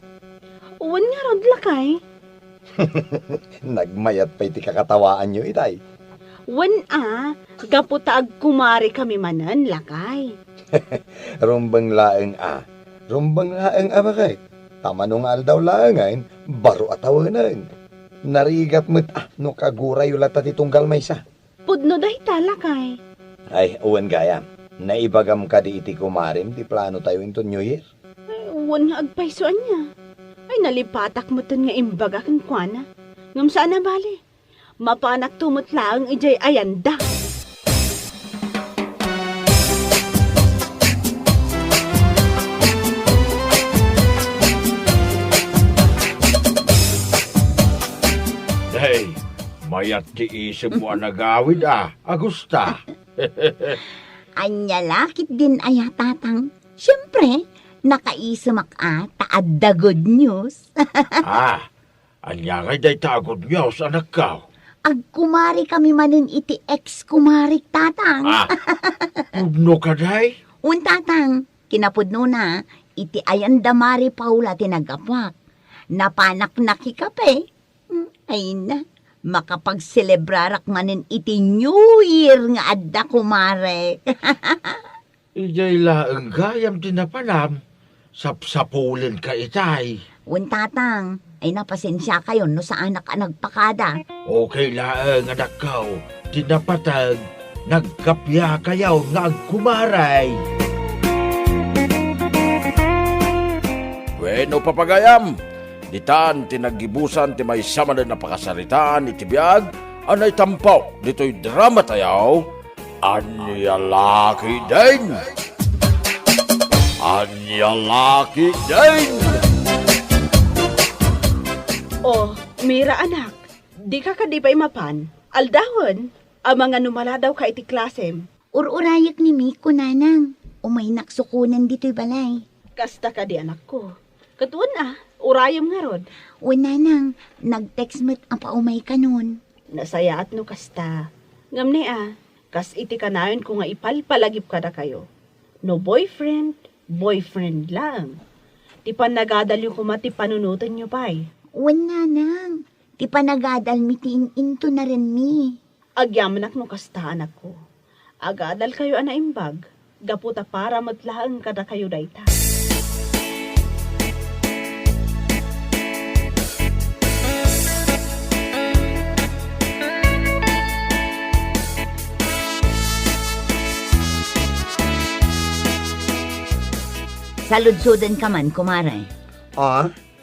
Uwan nga rod lakay. Nagmayat pa iti kakatawaan nyo, itay. Wan gaputaag kumari kami manan, lakay. Rumbang laeng bakay. Tama nung aldaw laengain, baro atawanan. Narigat mo't no kaguray ulata ti tunggal maysa. Pudno dahi talakay. Ay, uwan gaya. Naibagam ka di iti kumarim, di plano tayo into New Year. Ay, uwan nga agpaysoan niya. Ay, nalipatak mo ton nga imbaga kang kuana. Ngam saan na bali? Mapanak tumot lang ijay ayanda. Ay, mayat ti isip mo ang nagawid Agusta. Anya lakit din aya tatang. Siyempre, nakaisamak taadda good news. Anya ngay day tagod niyo sa anak ka. Agkumari kami manin iti ex-kumarik tatang. Pudno ka day? Tatang, kinapudno na, iti ayan damari Paula tinagapak. Napanak na kikape. Ay na, makapagselebrarak manin iti New Year nga adda kumare. Ijay laeng gayam tinapanam. Sapsapulin ka itay. Tatang, ay napasensya kayo no sa anak nagpakada. Okay laeng anak ka. Tinapatag. Nagkapya kayaw nga agkumaray. Bueno papagayam, ditan tinagibusan ti may sama na napakasaritaan iti biyag, anay tampaw dito'y drama tayaw, Anya Laki din! Anya Laki din! Oh, Mira anak, di ka kadipay mapan. Aldahon, ang mga numala daw ka iti klasem. Ururayak ni Miko nanang, umay naksukunan dito'y balay. Kasta ka di anak ko. Katuan urayam nga rod. Nanang, nag-text mo't ang paumay ka nun. Nasaya at no kasta. Ngam ni kas iti kanayon ko nga ipalpalagip ka na kayo. No boyfriend, boyfriend lang. Ti panagadal yung kumati panunutan nyo pa'y. Nanang, ti panagadal mitiin into na rin mi. Agyamanak no kasta anak ko. Agadal kayo anaimbag. Gaputa para matlaang kada kayo dayta. Saludsudan ka man, kumare.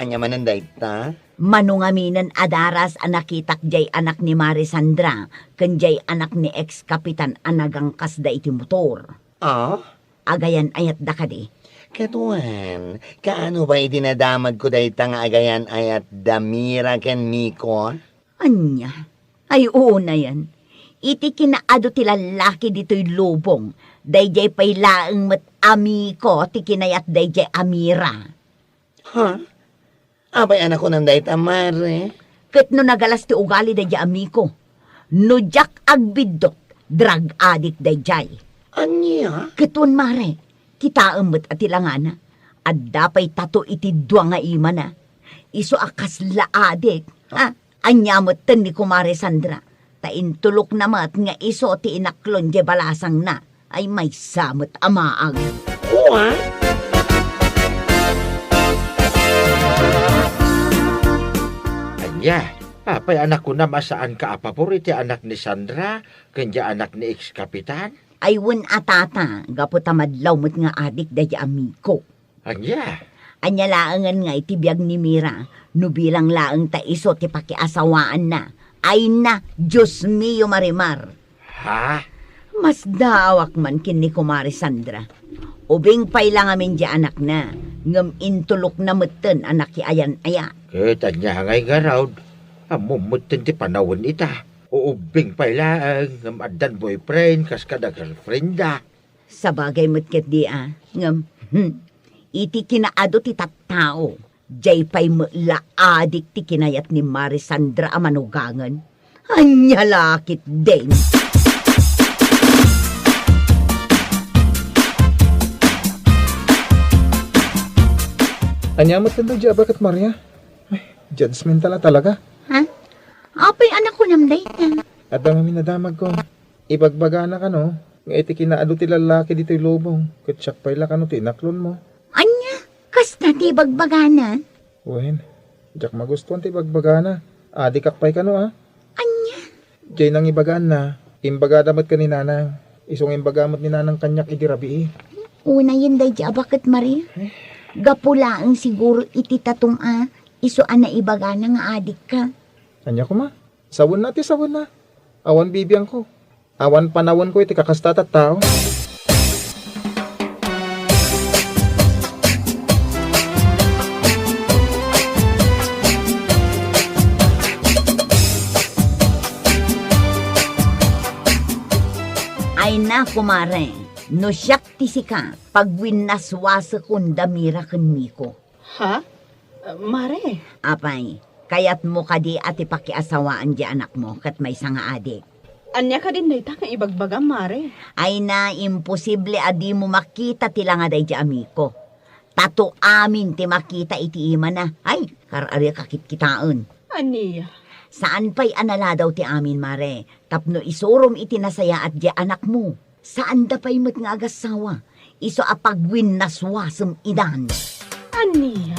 Anya mananday ta? Manungaminan adaras anakitak jay anak ni Marisandra, kanjay anak ni ex-kapitan anagang kasda iti motor. Agayan ayat da ka di. Katuan, kaano ba idinadamag ko dayta nga agayan ayat damira ken Miko? Anya? Ay una yan. Iti kinaado ti lalaki dito'y lubong. Dayjay pay laeng met amiko ti kinayat dayjay amira. Abay anak ko nang dayta mare. Ket no nagalas ti ugali dayjay amiko. No jak agbidot, drug addict dayjay. Anya? Ketun mare, kita emet at ilangana. At dapay tato iti dua nga ima na. Iso akas laadik. Anyamot ten ni kumare Sandra. Taintulok namat nga iso ti inaklon je balasang na. Ay may samot amaang. Anya, apay anak ko na masaan ka paboriti anak ni Sandra, kanya anak ni ex-kapitan? Ay wen atata, gapo tamadlaw mo't nga adik dahi amiko. Anya? Anya laangan nga itibiyag ni Mira, no bilang laang ta iso ti pakiasawaan na. Ay na, Diyos mio marimar. Mas daawak man kin ni kumari Sandra. Ubing pay lang amin di anak na. Ngam intulok na meten anak ki ayan-aya. Kita niya ngay garawd. Amumutin ti panawin ita. Uubing pay lang. Ngam adan boyfriend kas kada girlfriend da. Sabagay mutket di Ngam, iti kinaado ti tattao. Jay pay laadik ti kinayat ni Marisandra amanugangan. Anya lakit din. Anyamat na dyan, bakit Maria? Ay, judgmental talaga. Apay anak ko namday na. At ang minadamag ko, ibagbaga na ka no, nga iti kinaado ti lalaki dito'y lobong, katsak pay la ka no, tinaklon mo. Anya, kasta ti bagbagana. Wen, jak magustuhan ti bagbagana. Adi kakpay ka no Anya? Jay nang ibagaan na, imbaga damat ka ni nanang. Isong imbagamot ni nanang kanyak idirabi Una yun day bakit Maria? Gapula ang siguro iti tatum iso ana ibagana nga adik ka. Anya ko ma, sawon na ti sawon na. Awan bibiyang ko. Awan panawon ko iti kakastatat tao. Anya, kumare, no siyak tisika, pag winaswasa kung damira kan Miko. Ha? Mare, Apay, kayat mo kadi at ipakiasawaan di anak mo kat may sanga adik. anya ka din dayta nga ibagbaga, Mare. Ay na, imposible adi mo makita tila nga day di amiko. Tato amin ti makita iti ima na. Ay, karari kakit-kitaan. Aniya. Saan pa'y anala daw ti amin, Mare? Tapno isurom iti nasaya at di anak mo. Saan da pa'y mat nga agasawa? Iso apagwin naswasem idan. Aniya?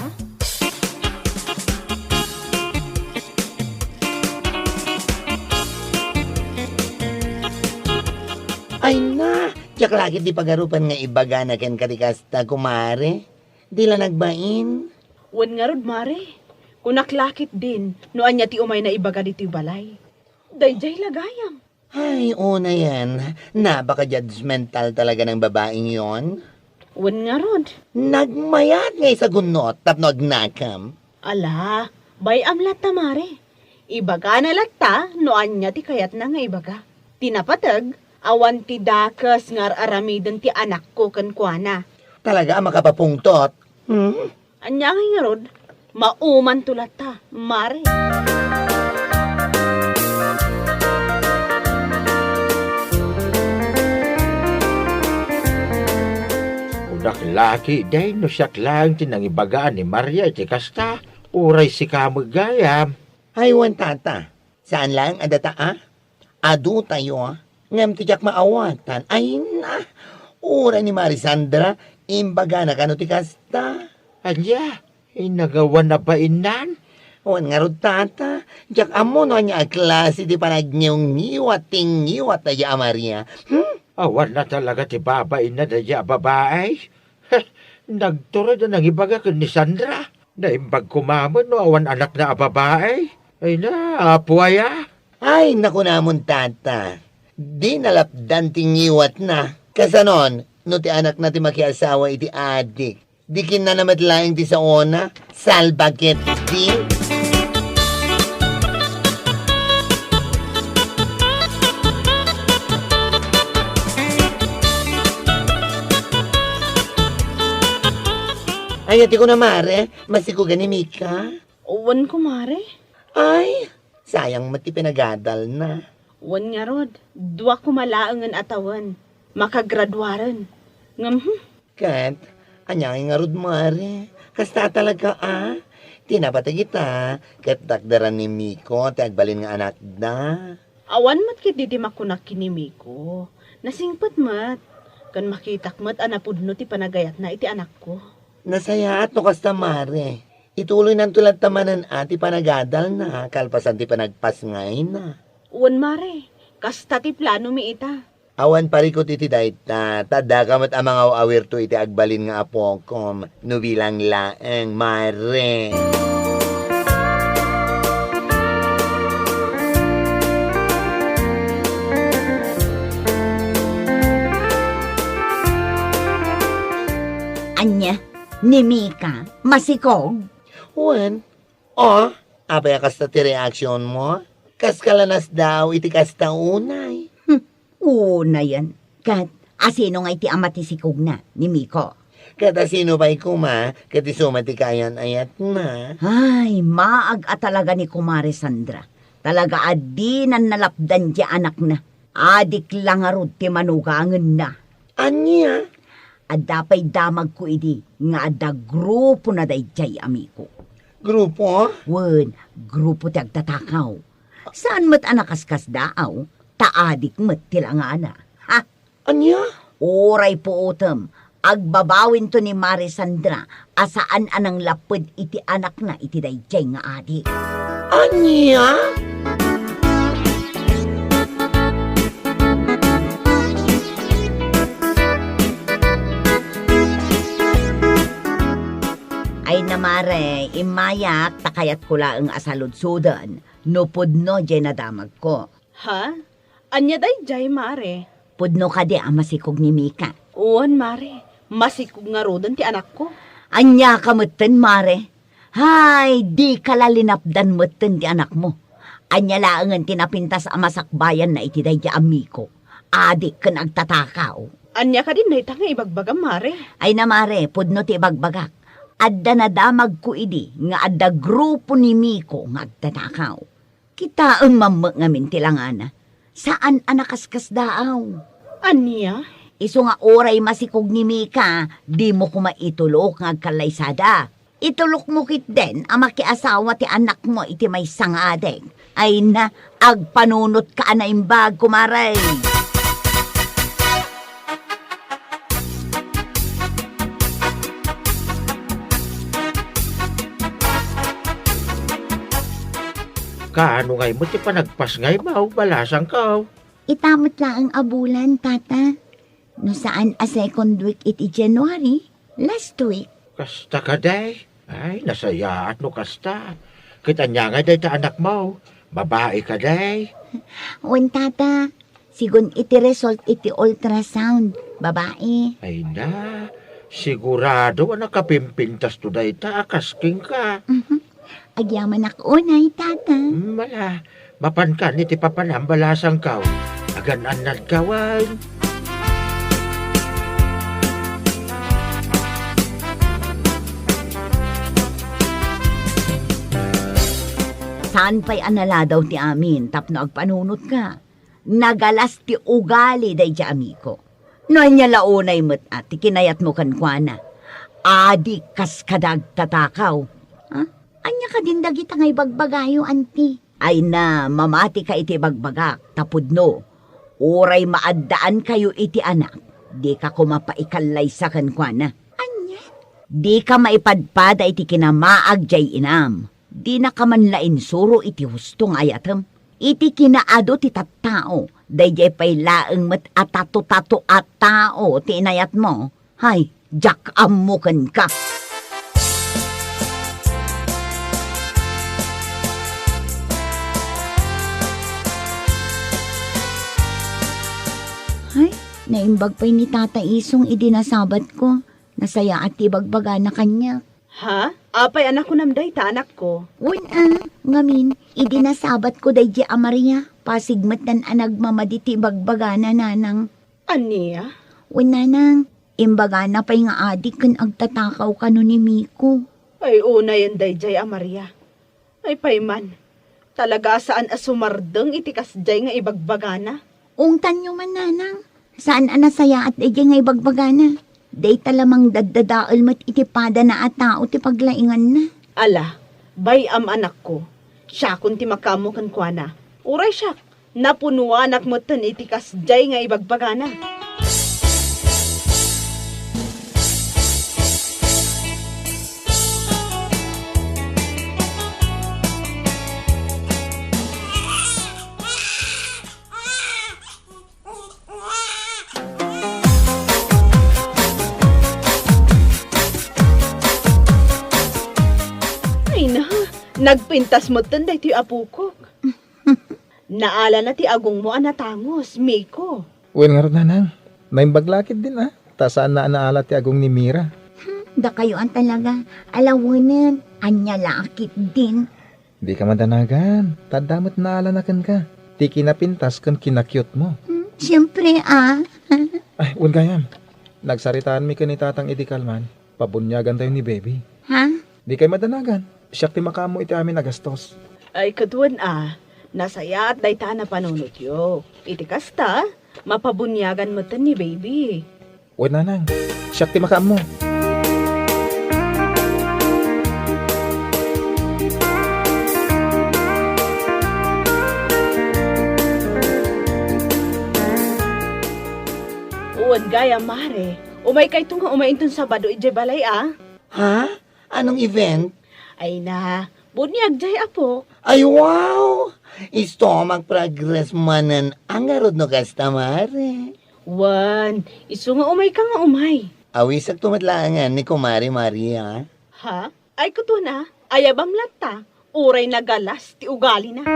Ay na, tiyak lagi di pagarupan nga ibaga na ken katikasta, kumare. Di la nagbain. Wan nga rod, Mare. Kung naklakit din, no anya ti umay na ibaga diti balay. Dayjay lagayam. Ay, una yan. Napaka-judgmental talaga ng babaeng yon. Wan nga rod. Nagmayat ngay sa gunot, tapno agnakam. Ala, bayam latta, Mare. Ibaga na latta, no anya ti kayat na nga ibaga. Tinapatag, awan ti dakas ngar aramiden ti anak ko kan kuana. Talaga makapapungtot. Anya nga rod, mauman tulata, Mare. Udak laki day no siyak lang tinangibagaan ni Maria iti kasta. Uray si kamagayam. Ay, wan tata. Saan lang adata Adu tayo ngam tijak maawatan. Ay na. Ura ni Marisandra, imbaga na kano ti kasta. Anya, inagawa na ba inan? Wan nga rod tata. Jak amo no anya klase di panagnyong ngiwat tayo Maria. Awan na talaga ti babae na daya babae. Nagturo na nangibaga kan ni Sandra. Naimbag kumamon no awan anak na babae. Ay na, apuaya. Ay, naku namon tata. Di nalapdan ti ngiwat na. Kasanon, no ti anak na ti makiasawa iti adik. Di kin na namadlaing ti sa ona. Salbaget di. Ay, ati ko na mare. Masikugan ni Mika. Wan ko, Mare. Ay, sayang mati pinagadal na. Wan nga rod, dua ko malaangan atawan. Makagraduaran. Ngam, Kat, anyang nga rod mare. Kasta talaga Tinapatay kita. Kat takdaran ni Miko, tagbalin nga anak na. awan mat kit didi makunak kinimi ko. Nasingpat mat. Kan makitak mat anapudno ti panagayat na iti anak ko. Nasaya at no kasta mare. Ituloy ng tulad tamanan ati panagadal na. Kalpasan ti panagpas ngay na. Wan, Mare. Kasta ti plano mi ita. Awan parikot iti dayta. Tada kamat amang awir to iti agbalin nga apokom. Nubilang laeng mare. Anya, ni Mika, masikog. Wan, abay kasta ti reaksyon mo? Kas kalanas daw iti kasta unay. Una yan. Kat, asino nga iti amatisikog na, ni Miko. Kata sino ba'y kuma, kati sumati kayan ayat na. Ay, maag talaga ni Kumare Sandra. Talaga adinan nalapdan di anak na. Adik lang arod ti manugangan na. Anya? Adapay damag ko idi, nga ada grupo na dayjay amiko. Grupo? Wen, grupo ti agtatakaw. Saan mat anakaskas daaw, taadik mat tilangana. Ha? Anya? Oray po utem, agbabawin to ni Mare Sandra, asaan anang lapod iti anak na iti dayjay nga adik. Anya? Ay na Mare, imayak takayat ko laang asaludsudan, no pudno jay nadamag ko. Ha? Anya dayjay, Mare. Pudno ka di masikog ni Mika. Uwan, Mare. Masikog nga rodan ti anak ko. Anya ka mutten, Mare. Hay, di kalalinapdan mutten ti anak mo. Anya laangan tinapintas amasakbayan na iti dayja amiko. adik ka nagtatakaw. Anya ka din na itang ibagbaga, Mare. Ay na mare, pudno ti bagbagak. Adda na damag ko idi, nga adda grupo ni Miko nga agtatakaw. Kita ang mamak ngamin tilangana. Saan anakaskas daaw? Anya? Iso nga oray masikog ni Mika, di mo ko maitulok nga kalaysada. Itulok mo kit den, ang makiasawa ti anak mo iti may sangadeg. Ay na, agpanunot ka na imbag kumaray. Kaano ngay mo ti panagpas ngay mau, balasang ka. Itamot lang ang abulan, tata. No saan a second week iti January, last week. Kasta ka day. Ay, nasaya at no kasta. Kita niya nga day ta anak mo. Babae ka day. Wen tata, sigun iti result iti ultrasound, babae. Ay na, sigurado na kapimpintas to day ta, kasking ka. Agyaman ako unay, tata. Mala, mapan ka ni ti papanambalasang ka. Agan-anad kawan. Saan pa'y anala daw ti amin, tapno agpanunot ka. Nagalas ti ugali day ti amiko. No anya launay mo't at ti kinayat mo kankwana. Adi kas kadag tatakaw. Ha? Anya ka din dagita ngay bagbagayo, anti. Ay na, mamati ka iti bagbagak, tapudno. Uray maaddaan kayo iti anak. Di ka kumapaikalay sa kankwana. Anya? Di ka maipadpada iti kinamaag jay inam. Di na kamanlain suro iti hustong ayatem. Iti kinaado ti tattao. Dayjay pay laeng met atato-tato at tao ti inayat mo. Hay, jak amuken ka. Hay, naimbag pa'y ni Tata Isong idinasabat ko. Nasaya at ibagbaga na kanya. Ha? Apay anak ko namday ta anak ko. Ngamin, idinasabat ko day di Maria. Pasigmat nan anagmamaditi bagbaga na nanang. Aniya? Nanang, imbaga na pa'y nga adik kan agtatakaw ka no ni Miko. Ay una yan day jay Maria. Ay payman. Talaga saan asumardeng itikas jay nga ibagbaga na? Ungtan nyo man nanang. Saan anasaya at day nga ibagbaga na? Day talamang daddadaal mat itipada na at tao ti paglaingan na. Ala, bayam anak ko. Siya kun ti makamo kan kwa na. Uray siya, napunuan ak mo tan itikas jay nga ibagbaga na. Nagpintas mo tan day ti apukok. Naala na ti agong mo anatangos, Miko. Uwan nga rin nanang. Naimbaglakid din Tasaan na naala ti agong ni Mira. Da kayo ang talaga. Alawanan, anya lakit din. Di ka madanagan. Tadamot naala na kan ka. Ti kinapintas kan kinakyot mo. Siyempre Ay, uwan kayam. Nagsaritaan mi ka ni Tatang Idikalman. Pabunyagan tayo ni Baby. Ha? Di kayo madanagan. Siyak ti makamo iti amin nagastos. Ay kaduan nasaya at dayta na panunot yo. Iti kasta, mapabunyagan mo tan ni Baby. Uwan nanang. Siyak ti makamo. Uwan gaya mare, umay kay tunga umaintun Sabado ije balay Ha? Anong event? Ay na, bunyag jay apo. Ay, wow! Isto mag-progress manan ang arod no kastamare. Wan, iso nga umay ka nga umay. Awisak tumatlangan ni Kumari Maria. Ha? Ay kuto na, ayabam lata. Uray na galas, ti ugali na.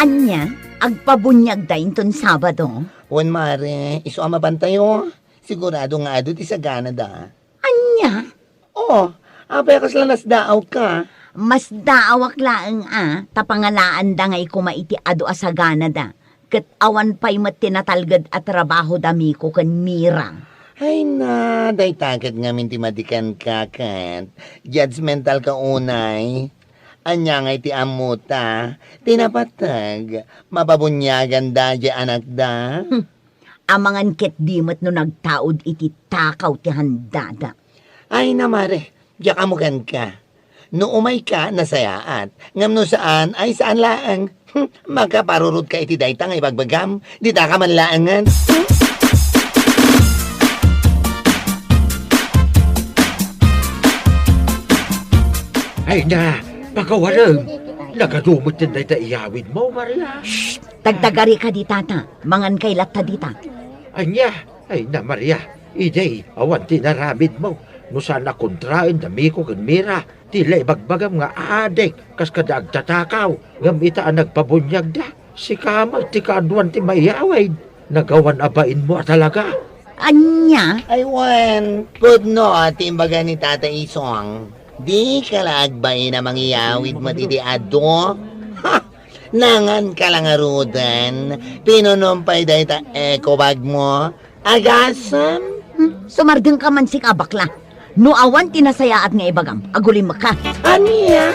Anya, agpabunyag da inton Sabado. Wan mare, iso ama bantayo. Sigurado nga ado ti sagana da. Anya? Oh, apay kas lanas daaw ka. Mas daawak laeng tapangalaan da ngay kumaiti ado asagana da. Kat awan pa'y matinatalgad at trabaho dami ko kan mirang. Ay na, day takot nga minti madikan ka kat. Judgmental ka unay. Anya nga iti amuta, tinapatag, mapabunyagan da di anak da. Amangan ket dimot no nagtaod iti takaw ti handada. Ay na mare, diya kamugan ka. No umay ka, nasayaat. Ngam no saan, ay saan laang. Magkaparurod ka iti daytang ibagbagam, di ta ka man laangan. Ay na, pakawalang. Nagadumot din dahil iyawid mo, Maria. Tagdagari ka di tata, mangan kay latta dita. Anya, ay na, Maria. Iday, awan tinaramid mo. No sana kontrain dami ko kan mira. Tila ibagbagam nga adik, kas kadag tatakaw. Ngam itaan nagpabunyag da. Si Kamal, ti kaduan ti mayawid. Nagawan abain mo talaga. Anya? Ay wan, pudno timbaga ni Tata Isong. Di ka lagbay na mangyawid matitiado. Ha! Nangan ka lang arudan. Pinunumpay dahi ta ekobag mo. Agasam? Sumardeng ka man si kabakla. No awan tinasayaat nga ibagam, agulim ka. Aniya?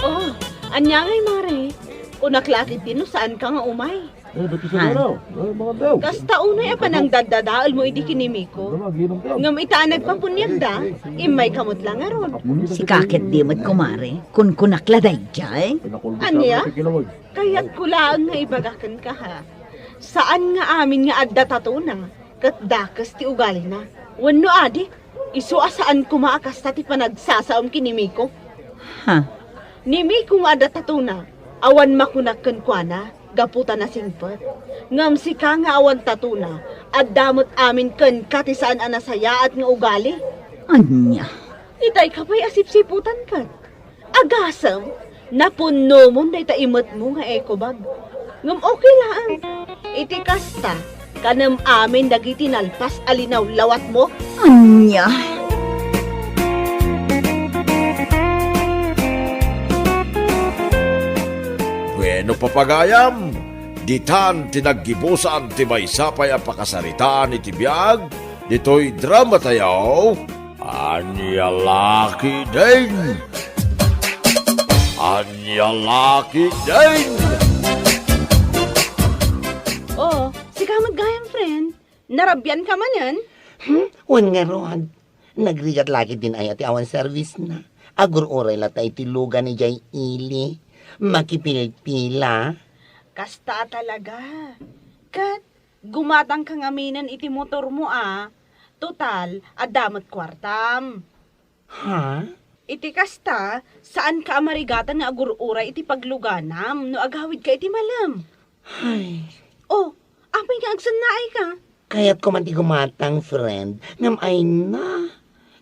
Oh, anya ngay mare. Kung naklakit din no, saan ka nga umay? Kasta unay pa nang dadadaal mo iti kinimiko. Ngam itaan nagpapunyag da, imay kamot lang aron. Si kakit dimot kumare, kun kunakladay jay. Anya? Kaya't kulaan nga ibagakan ka ha. Saan nga amin nga adda tatuna? Kat dakas ti ugali na. Wano adi, iso asaan kumaakas ti panagsasaom kinimiko? Ha? Nimi kung adda tatuna, awan makunakan kwa na. Gaputa na singpet. Ngam si ka nga awan tatuna, at damot amin ken katisaan anasaya at nga ugali. Anya? Itay ka pa'y asip-siputan ka. Agasam, napuno mo na itaimot mo nga ekobag. Ngam okay lang. Iti kasta, kanam amin dagiti nalpas alinaw lawat mo. Anya? Bueno papagayam, ditan tinaggibusan ti maysapay ang pakasaritaan iti biyag, dito'y drama tayaw, Anyalaki din! Anyalaki din! Oh, si kamad gayang friend, narabyan ka man yan? Wan nga rod. Nagrigat lagi din ay ati awan service na. Agur oray latay tilugan ni Jay Ili. Makipilpila. Kasta talaga. Kat, gumatang kang aminan iti motor mo Total, adamot kwartam. Ha? Iti kasta, saan ka amarigatan nga agur-uray iti pagluganam no agawid ka iti malam? Ay. Oh, apay nga agsannaay ka. Kaya't kumanti gumatang, friend. Ngam ay na.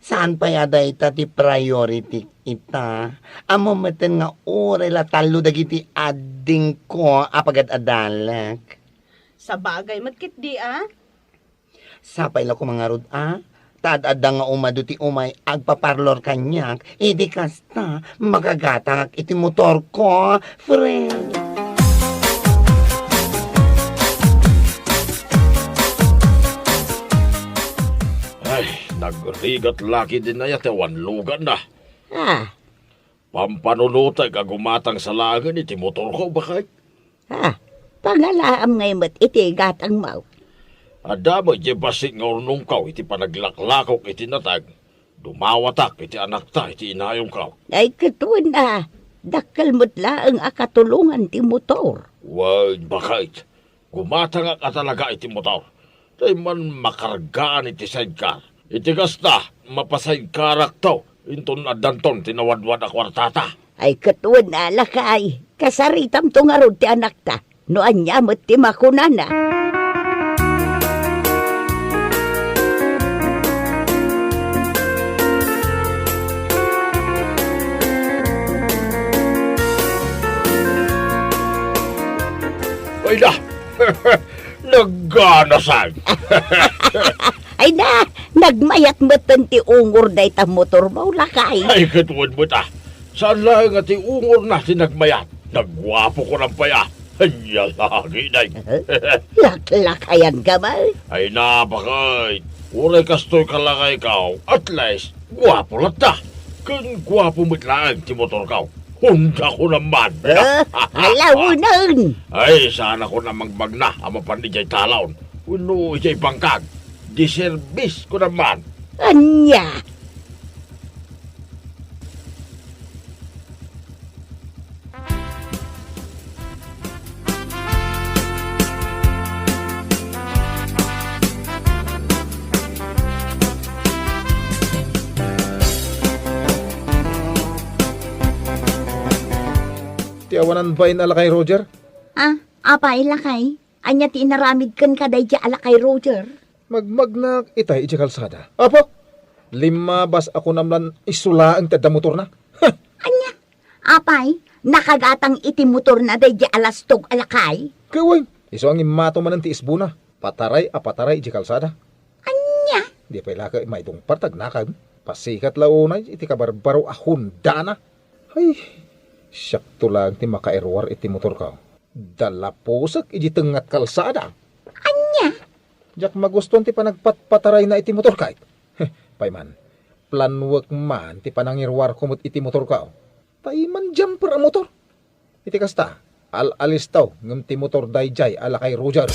Saan pa yada ita ti priority ita? Amo maten nga oray la talo dagiti adding ko apagad adalak. Sa bagay matkit di Sapay la ko mga rod Tadada nga umado ti umay agpaparlor kanyak. Idi kasta magagatang iti motor ko, friend. Ay, nagrigat laki din na yate wanlugan na. Pampanunutay kagumatang sa langan iti motor ko, bakit? Pangalaam ngayon ba't iti gatang mau? Adamo iti basik nga unong kaw iti panaglaklakok iti natag. Dumawatak iti anak ta iti inayong kaw. Ay katuan na, dakal mo't laang akatulungan ti motor. Wag, bakit? Gumatang ka talaga iti motor. Tay man makargaan iti sidecar. Iti kasta, mapasidecarak to. Inton adanton tinawadwad a kwartata. Ay katuan na lakay. Kasaritam to nga ron ti anak ta. No anya mo't ti makunana. Ay na! Nagganasan! Ay na, nagmayat mo ti ungor day ta motor mo lakay. Ay, katuan mo ta. Saan lang nga ti ungor na sinagmayat? Nagwapo ko ng paya. Anya lagi na. Laklakayan ka ba? Ay napakay. Uray kastoy ka lang ikaw. At least, gwapo lang ta. Kung gwapo mo't lang ti motor ka. Hunda ko naman. Alawunan! Ay, sana ko namang magna ang mapanijay talaon. Uno, ijay bangkag. Di service ko naman. Anya! Ti awanan ba in ala kay Roger? Ah, apay lakay. Anya ti inaramid kan kaday di ala kay Roger. Magmag na itay iti kalsada. Apo, 5 bas ako namlan isula ang tada motor na. Anya? Apay, nakagatang iti motor na day di alastog alakay. Kaway, iso ang imato man ang tiis buna. Pataray iti kalsada. Anya? Di pa ilaka maitong partag nakag. Pasikat launay iti kabarbaro ahon dana. Ay, syakto lang ti makaerwar iti motor ka. Dalaposak iti tengat kalsada. Anya? Jak magustuhan ti panagpatpataray na iti motor ka. Payman, planwak man ti panangirwar kumot iti motor ka. Payman jumper ang motor. Iti kasta, al-alistaw ngem ti motor dayjay ala kay Roger.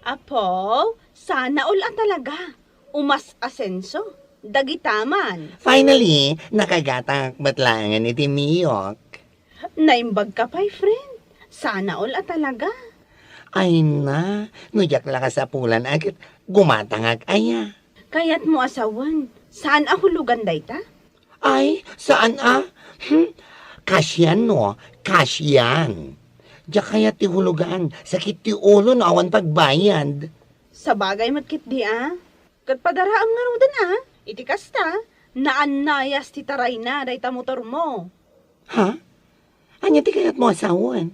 Apo, sana ula talaga. Umas asenso. Dagitaman. Finally, nakagatang batlangan iti miyok. Naimbag ka pa'y friend. Sana ula talaga. Ay na, nujak lakas sa pulan agit gumatangag aya. Kaya't mo asawan. Saan ako lugan dayta? Ay, saan Kasyan no, kasyan. Diyak kaya ti hulugan, sakit ti ulo no awan pagbayad. Sa bagay matkit di Kat padaraam nga rudan Iti kasta, naanayas ti taray na dayta motor mo. Ha? Anya ti kayat mo asawan?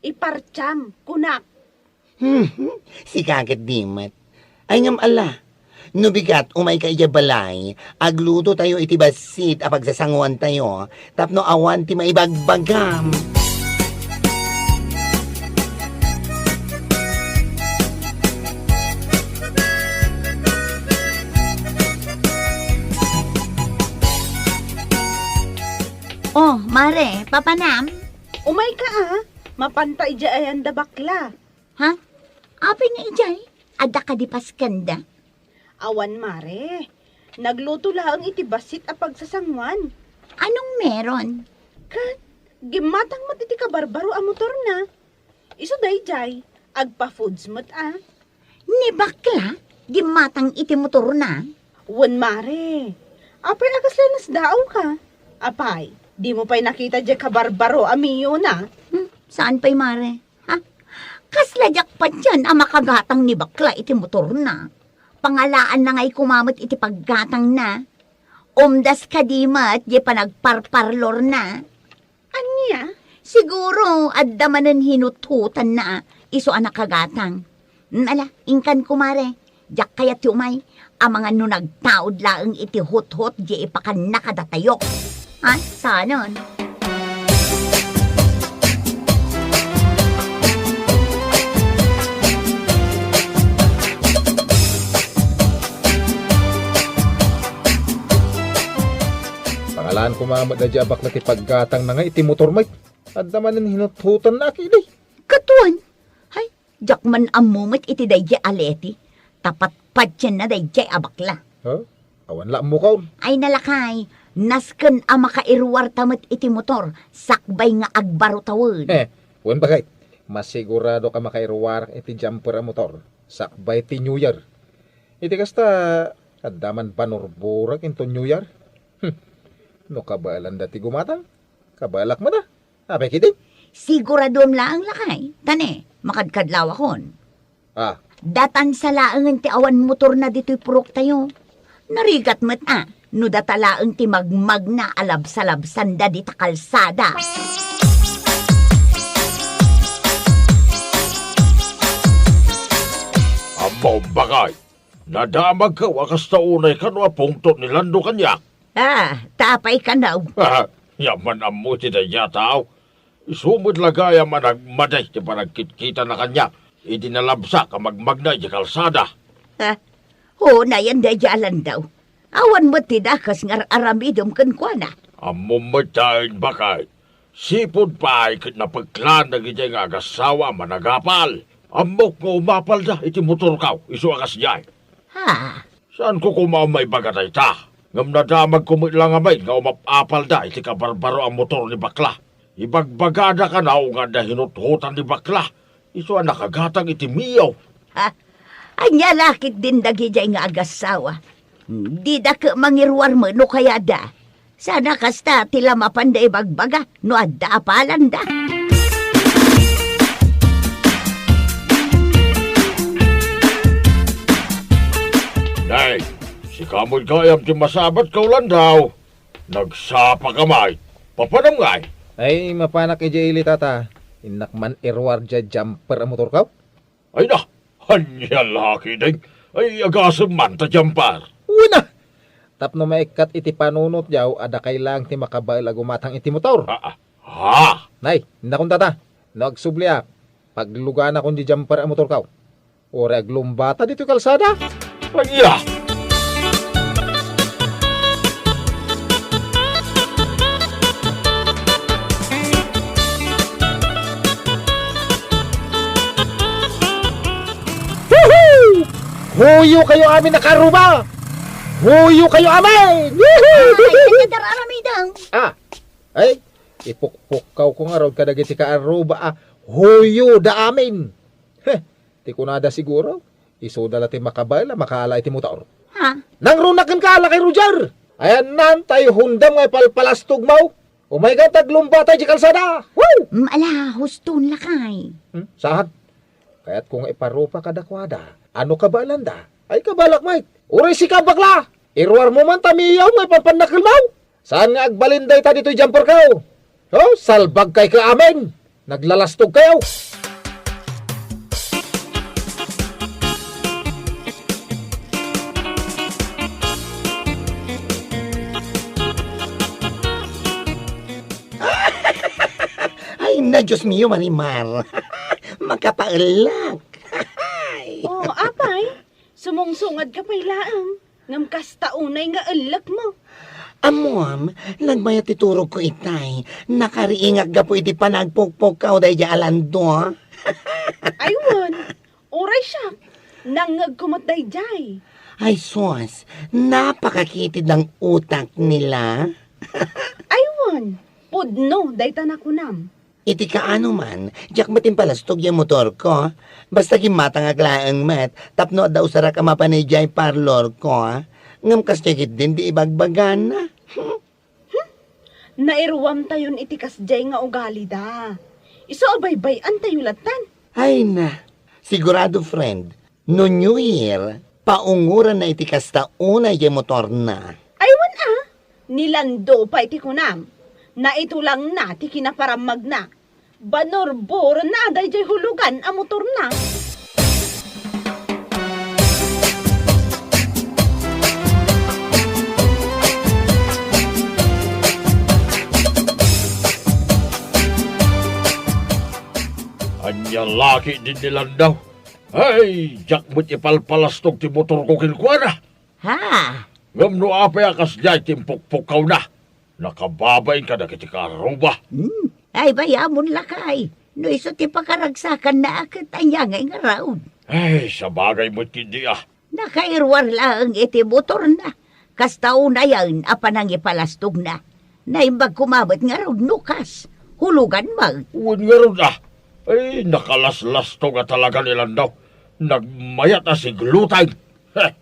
Iparcham, kunak. Si kagat dimat. Ay ngam ala, nubigat umay ka iya balay, agluto tayo iti basit a pagsasanguan tayo, tapno awan ti maibagbagam. Oh, mare, papanam? Umay ka mapantay di ayan da bakla. Ha? Apay nga ijay? Ada ka di paskanda? Awan mare, nagluto lang iti basit a pagsasangwan. Anong meron? Kat, gimatang mat iti kabarbaro a motor na. Iso dayjay, agpa-foods mat Ni bakla, gimatang iti motor na. Wan mare, apay agas lanas daaw ka. Apay, di mo pa'y nakita di kabarbaro amiyo na. Saan pa'y mare? Ha? Kasladyak pa dyan ang makagatang ni bakla iti motor na. Pangalaan na nga'y kumamot iti paggatang na. Umdas kadimat di panagparparlor na. Anya? Siguro, addamanan hinututan na iso anak kagatang. Ala, ingkan kumare. Diyak kaya ti umay, ang mga nunagtaod laang iti hot-hot di ipakan nakadatayok. Ha? Sanon? Pangalaan kumamad na jabak na ti paggatang na nga iti motor mic. At naman ang hinututan na akiday. Katuan? Hay, diyak man amumit iti dayjay aleti. Tapat pa dyan na dayjay abakla. Ha? Awan la mo kaon. Ay nalakay, Nasken a makairwar tamet iti motor, sakbay nga agbaro tawon. Wen bagay, masigurado ka makairwar iti jumper a motor. Sakbay ti New Year. Iti kasta, adaman panurburak into New Year. No kabalan dati gumatang, kabalak mo na. Apay kitin? Siguradom laang lakay. Tane, makadkadlaw akon. Datan sa laangan ti awan motor na dito'y purok tayo. Narigat met no datalaang ti magmag na alabsalabsan da di ta kalsada. Amo bagay, nadamag ka wakas taunay ka no apungtot ni Lando kanyak. Tapay ka na. Yaman amo ti daya tao. Isumod lagaya managmaday ti panagkitkita na kanyak. Idinalabsa ka magmagna di kalsada. Na yan dayalan daw. Awan mo tidakas nga aramidom kankwana. Amo matayin bakay. Sipod pa ay napagklan na gijay nga agasawa managapal. Amok nga umapal da iti motor kaw. Isu akas jay. Saan ko kumamay bagatay ta? Ngam nadamag kumitlang amay nga umapapal da iti kabarbaro ang motor ni bakla. Ibagbagada ka na o nga da hinuthutan ni bakla. Isu ang nakagatang iti miyaw. Anya lakit din dagijay nga agasawa. Di da ka mangirwar mo no kaya da. Sana kasta tila mapanday bagbaga no adda apalan da. Nay, si kamoy kayam ti masabat kaulan daw. Nagsapa kamay. Papanam ngay. Ay, mapanak iji tata. Inakman irwar dya jumper ang motor kaw? Ay na, hanya laki ding. Ay agasam man ta jumper. Una! Tapno maikat iti panunot yaw, ada kailang ti makabail agumatang iti motor. Nay, hinakon tata. Nagsubli paglugan akong di jumper ang motor kaw. Ore aglumbata dito kalsada. Aya! Huyo kayo amin nakaruba! Huyo kayo amin! Ay, ipukpukaw ko nga raw kadagiti ka aruba huyo da amin! Ti kunada siguro, isoda lati makabayla, makala iti motor. Nang runakan ka ala kay Roger! Ayan nan, tayo hundam ngay palpalastog mau! Umay ka taglumba tayo di kalsada! Woo! Ala, huston lakay. Sahad? Kaya't kung iparupa kadakwada, ano kabalanda? Ay kabalak mait. Uri si kabakla. Irwar mo man tamiyaw may pampanakil mo. Saan nga agbalinday ta dito'y jumper kayo? Salbag kay ka amin. Naglalastog kayo. Ay na, Diyos mio, Marimar. Magkapaalak. Apay, sumungsungad ka pa'y laang. Ngam kasta unay nga alak mo. Amuam, nagmayat iturog ko itay. Nakariingag ga po iti panagpukpok ka o dahi alando. Aywan, oray siya. Nangag kumatay jay. Ay sos, napakakitid ng utak nila. Aywan, pudno, day tanakunam. Iti kaano man, jak matimpalastog yung motor ko. Basta gimatang aglaang mat, tapno daw sara ka mapanijay parlor ko. Ngam kastigit din di ibagbagan na. Nairuwam tayon iti kasjay nga ugali da. Iso abay-bayan tayo latan. Ay na, sigurado friend, no New Year, paunguran na iti kasta una yung motor na. Aywan nilando pa iti kunam. Na ito lang na ti kinaparamag na. Banorbor na aday jay hulugan ang motor na. Anya laki din nilang daw. Ay, jak mo't ipalpalastog ti motor ko kilkuana. Ngam no apay akas jay timpukpukaw na. Nakababain ka na kiti karuba. Ay bayamon lakay. No iso ti pakaragsakan na akit anya ngay nga raon. Ay, sa bagay mo't hindi Nakairwar lang iti motor na. Kasta una yan, apanang ipalastog na. Naimbag kumabot nga raw nukas. Hulugan mag. Uwan nga ron Ay, nakalaslas to nga talaga nilang daw. Nagmayat na siglutay.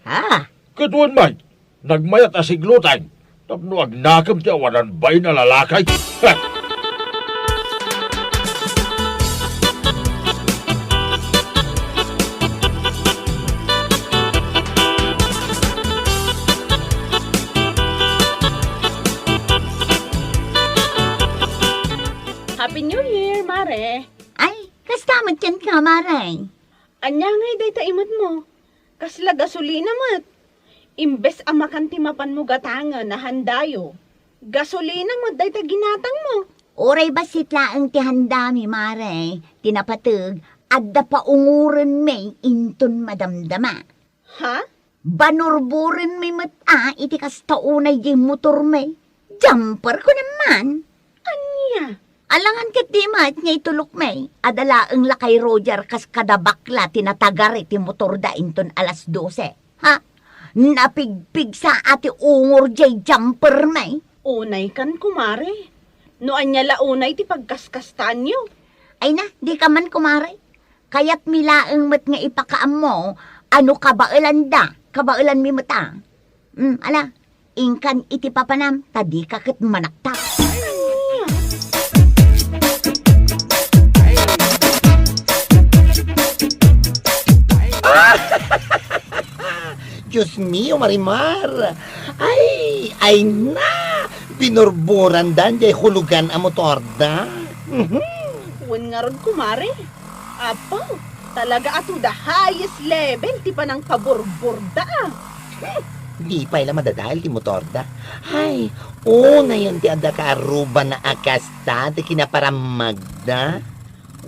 Ha? Katuan may, nagmayat na siglutay. Tapno agnakam ti awanan bay na lalakay. Happy New Year, Mare. Ay, kastamat yan ka, Maray. Anya ngay day taimot mo. Kasla gasolina mat. Imbes amakan timapan mo gatangan na handayo. Gasolina mo day ta ginatang mo. Oray basit laang ti handami, Maray. Tinapatag, adda pa unguran may inton madamdama. Ha? Banurburin may mata, iti kastaunay yung motor may. Jumper ko naman. Anya? Alangan kat di mat nga itulok may. Adalaang lakay Roger kas kadabakla tinatagar iti motor da inton alas 12. Ha? Napigpig sa ati ungor jay jumper may. Unay kan kumare. No anya launay ti pagkaskastan nyo. Ay na, di ka man kumare. Kaya't milaang mat nga ipakaam mo, ano kabailan da, kabailan mi mata. Ala, ingkan iti papanam, tadi kakit manaktak. Diyos mio, Marimar. Ay na. Binurburan dan jay hulugan ang motor da. Uwan nga ron kumare. Apo, talaga ato the highest level ti pa ng paburburda. Di pa ila madadahil ti motor da. Ay, na yun ti ada karuba na akasta ti kinaparamag da.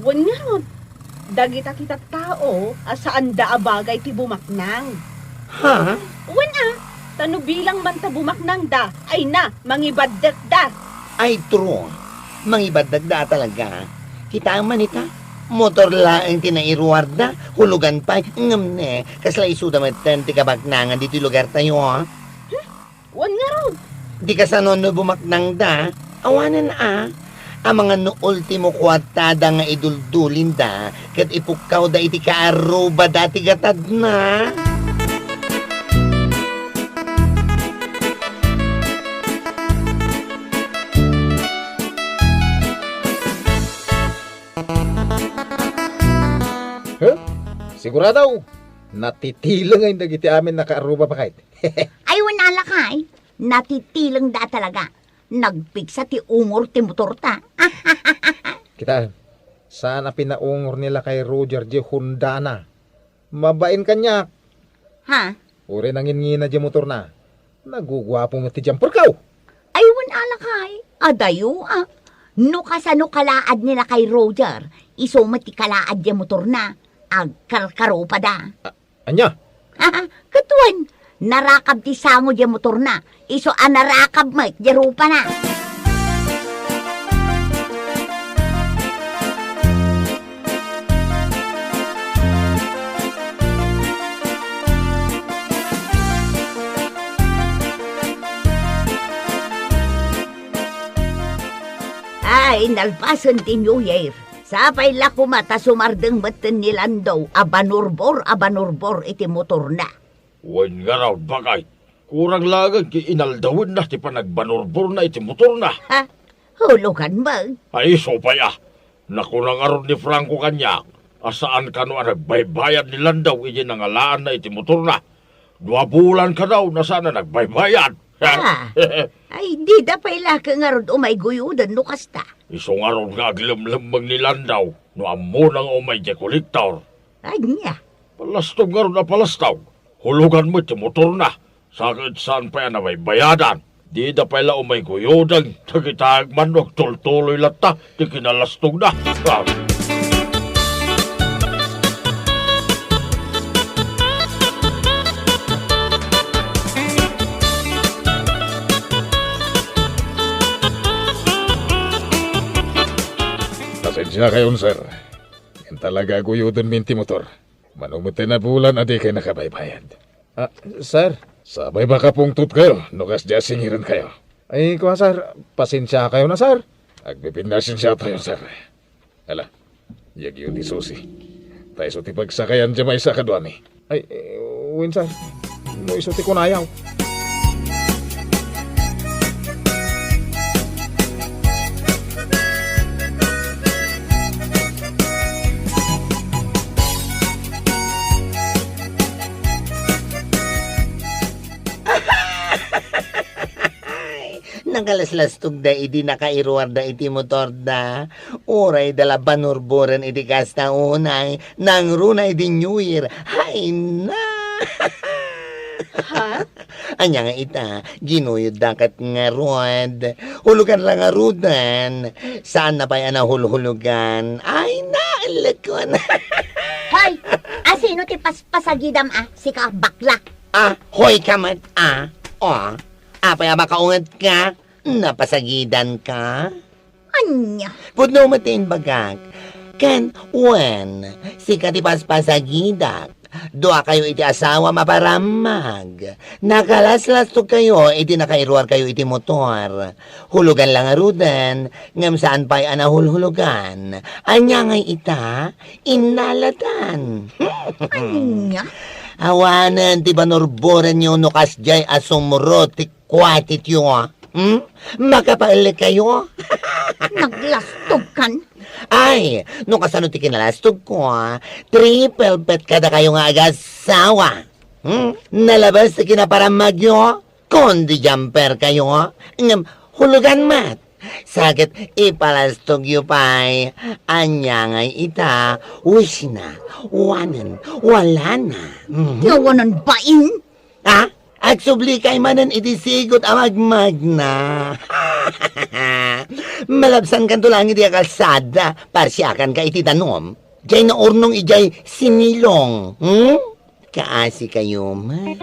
Uwan nga ron. Dagita kita tao, asaan da abagay ti bumaknang. Ha? Uwan tano bilang man ta bumaknang da, ay na, mangibaddat da. Ay, true. Mangibadag da talaga. Kita ang manita. Motor laang tinairuar da. Hulugan pa. Ngam ne. Kasla isuda matan ti kabaknangan dito lugar tayo, ha? Uwan nga ron. Di ka sa nono bumaknang da. Awanan ang mga no ultimo kwartada nga iduldulin da. Kat ipukaw da iti kaaruba dati gatad na. Sigurado, natitilang ngayon dagiti amin nakaaruba pa kahit. Ay, wanala kay, natitilang da talaga. Nagpigsa ti ungor ti motor ta. Kita, sana pinaungor nila kay Roger J. Hundana. Mabain kanya. Ha? Uri nangin-ngina J. motor na. Nagugwapo mo ti jumper kaw. Ay, wanala kay, adayo No kasano kalaad nila kay Roger, iso mati kalaad di motor na. Agkarkaro pa da. Anya? Katuan, narakab ti sango di motor na. Iso narakab mo, di rupa na. Ay, nalpasan ti New Year. Sapay lako mata sumardeng beten nilandaw, abanurbor iti motor na. Uwan nga raw bagay. Kurang lagan ki inaldawin na ti panagbanurbor na iti motor na. Ha? Hulugan ba? Ay, sopay Nakunang aron ni Franco kanya. Asaan ka no nagbaybayad ni Landaw iti nangalaan na iti motor na. 2 bulan ka daw na sana nagbaybayad. Ay, di da pa ila ka nga ron umay guyudan no kasta. Isong aron nga aglamlamang ni Landaw no amo nang umay di kolektor. Ay niya. Palastog nga ron na palastog. Hulugan mo iti motor na. Sakit saan pa yan na may bayadan. Di da pa ila umay guyudan. Tagitag man o tultuloy lata. Di kinalastog na. Pasensya kayon, sir. Yan talaga guyudon minti motor. Manumutin na bulan, adi kayo nakabaybayad. Sir, Sabay baka pungtot kayo, nukas dya singiran kayo. Ay, kuha, sir. Pasensya kayo na, sir. Agpipindasin siya tayo, sir. Ala, yag yun ni Susi. Tayo suti pagsakayan dyan may isa kadwani. Ay, win, sir. Mo isuti ko na ayaw. Nagalaslas-tug da iti nakairuar da iti motor da. Uray dala banurburan iti kasta unay. Nang runa iti New Year. Hay na! Ha? Anya nga ita, ginuyod dakat nga ruad. Hulugan lang nga rudan. Saan na ba yan na hulhulugan? Ay na, lakon. Hoy, sino ti paspasagidam si bakla? Hoy kamat apay makaungat ka? Napasagidan ka? Anya? Pudno matin bagak. Kan, when, si katipaspasagidak, doa kayo iti asawa maparamag. Nakalaslas to kayo, iti nakairuar kayo iti motor. Hulugan lang arudan, ngam saan pa'y anahulhulugan. Anya ngay ita, inalatan. Anya? Awanan, ti banurboran nyo nukas jay asumro, ti kwatit yun, Makapalik kayo? Naglastog kan? Ay, nung kasano ti kinalastog ko, triple pet kada kayo nga agasawa. Nalabas ti kinaparamag nyo, kundi jumper kayo, hulugan mat. Sakit ipalastog yu pa'y, anya ngay ita, wish na, wanan, wala na. Nawanan bain? At subli kay manan itisigot amagmag na. Malabsan kan to lang iti kalsada, parsyakan ka iti tanom. Diyay na ornong ijay sinilong. Kaasi kayo mat.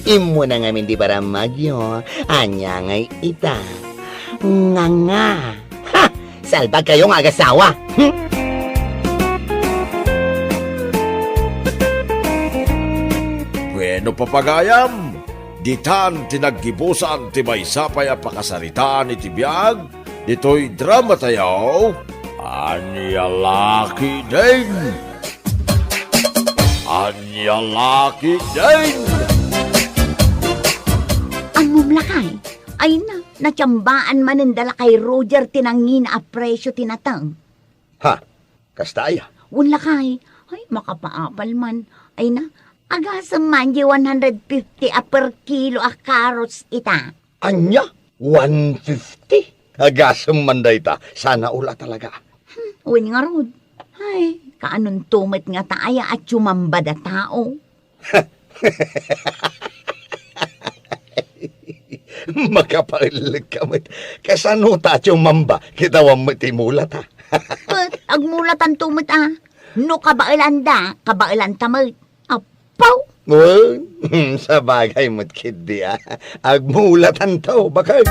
Imo na ngamin di para magyo, anya ngay ita. Nga. Ha! Salbag kayong agasawa. Bueno papagayam, ditan tinaggibusan ti maysapay a pakasaritaan iti biyag, dito'y drama tayo, Anyalaki din! Anyalaki din! Ang mumlakay, ay natsambaan manindala kay Roger tinangin a presyo tinatang. Ha? Kastaya? Unlakay, ay makapaapal man, ay agasam man di 150 per kilo a carrots ita. Anya? 150? Agasam man da ita. Sana ula talaga. Uwin nga rod. Ay, kaanon tumit nga taaya at sumamba da tao. Makapalag kamit. Kasano ta mamba? Kitawang matimulat ha. But, agmulatan tumit No kabailan da, kabailan tamit. Apaw! Sa bagay mo't kid di agmulatan tao, bakit?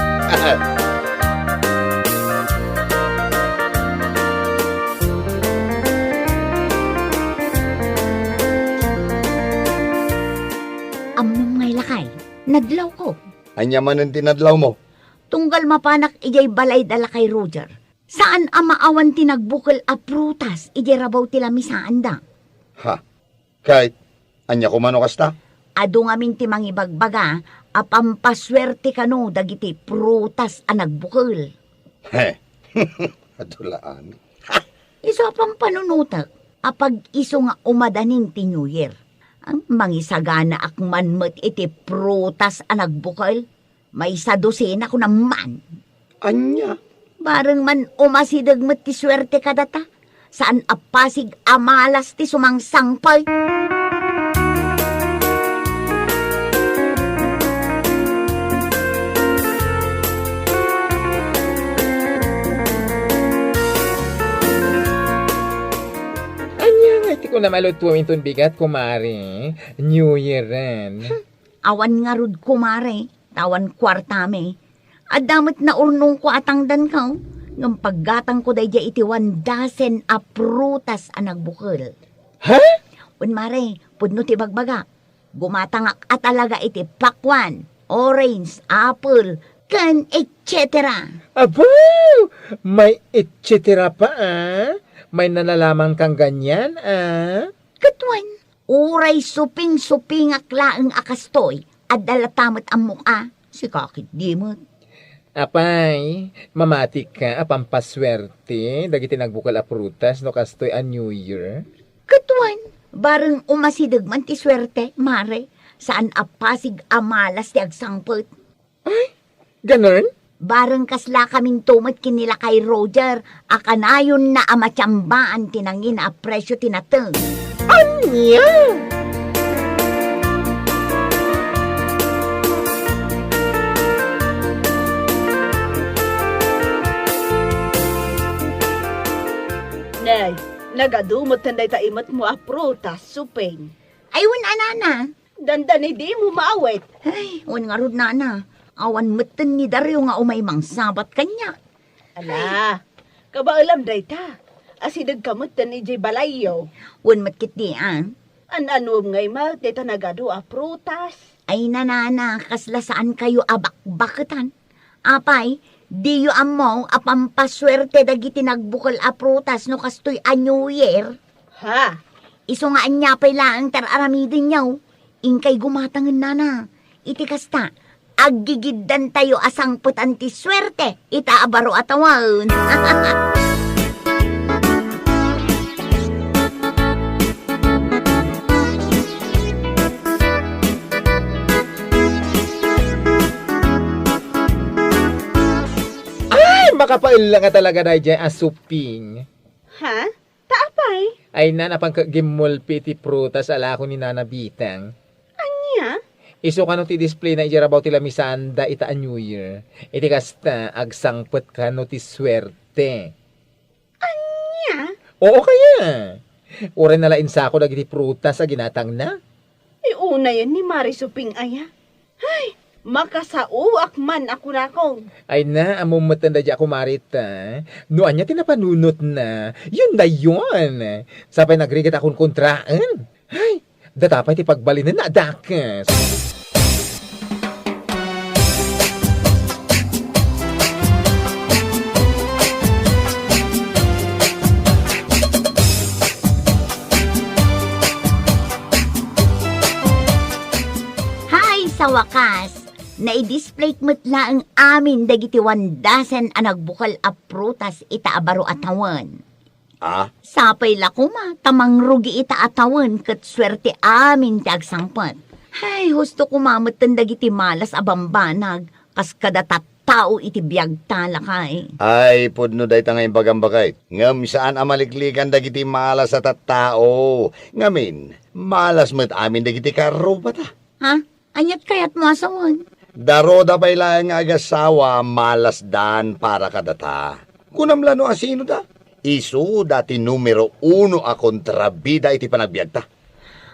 Among ngay lakay, naglaw ko. Anya man ang tinadlaw mo? Tunggal mapanak ijay balay dala kay Roger. Saan amaawan tinagbukal a prutas, ijay rabaw tila misaan da. Ha? Kahit, anya kumano kasta? Ado ngamin ti mangibagbaga, apampaswerte kano dagiti prutas a nagbukal. He, adulaan. Iso apang panunutak, apag iso nga umadanin ti New Year. Ang mangisagana akman met iti prutas a nagbukal, may sa dosena ko naman. Anya? Bareng man umasidag met ti swerte kadata, saan apasig amalas ti sumangsangpay. Ko na malutuin ton bigat, kumari. New Year rin. Awan nga rod kumare, tawan kwartame. At damit na urnong ko atangdan ka, ng paggatang ko dahil iti 1 dozen a prutas a nagbukal. Ha? Un mare, pudno ti bagbaga. Gumatangak at talaga iti pakwan, orange, apple, kan etc. Abo! May etcetera pa, May nalalaman kang ganyan, Katwan, uray suping-supingak laeng akastoy at dalatamat ang mukha. Si kakit di mo. Apay, mamati ka, pampaswerte, dagiti nagbukal a prutas, no kastoy a New Year. Katwan, bareng umasidag man ti swerte, mare, saan apasig amalas ti agsangpot. Ganon? Bareng kasla kaming tumat kinila kay Roger, akanayon na amatsambaan tinangin na presyo tinateng. Anya! Nay, nagadumot tanday taimat mo a prutas, supeng. Ayun, anana. Dandan di mo maawit. Ay, un nga rod nana. Awan meten ni Dario nga umay mang sabat kanya. Ala, kabaalam day ta. Asidag kamot ni Jay Balayo. Un matkit di An-anom ngay ma, dito nagado a prutas. Ay nanana, kasla saan kayo abak-baketan. Apay, di yu amaw apampaswerte dagiti nagbukal a prutas no kastoy a New Year. Ha? Iso nga anya pay laang tararamidin niyaw. Ingkay gumatangan nana. Iti kasta, aggigiddan tayo asang putanti swerte. Itaabaro atawan. Makapail lang nga talaga na dyan asuping. Ha? Taapay? Ay na napangkagimulpi ti prutas ala ko ni Nana Bitang. Anya? Iso ka no ti display na ijarabaw ti lamisanda ita a New Year. Iti kasta agsangpet ka no ti swerte. Anya? Oo kaya. Ure na lain sa ako dagiti prutas a ginatang na. Iuna yan ni Marisuping aya. Ay, makasauak man ako na kong. Ay na, among matanda di ako marita. Noan niya tinapanunot na. Yun na yun. Sapay nagrigat akong kontraan. Ay, datapay ti pagbalinan na dakas. Hay, sa wakas. Na-display metla ang amin dagiti 1,000 ang nagbukal a prutas ita abaro atawan. Sapay lakuma, tamang rugi ita atawan kat swerte amin ti agsangpat. Hay, husto kumamatan dagiti malas abambanag, kas kada tattao iti biyag talakay. Ay, pudno day ta ngayon bagambakay. Ngam saan amaliklikan dagiti malas at tao. Ngamin, malas met amin dagiti karo ba ta? Ha? Anyat kayat mo asawan? Daroda pa'y lang agasawa, malas dan para kadata. Kunam lano asino da? Isu dati numero 1 a kontrabida iti panagbiag ta.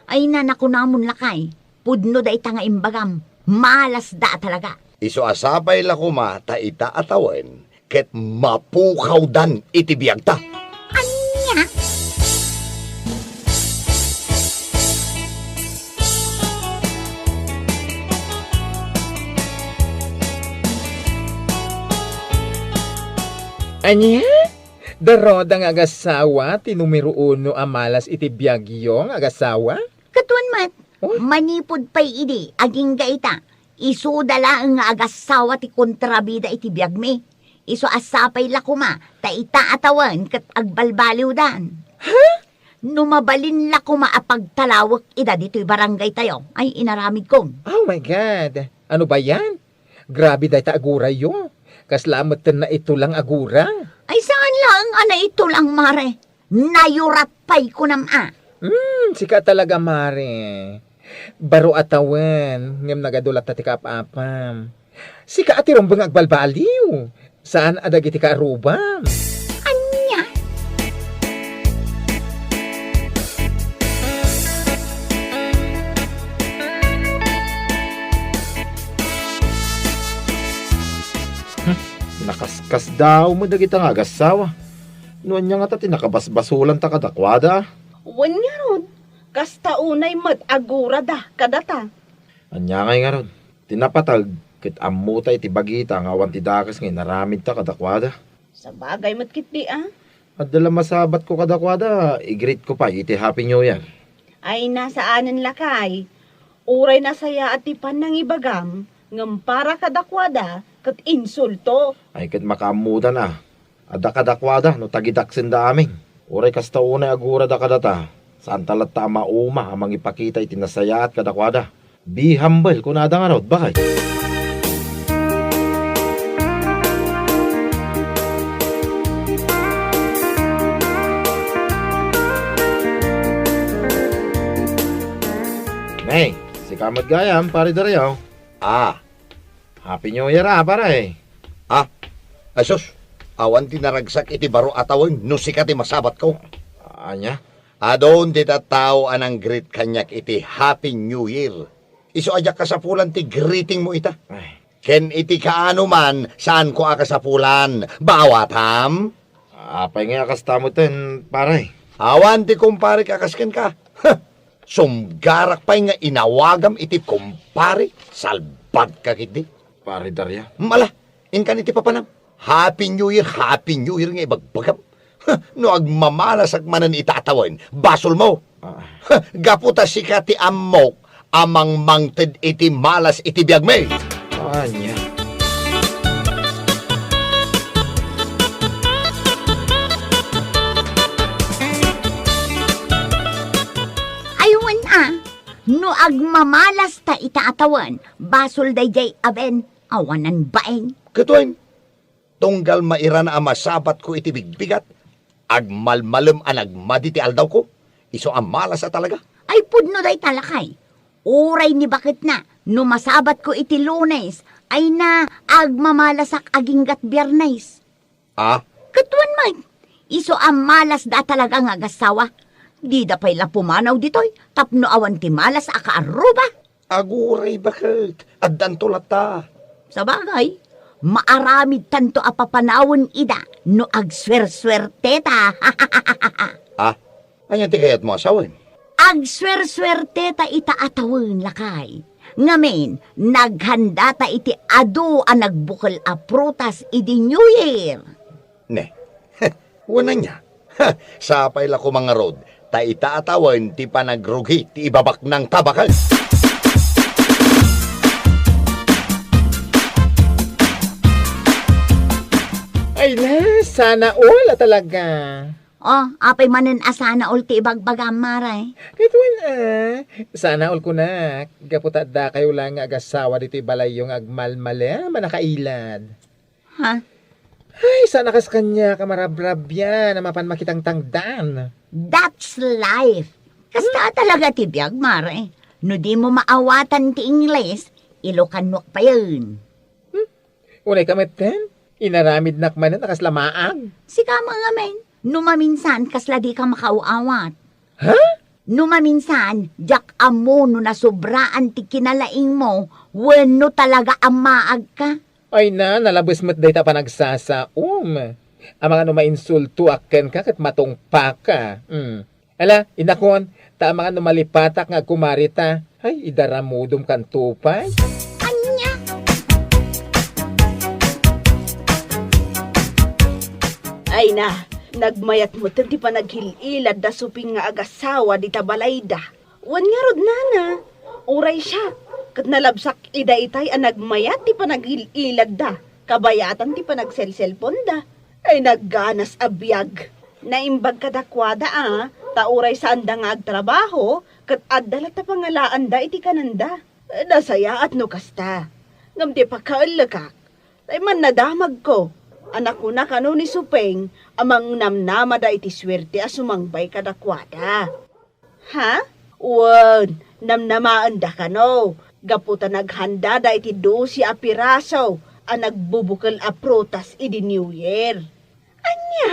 Ay naku namon lakay, pudno da ita nga imbagam, malas da talaga. Isu asapay lakuma ta ita atawen, ket mapukaw dan iti biag ta. Anya? Anya? Daroda nga agasawa, ti numero 1 amalas iti biyagyo nga agasawa? Katuan mat, manipod pa'y idi, aging gaita. Isu dala ang agasawa ti kontrabida iti biyagmi. Isu asapay lakuma, ta ita atawan kat agbalbaliw dan. Ha? Numabalin lakuma apagtalawak ida dito'y barangay tayo. Ay, inaramid kong. Oh my God! Ano ba yan? Grabe dahi ta agura yo. Kaslamat na ito lang agura. Ay, saan lang, ana ito lang, mare? Nayurat pa'y ko nama. Sika talaga, mare. Baro atawan, ngem nagadulat na ti kaapapam. Sika atirong bang agbalbaliw. Saan adag iti kaarubam? Anya? Nakaskas daw mo dagita nga agasawa. Noon niya nga ta tinakabasbasulan ta kadakwada. Wan nga ron. Kasta unay mat agura da kadata. Anya ngay nga ron. Tinapatag, kit amutay ti bagita nga awan ti dakas ngay naramid ta kadakwada. Sa bagay mat kitdi At dala masabat ko kadakwada, i-greet ko pa, iti Happy New Year. Ay nasaanan lakay. Uray na saya at tipan ng ibagam, ngam para kadakwada, kat insulto. Ay kit makaamutan na. Ada kadakwada, no tagidaksin da aming. Uray kasta unay agura da kadata. Saan talat ta mauma amang ipakita iti nasaya at kadakwada. Be humble, kunada nga raw, bakay? Nay, si Kamad Gayam, pare darayaw. Happy New Year pare. Asos, awan tinaragsak iti baro atawon, no sikat masabat ko. Anya? Adon ti tattao anang greet kanyak iti Happy New Year. Iso ajak kasapulan ti greeting mo ita. Ay, Ken iti kaano man, saan ko akasapulan? Bawat ham? apay nga kastamo ten, pare. Awan ti kumpare kakasken ka. Sumgarak pa'y nga inawagam iti kumpare. Salbag ka kiti. Pare darya. Mala, inkan iti papanam. Happy New Year nga ibagbagam. No agmamalas agmanan itatawan, basol mo. Gaputa sika ti ammok, amang mangted iti malas iti biyagme. Anya? Aywan no agmamalas ta itaatawan, basol dayjay aben, awanan baeng. Katuin, tunggal maira na amasabat ko iti bigbigat, agmalmalem anagmadi ti aldaw ko, iso amalas sa talaga. Ay pudno day talakay. Uray ni bakit na, no masabat ko iti Lunes, ay na agmamalasak aginggat Biyernes. Katuan man, iso amalas da talaga nga gasawa. Di da pa'y lapumanaw ditoy, tapno awan ti malas akaaruba. Aguray bakit? Addan tulat ta. Sa bagay, maaramid tanto apapanawon ida, no agswer-swerte ta. Anyan ti kayat mo asawan? Agswer-swerte ta itaatawon lakay. Ngamin, naghanda ta iti adu ang nagbukal a prutas idi New Year. Ne, wala niya. Sapay la ko mga rod, ta itaatawan ti panagrugi ti ibabak ng tabakal. Ay na, sana all talaga. Apay manen asana ulti ibagbagam maray. Katuin sana all ko na. Gaputa da kayo lang agasawa dito balay yung agmalmale, manakailad. Ay, sana kas kanya kamarabrab yan, na mapan makitang tangdan. That's life. Kasta talaga tibiyag maray. No di mo maawatan ti Ingles, Ilocanok pa yun. Unay kameten, inaramid nakmanan nakaslamaang. Sika mga men, numaminsan kasla di ka makauawat. Ha? Numaminsan, jak amo no nasubraan ti kinalaing mo, wano talaga ang maag ka. Ay na, nalabas mo't day ta pa nagsasaom. Ang mga numainsulto aken ka kat matungpa ka. Ala, inakon, ta ang mga numalipatak nga kumarita. Ay, idaramudom kan tupay. Anya? Ay na, nagmayat mo ti panaghililad da suping nga agasawa di tabalayda. Wan nga rod nana, uray siya. Kat nalabsak ida itay ang nagmayat ti panaghililad da. Kabayatan ti panagselselpon da. Ay nagganas abiyag. Naimbag kadakwada tauray saan da nga agtrabaho, kat addalat ta pangalaan da iti kananda. Nasaya at no kasta. Ngam ti pakaalakak, ay man nadamag ko. Anak ko na kano ni Supeng, amang namnama da iti swerte sumangbay kadakwada. Ha? Wan, namnamaan da kano. Gaputa naghanda da iti 12 a piraso, nagbubukal a prutas iti New Year. Anya?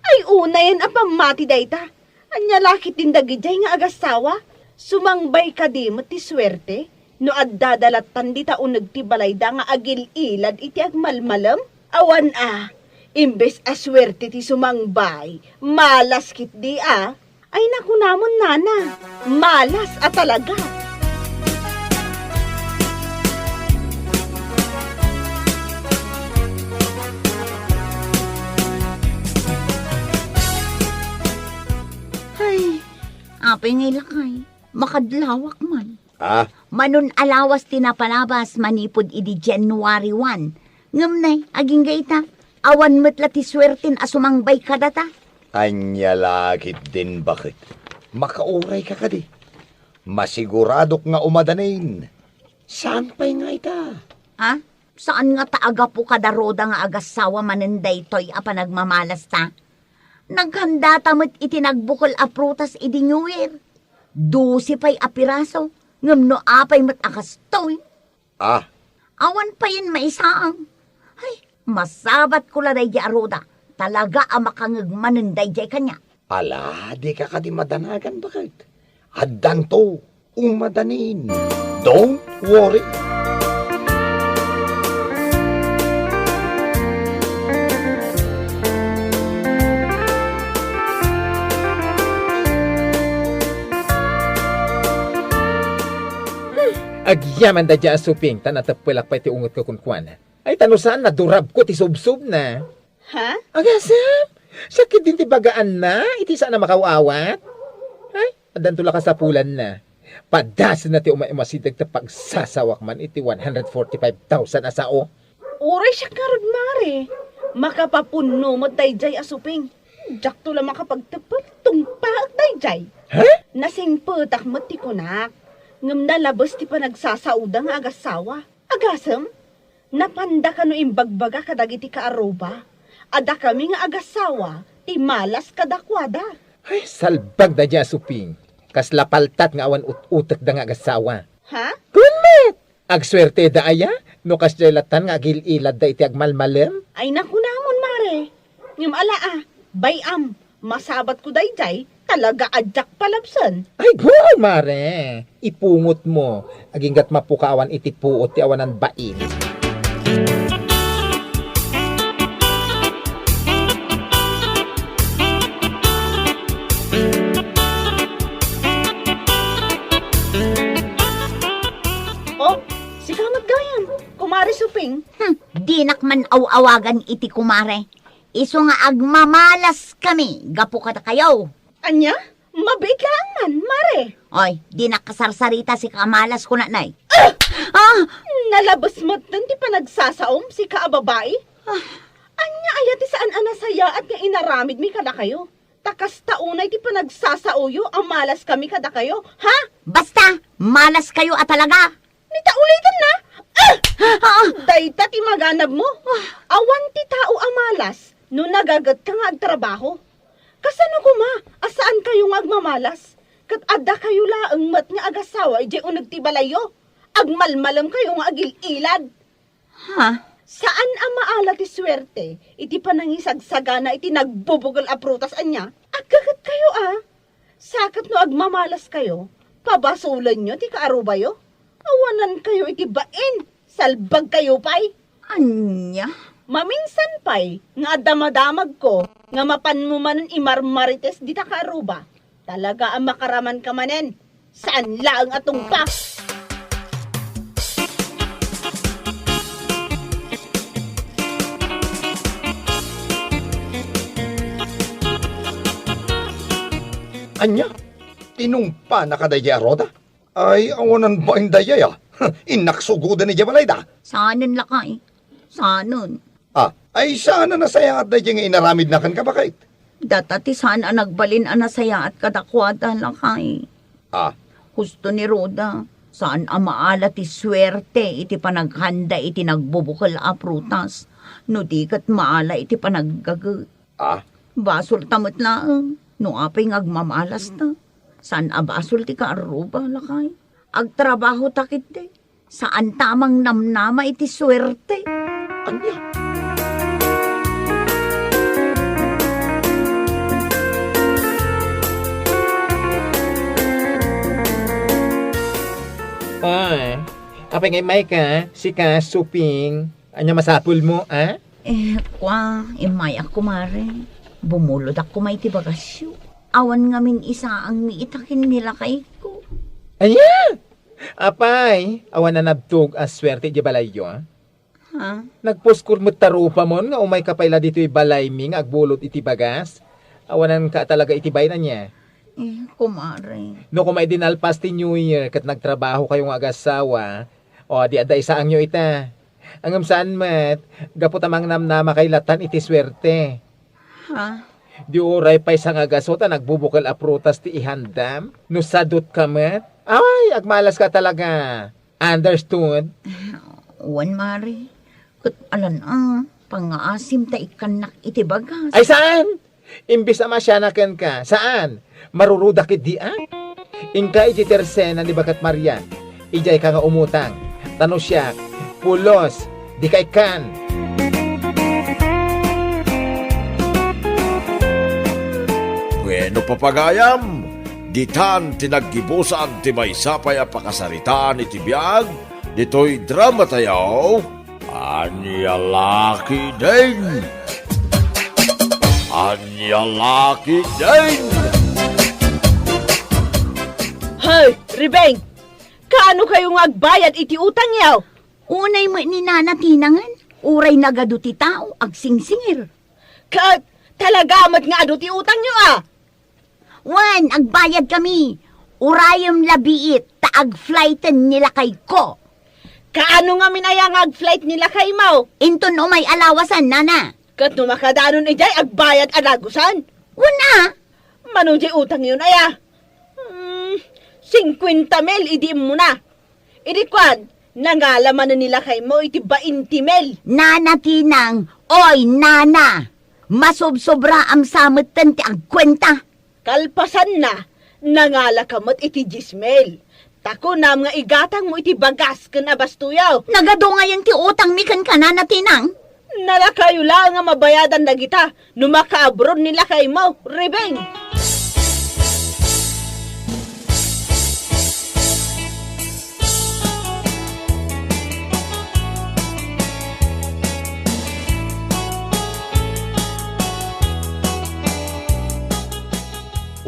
Ay una yan apamati da ita. Anya lakit din dagijay nga agasawa. Sumangbay ka di mo ti swerte, no addadalatan di taon nagtibalay da nga agil-ilad iti agmalmalam. Awan imbes aswerte ti sumangbay, malas kit di Ay naku namon nana, malas at talaga. Ay, apay ngay lakay. Makadlawak man. Ah, Manon alawas tinapalabas manipod idi January 1. Ngam nay, aging gaita. Awan mo't lati swertin asumangbay ka data. anya lakit din bakit? Makauray ka kadi. Masiguradok nga umadanin. Saan pa'y nga ita? Ha? Saan nga taaga po kadaroda nga agasawa manenday toy apa nagmamalas ta? Naghanda tamot itinagbukol a prutas idi New Year. 12 pa'y apiraso. Ngam no apay mat akastoy. Ah, Awan pa yun maisaang. Ay, masabat ko la day aroda. Talaga ang makangagmanan day kanya. ala, di ka kadi madanagan bakit? Haddan to, umadanin. Don't worry. Agyaman da dya suping, tanatapilak pa iti ungot ko kunkwana. Ay tanusan na durab ko ti subsub na. Ha? Agasam, sakit din ti bagaan na, iti saan na makawawat. Ay, adan tula ka sa pulan na. Padas na ti umaimasideg ta pagsasawak man iti 145,000 asao. Uray siya karod mare. Makapapuno mo dayjay asuping. Jak to lang makapagtapal tungpaak dayjay. Ha? Nasing putak mo ti kunak. Ngam nalabas ti pa nagsasauda nga agasawa. Agasam, napanda ka no imbagbaga kadagiti ka aroba. Ada kami nga agasawa, ti malas kadakwada. Ay, salbag da dya suping. Kaslapaltat nga awan utek da nga agasawa. Ha? Kunmet! Agswerte da aya, no kasjelatan nga agililad da iti agmalmalem. Ay naku namon mare. Ngam ala bayam, masabat ko dayjay, talaga adyak palapsan. Ay, boy, mare. Ipungot mo. Aginggat mapukawan iti puot ti awanan bain. Oh, si Kamat Gayam, kumari suping. Dinak man awagan iti kumare. Iso nga agmamalas kami, gapo kata kayo. Anya, mabait lang man, mare. Oy, di nakasarsarita si kamalas ko na nay. Nalabas mo dun ti pa nagsasaom si kaababae? Anya ayat ti saan anasaya at nga inaramid mi kada kayo. Takas taunay ti pa nagsasauyo ang malas kami kada kayo, ha? Basta, malas kayo at talaga. Nita ulitin na. Dayta ti maganab mo. Awan ti tao ang malas no nagagat ka nga agtrabaho. Kasano kuma, asaan kayo nga agmamalas? Kat adda kayo laang mat nga agasawa, ije unag ti balayo. Agmalmalam kayo nga agililad. Ha? Saan ang maala ti swerte? Iti panangisagsagana, iti nagbubugal a prutas anya. Agkagat kayo Sakat no agmamalas kayo, pabasulan nyo ti kaarubayo. Awanan kayo iti bain, salbag kayo pay. Anya? Maminsan pay, nga damadamag ko, nga mapan mo man imarmarites di ta kaaruba. Talaga ang makaraman ka manen. Saan laang atong pa? Anya? Tinumpa na kadaya roda? Ay, awanan ba ang daya Inaksugudan ni Jabalayda. Saanon lakay? Saanon? Ay sana nasaya at daya nga inaramid na kan kabakit. Datati sana nagbalin anasaya at kadakwada lakay. Gusto ni Roda, saan ang maala ti swerte iti panaghanda iti nagbubukal a prutas. No di kat maala iti panaggagat. Basol tamot laang, no apay ngagmamalas na. Saan abasol ti kaaruba lakay? Agtrabaho takit de. Saan tamang namnama iti swerte? Anya? Ay, apay ngay may ka, si ka suping. Anya masapul mo, Kwa, imay ako mare. Bumulod ako may ti bagasyo. Awan ngamin isa ang miitakin nila kay ko. Ayan! Apay, awan na nabtog as swerte di balayo. Ha? Nagpuskur mo tarupa mo nga umay kapayla dito balay mi nga agbulot iti bagas. Awanan ka talaga itibay na niya. Kumare. No kung may dinalpas ti New Year kat nagtrabaho kayong agasawa, o di aday sa angyo ita. Angam saan mat, gapot amang namnama kay latan iti swerte. Ha? Di oray pa'y sang agasota nagbubukal a prutas ti ihandam. No sadot ka mat, ay agmalas ka talaga. Understood? Wan, Mari. Kat alan pangaasim ta ikanak iti bagas. Ay saan? Imbis ama siya naken ka. Saan? Marurudak di Ingka iti tersena ni Bakat Marian. Ijay ka nga umutang. Tano siya, pulos, di kay kan. Bueno papagayam, ditan tinaggibusan ti may sapay a pakasaritaan iti biyag, dito'y drama tayaw, anyalaki din. Anyalaki din. Hoy, Ribeng! Kaano kayong agbayad iti utang yaw? Unay mo ni nanatinangan. Uray nagado ti tao, agsingsingir. Talaga mat nga ado ti utang nyo Wan, agbayad kami. Urayom labiit, taag-flighten nila kay ko. Kaano nga minayang ag-flight nila kay Mau? Inton o may alawasan, nana. Kat no makadanon ijay agbayad alagusan. Una, Manong utang yun 50 mil idi mo na. Idi kwan, nangalaman na nila kay mo iti 20 mil. nana tinang, oy nana. Masobsobra am samutan ti agkwenta. Kalpasan na, nangala kamot iti 10 mil. Tako na nga igatang mo iti bagas kan abastuyaw. Nagado ngayon ti utang mi kan nana tinang. Nalakayo lang nga mabayadan na kita, numaka-abroad nila kay mo, Ribeng.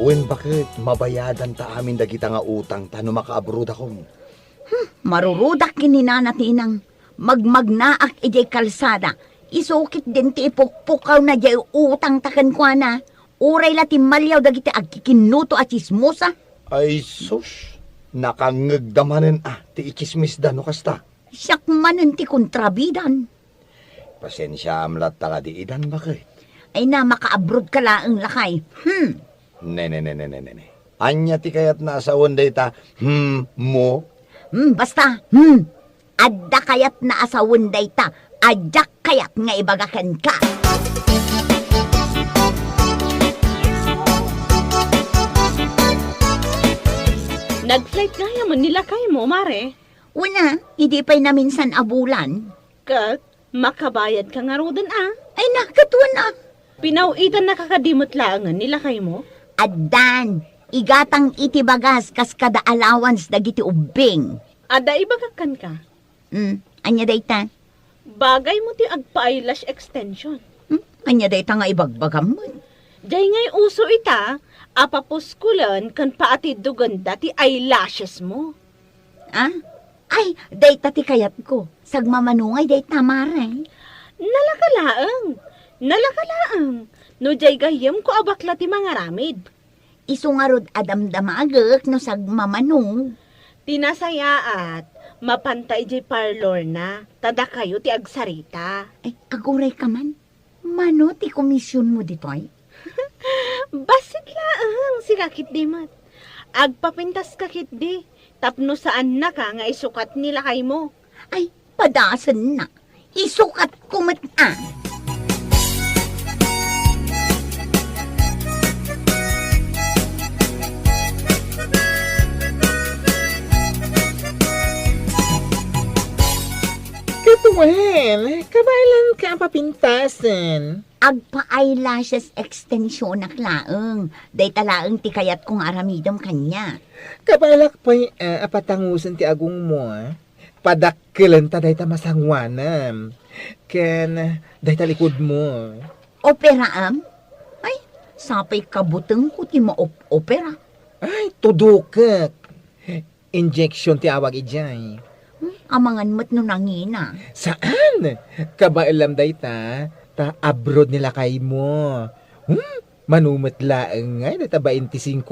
Uwin, bakit mabayadan ta amin dagita nga utang ta no makaabroad ako? Marurudak kini nana tinang. Magmagnaak ijay kalsada. Isukit din ti ipukpukaw na jay utang takan kwa na. Uray lati malyaw dagiti agkikinuto at chismosa. Ay sus, nakangagdamanen ti ikismis da no kasta. Siyak manen ti kontrabidan. Pasensya amlat taga di idan bakit? Ay na makaabroad ka laang lakay. Ne. Anya ti kayat naasawan day ta, mo? Basta, adda kayat na asawon day ta, adyak kayat nga ibagakan ka. Nag-flight nga yaman nila kay mo, Mare. Una, hindi pa'y naminsan abulan. Kat, makabayad ka nga rodan Ay nakatuan Pinawitan na kakadimot laangan nila kay mo. Addan, igatang iti bagas kas kada allowance dagiti ubing. Ada ibagakan ka. Anya day ta? Bagay mo ti agpa-eyelash extension. Anya day ta nga ibagbagam mo. Day ngay uso ita, apapuskulan kan paatid duganda ti eyelashes mo. Ay, day ta ti kayat ko. Sagmamanungay day ta mare. Nalakalaang. No jay gayem ko abakla ti mga ramid. Isungarod adamdamagak no sagmamanong. Tinasayaat, mapantay jay parlor na, tada kayo ti agsarita. Ay, aguray ka man. Mano ti komisyon mo ditoy? Basit laang si kakit di mat. Agpapintas kakit di, tapno saan na ka nga isukat nila kay mo. Ay, padasan na. Isukat kumit Katuan, kabailan ka papintasan. Agpa-eyelashes extension na klaang. Day talaang ti kayat kong aramidam kanya. Kabalak pa'y apatangusan ti agong mo. Padakkilan ta day ta masangwanam. Ken, day ta likod mo. Operaam? Ay, Sapay kabuteng ko ti maop-opera. Ay, tudukak. Injection ti awag ijay. Amangan mo't no nangina. Saan? Kabailam day ta abroad nila kay mo. Manumat laeng ngay, data 25,000.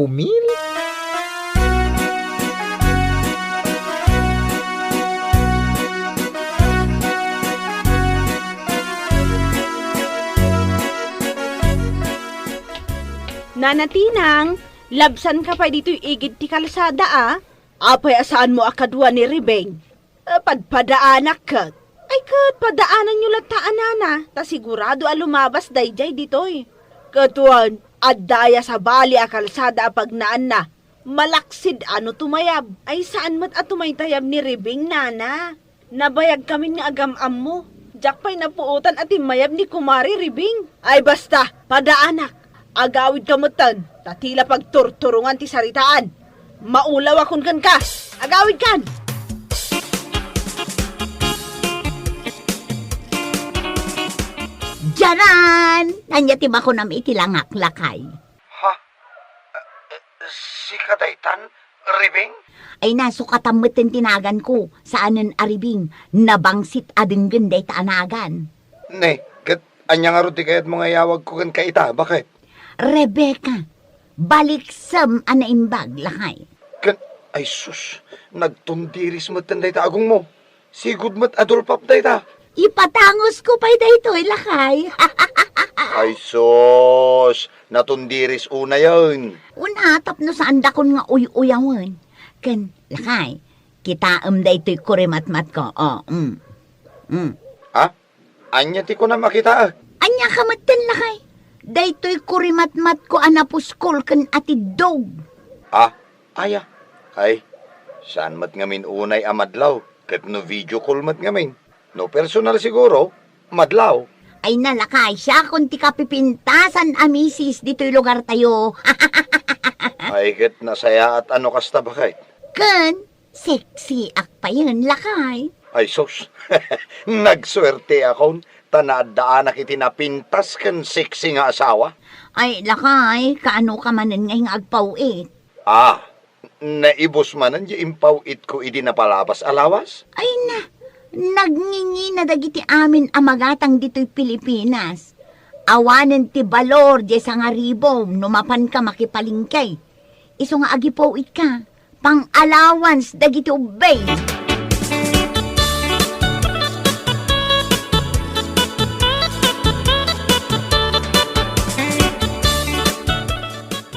Nanatinang, labsan ka pa dito igid ti kalsada Apay asaan mo akadwa ni Ribeng? Padpadaanak ka. Ay kat, padaanan nyo lataan nana. Ta sigurado lumabas dayjay ditoy. Katuan, addaya sa bali a kalsada pag naan na. Malaksid ano tumayab. Ay saan mat at tumaytayab ni Ribeng nana? Nabayag kami nga agam-am mo. Diyak pa'y napuutan at imayab ni Kumari Ribeng. Ay basta, padaanak. Agawid kamutan, tatila pagturturungan ti saritaan. Maulaw akon kan ka, agawid kan! Diyaran! Nanyatim ako na may itilangak lakay. Ha? Si Kadaytan, Ribeng? Ay nasukatamutin tinagan ko, saanan aribing, nabangsit adenggan day taanagan. Ne, kat anya nga ruti kayat mga yawag ko kan kaita, bakit? Rebecca, baliksam anaimbag lakay. Kan, ay sus, nagtundiris mo't tanday ta agong mo. Sigud mo't adulpap day ta. Ipatangos ko pa'y daytoy lakay. Ay sus, natundiris una yun. Unatap no sa andakon nga uy-uyawan. Kan, lakay, kita daytoy kurimat-mat ko. Ha? Anya ti ko na makita Anya kamatan lakay. Daytoy kurimat-mat ko anapuskol kan atidog. Aya. Ay, saan mat ngamin unay amadlaw? Kat no video call mat ngamin. No personal siguro, madlaw. Ay nalakay siya kung ti kapipintasan amisis dito'y lugar tayo. Ay kat nasaya at ano kasta bakit? Kan, sexy ak pa yun lakay. Ay sus, nagswerte akong tanadaan na kitinapintas kan sexy nga asawa. Ay lakay, kaano ka manan ngay nga agpawit. Naibos manan yung impawit ko idi napalabas alawas? Ay na, nagngingi na dagiti amin amagatang dito'y Pilipinas. Awanan ti balor di sa nga ribom, numapan ka makipalingkay. Iso nga agipawit ka, pang allowance dagiti ubay.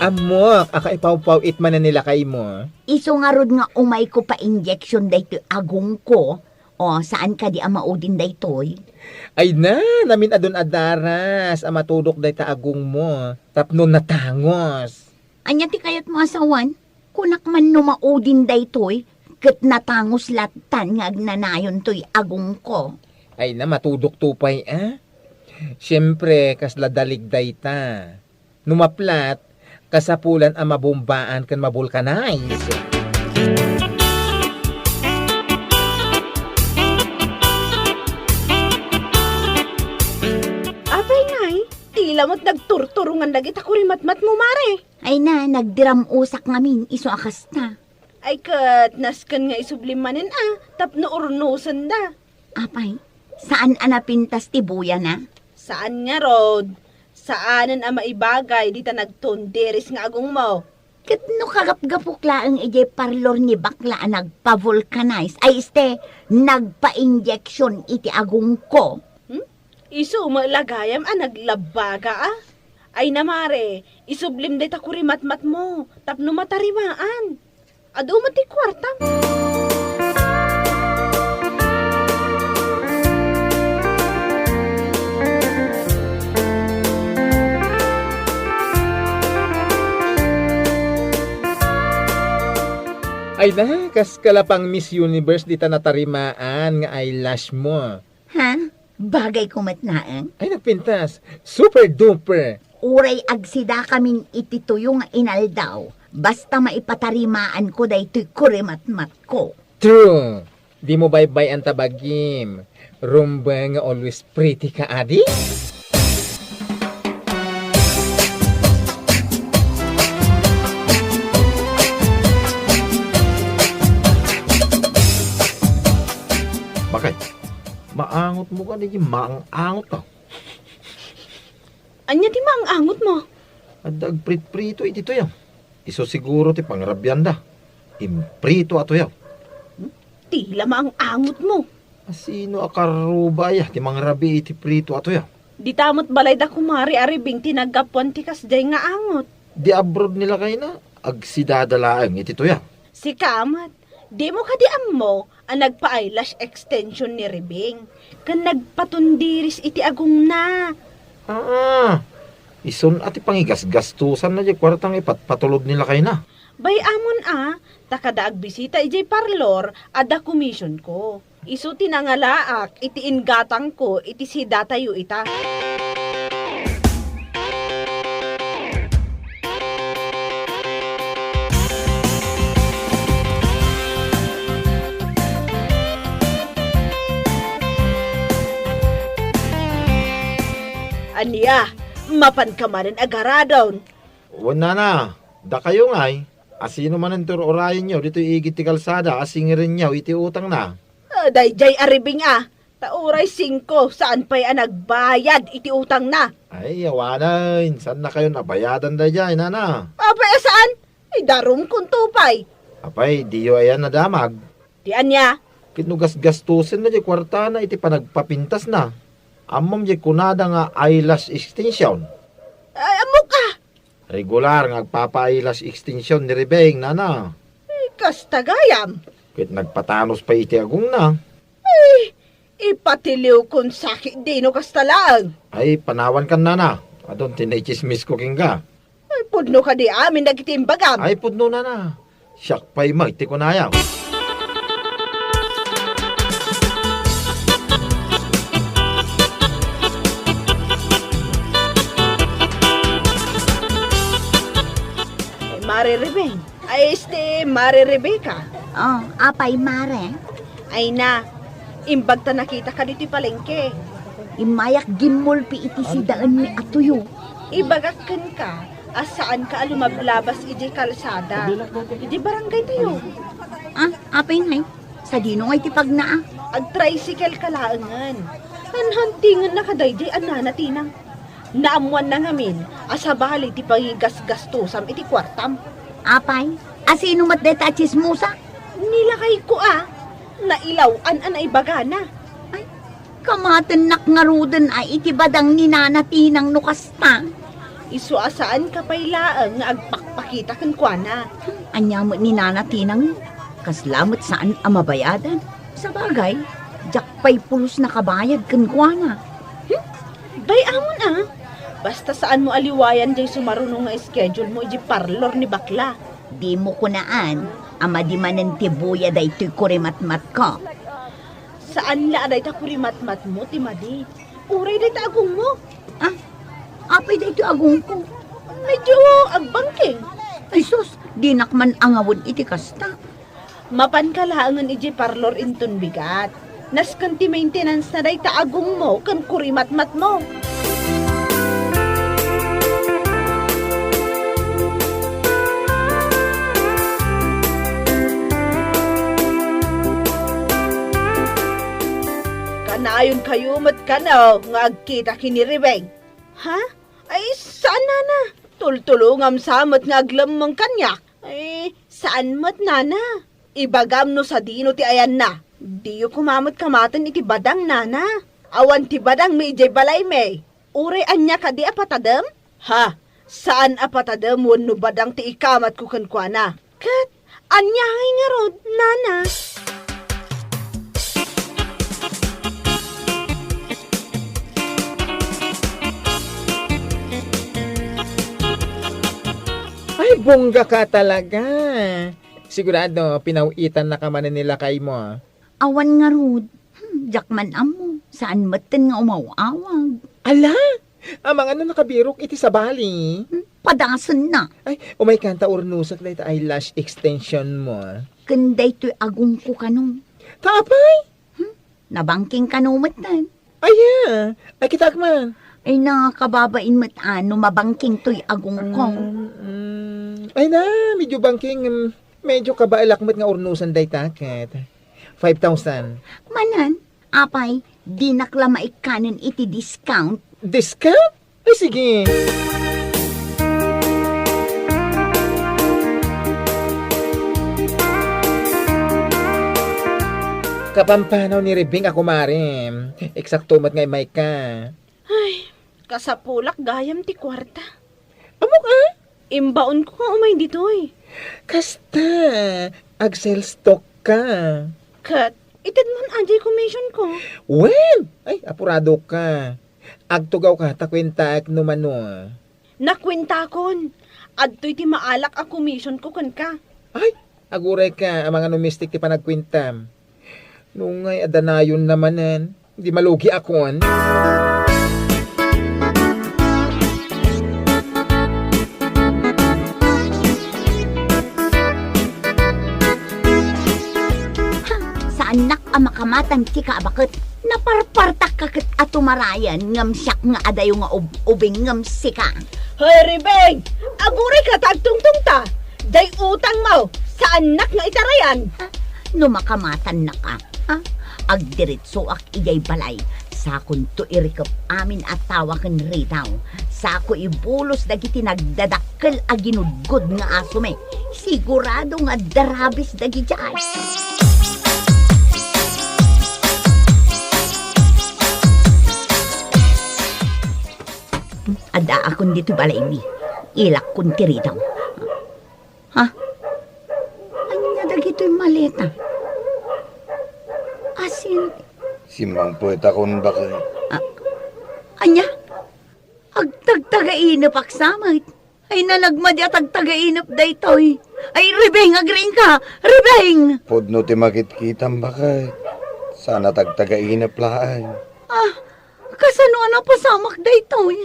Amok, akaipaw-paw-it man na nila kay mo. Iso nga rod nga umay ko pa injection daytoy agong ko. O, saan ka di amaudin daytoy? Ay na, namin adon adaras, amatudok day taagong mo. Tapno natangos. Anya ti kayat mo asawan? Kunak man no maudin daytoy, ket natangos latan nga agnanayon toy agong ko. Ay na, matudok tupay Siyempre, kasladalig day ta. Numaplat, kasapulan ang mabumbaan kan mabulkanize. Apay ngay, tila mo't nagturturungan dagit ako rimat-mat mo mare. Ay na, nagdiram usak ngamin, iso akas na. Ay kat, naskan nga isublimanin tapno urnusan da. Apay, saan anapintas ti buya na? Saan nga rod? Saanan ang maibagay dita nagtunderis nga agong mo? Ket no kagap-gapukla ang ije parlor ni bakla nagpa-vulcanize. Ay nagpa-injection iti agong ko. Isu malagayam naglabaga Ay namare, isublim day ta kurimat-mat mo, tapno matarimaan. Ado mati kwarta. Ay na, kas kalapang Miss Universe dita natarimaan nga eyelash mo. Ha? Bagay kumatnaan? Ay nagpintas, super duper. Uray agsida kaming itituyong inaldaw. Basta maipatarimaan ko daytoy kurimat-mat ko. True. Di mo bye-bye ang tabagim. Rumba nga always pretty ka, adi? mo ka di maang-angot ka. Anya di maang-angot mo? At agprit-prito iti to yaw. Iso siguro ti pangrabyan da. Imprito ato yaw. Tila maang-angot mo. Sino akaruba ya ti mangrabi iti prito ato yaw. Di tamot balay da kumari aribing tinagapuan ti kasday nga angot. Di abroad nila kayo na. Agsidadalaang iti to yaw. Si Kamat, di mo kadiam mo ang nagpa-eyelash extension ni Ribing. Kan nagpatundiris iti agong na. Ison ati pangigas-gastusan na di kwartang ipatpatulod nila kayo na. Bay amon takada agbisita ijay parlor ada commission ko. Isu tinangalaak iti ingatang ko iti si datayo ita. Aniya, mapan ka manan agaradon. Wala na. Da kayo nga'y. Asino man ang turorayan nyo, dito igit ti kalsada, asingirin nyo, iti utang na. Dayjay aribing Tauray 5, saan pa'y nagbayad, iti utang na. Ay, yawanan. Saan na kayo nabayadan da dyan, nana? Apay, saan? Ay, darum kung tupay. Apay, diyo ayan na damag. Di anya. Kinugas-gastusin na di kwarta na iti panagpapintas na. Amam di kunada nga eyelash extension. Ay, amok ka. Regular nga agpapa-eyelash extension ni Rebeng, nana. Ay, kastagayam. Kit nagpatanos pa iti agong na. Ay, ipatiliw kung sakit dino kastalaan. Ay, panawan kan nana. Adon tinaychismis ko kingga. Ay, pudno ka di amin nagitimbagam. Ay, pudno nana. Siyak pa'y magti ko na yaw. Mare Rebeng. Ay, Mare Rebecca. Oh, apay mare. Ay na, imbag ta nakita ka dito palengke. Imayak gimulpi iti si daan mi atuyo. Ibagakan ka, asaan ka alumaglabas iti kalsada. Iti barangay tayo. Apay ngay. Sa dino ngay tipag na Ag-tricycle ka laangan. Hanhantingan na kadayjay ananatinang. Naamuan na ngamin, asabali ti pangigas-gastusam iti kwartam. Apay, asino matdeta chismusa? Nilakay ko nailawan ang naibagana. Ay, kamaten nakngaruden ay iti badang ninanatinang nukasta. Isu asaan ka pailaang nga agpakpakita kan kuana. Anya mo ninanatinang kaslamot saan amabayadan. Sa bagay, jakpay pulos na kabayad kan kuana. Bay amon basta saan mo aliwayan jay sumarunong nga schedule mo iji parlor ni bakla. Di mo kunaan, ama di manen tibuya da ito'y kurimatmat ka. Saan la aday ta kurimatmat mo, timadi? Uray day ta agong mo. Apay da ito'y agong ko. Medyo agbangking. Ay sus, di nakman angawon iti kasta. Mapan ka laangan iji parlor inton bigat. Naskanti maintenance na day ta agong mo kan kurimatmat mo. Kanayon kayo mat kanaw nga agkita kini Rebeng. Ha? Ay, saan nana? Tultulungam samot nga aglamang kanyak. Ay, saan mat nana? Ibagam no sa dino ti ayan na. Di yu kumamot kamatan iti badang nana. Awan ti badang may ijay balay may. Uray anya ka di apatadam? Ha? Saan apatadam wano badang ti ikamat kukankwana? Kat, anya nga rod, nana. Ay, bongga ka talaga. Sigurado, pinawitan na ka man nila kay mo. Awan nga rod. Jakman amo. Saan maten nga umawawag. Ala! Amang ano nakabirok iti sa bali. Padasan na. Ay, umay kanta urnusak na ito eyelash extension mo. Kanday to'y agong ko kanong. Tapay! Nabangking kanumatan. Ay, ay kitak man. Ay nakakababain ano mabangking to'y agong kong. Ay na, medyo bangking, medyo kabailak mat nga urnusan day taket. 5,000. Manan, apay, Di nakla maikanin iti discount. Discount? Ay, sige. Kapampanaw ni Rebing ako, Marim. Eksakto mat ngay may ka. Kasapulak gayam ti kwarta. Amo ka? Imbaon ko nga umay ditoy. Kasta, ag-sell stock ka. Kat, itad man anjay commission ko. Well, ay, apurado ka. Agtugaw ka, takwenta ak numano. Nakwenta kon. Adto'y ti maalak a commission ko kan ka. Ay, aguray ka, ang mga numistik ti panagkwintam. Nungay adanayon namanan, hindi malugi akon. Anak ang makamatan ti kaabakit. Naparpartak kakit atumarayan ngam siyak nga adayo nga ubing ngam sika. Hoy, Rebeng! Aguray ka tagtungtung ta! Day utang mo sa anak nga itarayan! No makamatan na ka, ha? Agdiritso ak ijay balay. Sakon to irikap amin at tawakan ritaw. Sako ibulos dagiti nagdadakkel a ginudgod nga asume. Sigurado nga darabis dagi jay. Ada akon dito balay mi. Ilak kun tiritaw. Ha? Anya dagito yung maleta. Asin. Simang puwet akong bakit. Anya? Agtagtagainap aksamit. Ay nalagmad at agtagainap daytoy. Ay Rebeng, agring ka! Rebeng! Podno ti makit-kitam bakit. Sana tagtagainap laan. Kasano na pasamak daytoy?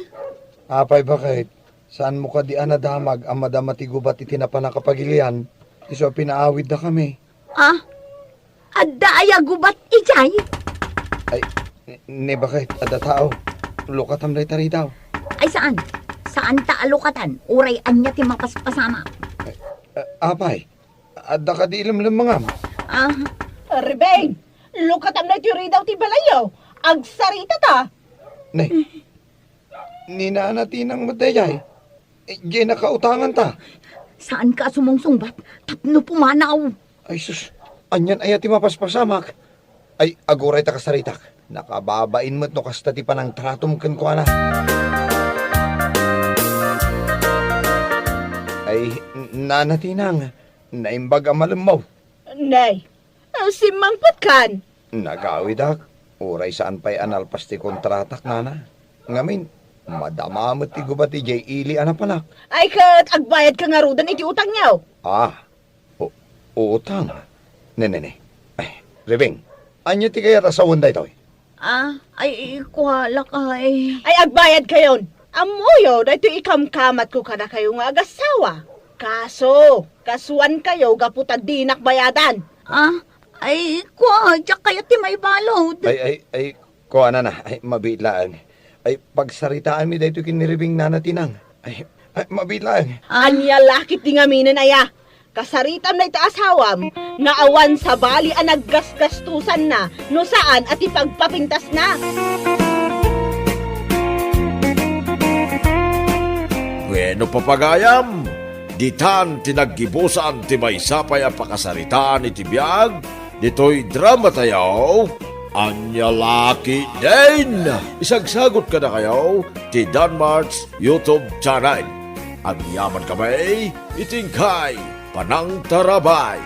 Apay bakit? Saan mo ka di anadamag ang madamati gubat itinapan na kapagilian? Iso pinaawid na kami. Adda aya gubat ijay? Ay, ne bakit? Ada tao. Lukatam day tari daw. Ay saan? Saan ta alukatan? Uray anya ti mapaspasama. Apay, ada ka di ilam mangam. Rebeng! Lukatam na tiyuri daw ti balayaw. Agsarita ta! Ne, ninanatin ang matayay. Diyan nakautangan ta. Saan ka sumungsungbat? Tapno pumanaw. Ay sus, anyan ayati mapaspasamak. Ay, aguray ta kasaritak. Nakababain mo't no kasta ti panang tratom kan ko na. Ay, nanatinang. Naimbag ang malamaw. Nay, simangpot kan. Nagawidak. Uray saan pa'y analpas ti kontratak nana. Ngamin, madamamot ti gubat ti Jay Ili anapanak. Ay kat, agbayad ka nga rudan iti utang niyaw. Utang. Ne. Ay, Rebeng, anyo ti kaya tasawon da ito? Ay, kuhalak ay. Ay, agbayad kayon. Amuyo, dahito ikamkamat ko kada kayo nga agasawa. Kaso, kasuan kayo gaputa dinak bayadan. Ay, kuha, kaya ti may balod. Ay, kuha na. Ay, mabitlaan. Ay, pagsaritaan mi dahito kiniribing nanatinang. Ay, mabitlaan. Anya lakit di nga minin aya. Kasaritam na itaashawam, nga awan sa bali ang naggasgastusan na, no saan at ipagpapintas na. Bueno papagayam, ditan tinaggibusan ti may sapay ang pakasaritaan iti biyag, dito'y drama tayo, anya laki din. Isagsagot ka na kayo, ti Danmart's YouTube channel. Ang yaman kamay, itingkay, Panang Tarabay.